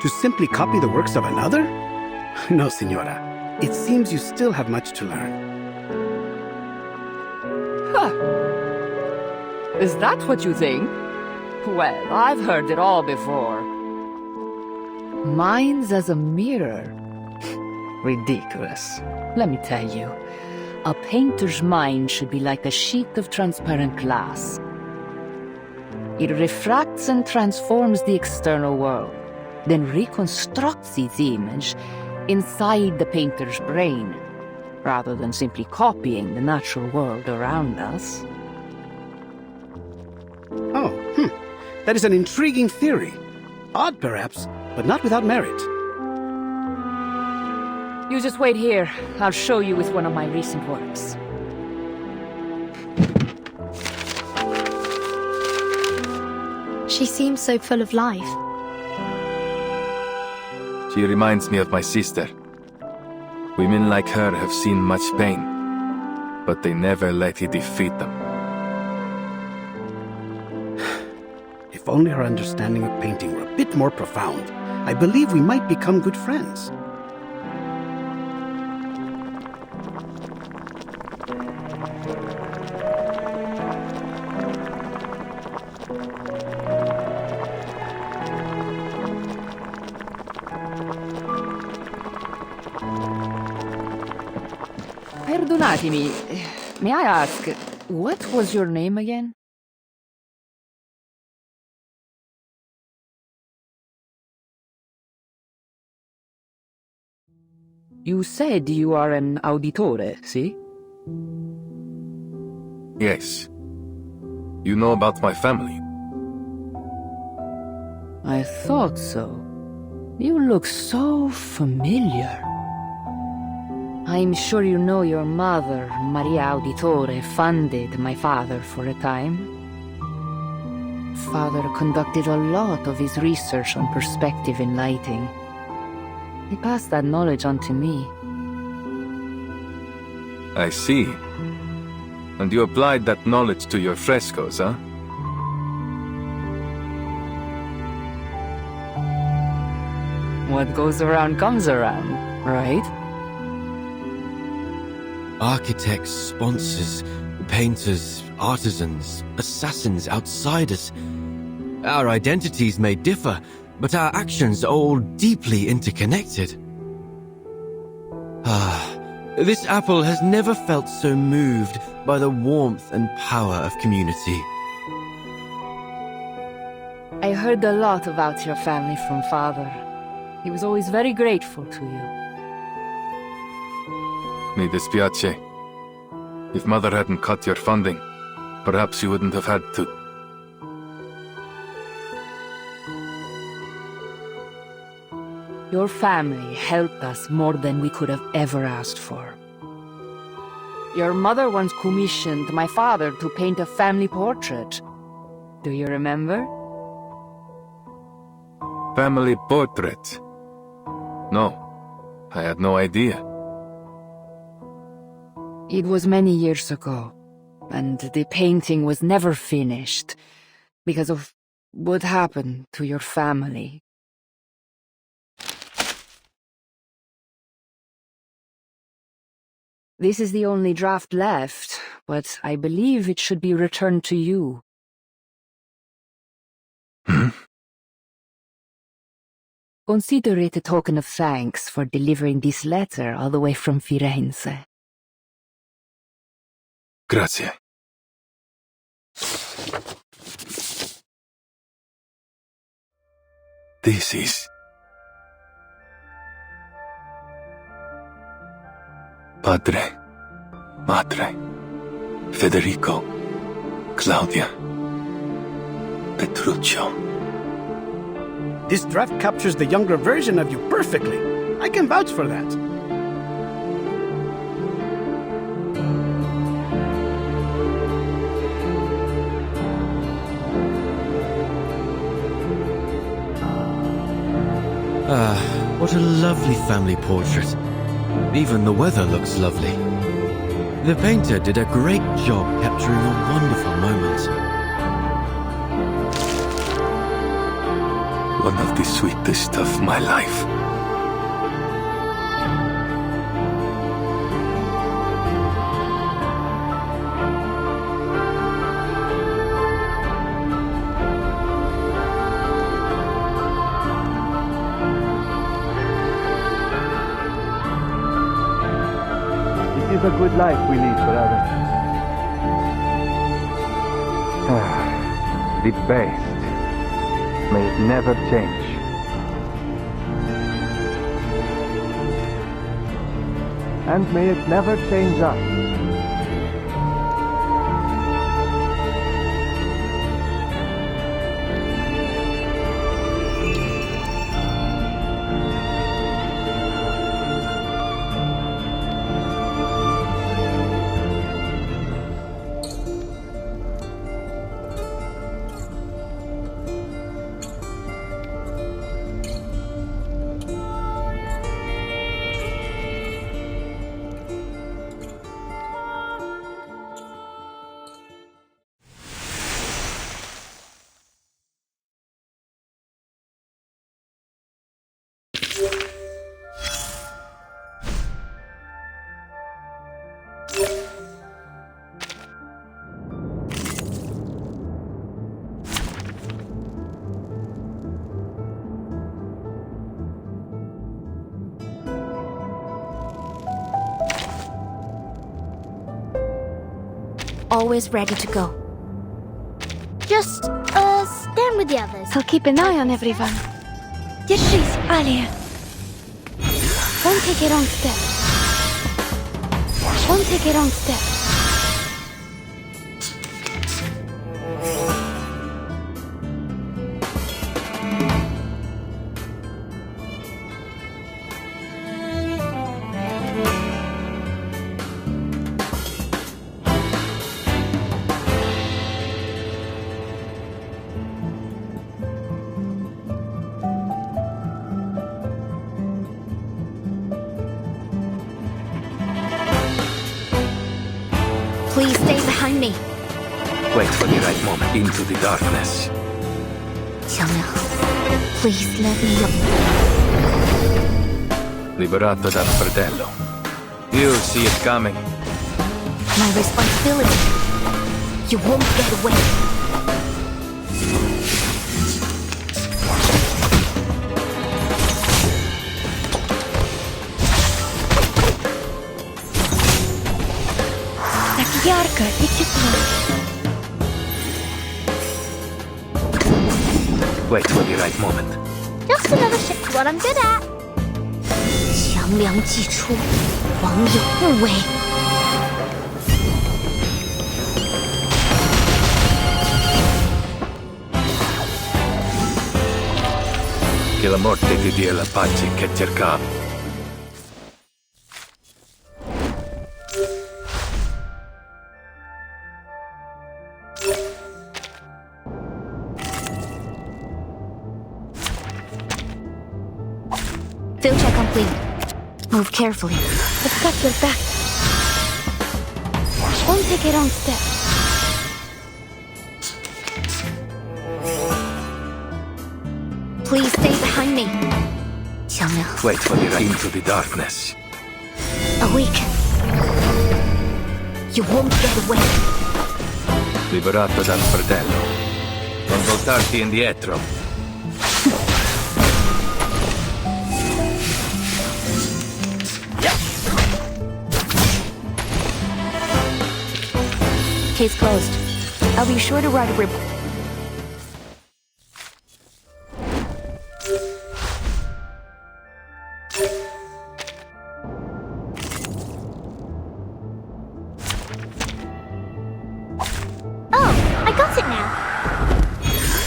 To simply copy the works of another? No, Signora. It seems you still have much to learn. Huh. Is that what you think? Well, I've heard it all before. Mine's as a mirror. Ridiculous. Let me tell you, a painter's mind should be like a sheet of transparent glass. It refracts and transforms the external world, then reconstructs its image inside the painter's brain, rather than simply copying the natural world around us. That is an intriguing theory. Odd, perhaps, but not without merit. You just wait here. I'll show you with one of my recent works. She seems so full of life. She reminds me of my sister. Women like her have seen much pain, but they never let it defeat them. If only her understanding of painting were a bit more profound, I believe we might become good friends. Perdonatemi, may I ask, what was your name again? You said you are an auditore, see? Yes. You know about my family? I thought so. You look so familiar. I'm sure you know your mother, Maria Auditore, funded my father for a time. Father conducted a lot of his research on perspective in lighting. He passed that knowledge on to me. I see. And you applied that knowledge to your frescoes, huh? What goes around comes around, right? Architects, sponsors, painters, artisans, assassins, outsiders. Our identities may differ, but our actions are all deeply interconnected. This apple has never felt so moved by the warmth and power of community. I heard a lot about your family from Father. He was always very grateful to you. Mi dispiace. If Mother hadn't cut your funding, perhaps you wouldn't have had to. Your family helped us more than we could have ever asked for. Your mother once commissioned my father to paint a family portrait. Do you remember? Family portrait? No, I had no idea. It was many years ago, and the painting was never finished because of what happened to your family. This is the only draft left, but I believe it should be returned to you. Consider it a token of thanks for delivering this letter all the way from Firenze. Grazie. This is... Padre, Madre, Federico, Claudia, Petruccio. This draft captures the younger version of you perfectly. I can vouch for that. What a lovely family portrait. Even the weather looks lovely. The painter did a great job capturing a wonderful moment. One of the sweetest of my life. It is a good life we lead, brother. The best. May it never change. And may it never change us. Always ready to go. Just, stand with the others. I'll keep an eye on everyone. Держись, Alia. Won't take a wrong step. Won't take a wrong step. Please stay behind me. Wait for the right moment. Into the darkness. Please let me up. Liberato dal fratello. You'll see it coming. My responsibility. You won't get away. Ярко и тепло. Wait for the right moment. Just another shift to what I'm good at. 强梁既出，王有不为。Che la morte ti dia la pace che cercavi. Field check complete. Move carefully. I've got your back. Don't take it on step. Please stay behind me. 强梁 Wait for the right into the darkness. Awaken. You won't get away. Liberato dal fratello. Non voltarti indietro. Case closed. I'll be sure to write a report. Oh, I got it now.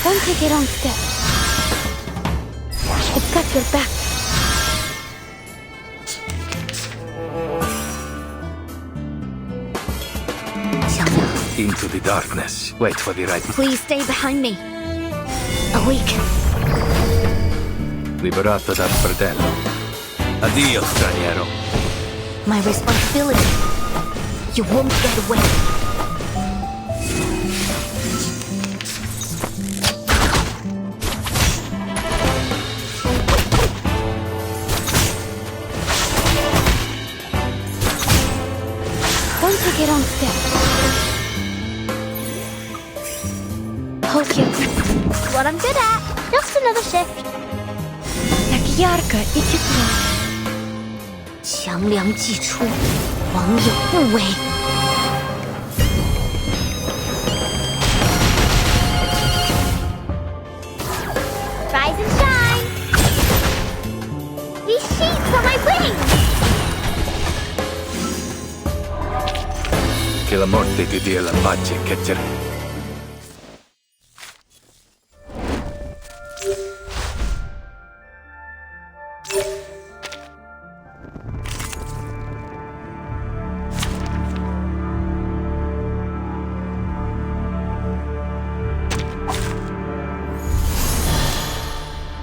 Don't take it on step. I've got your back. Into the darkness. Wait for the right. Please stay behind me. Awaken. Liberato dal fratello. Addio, straniero. My responsibility. You won't get away. Don't take it on step. Hold your breath. What I'm good at. Just another shift. Так ярко и тепло. 强梁既出，王有不为。Rise and shine. These sheets are my wings. Che la morte ti dia la pace che cercavi.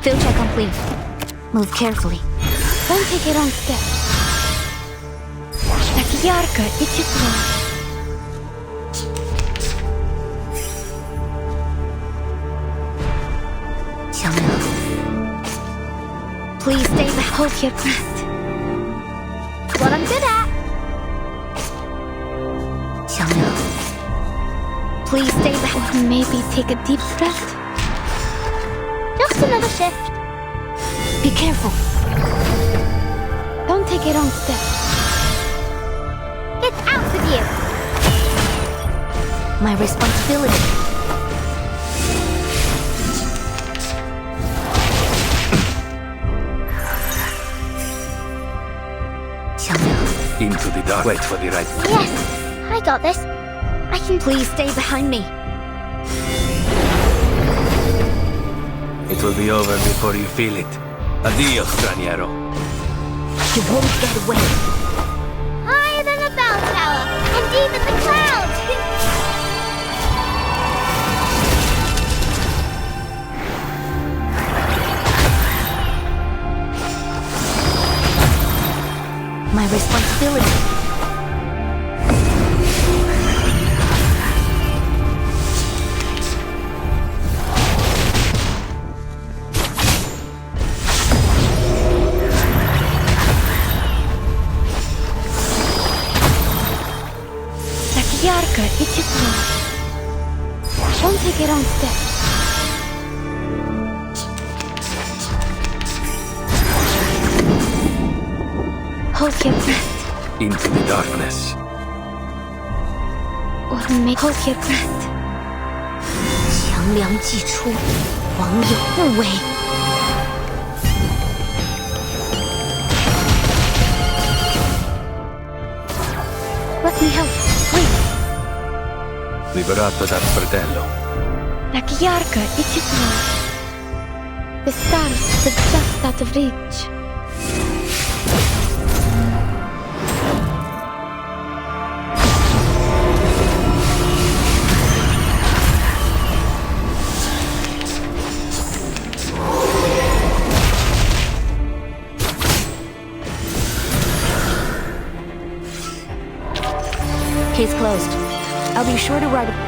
Field check complete. Move carefully. Don't take it on step. Так ярко и тепло. Please stay the hold your breath. What I'm good at. Please stay the or maybe take a deep breath. Just another shift. Be careful. Don't take it on step. Get out with you. My responsibility. Into the dark. Wait for the right. Yes, I got this. I can. Please stay behind me. It will be over before you feel it. Addio, straniero. You won't get away. Higher than a bell tower, and even the clouds. My responsibility. Так ярко и тепло. Don't take it on step. Hold your breath. Into the darkness. Or make hold your breath. 强梁既出，往有不为。Let me help, please. Liberato dal fratello. Like Yarka, it is not. The stars were just out of reach. Case closed. I'll be sure to write a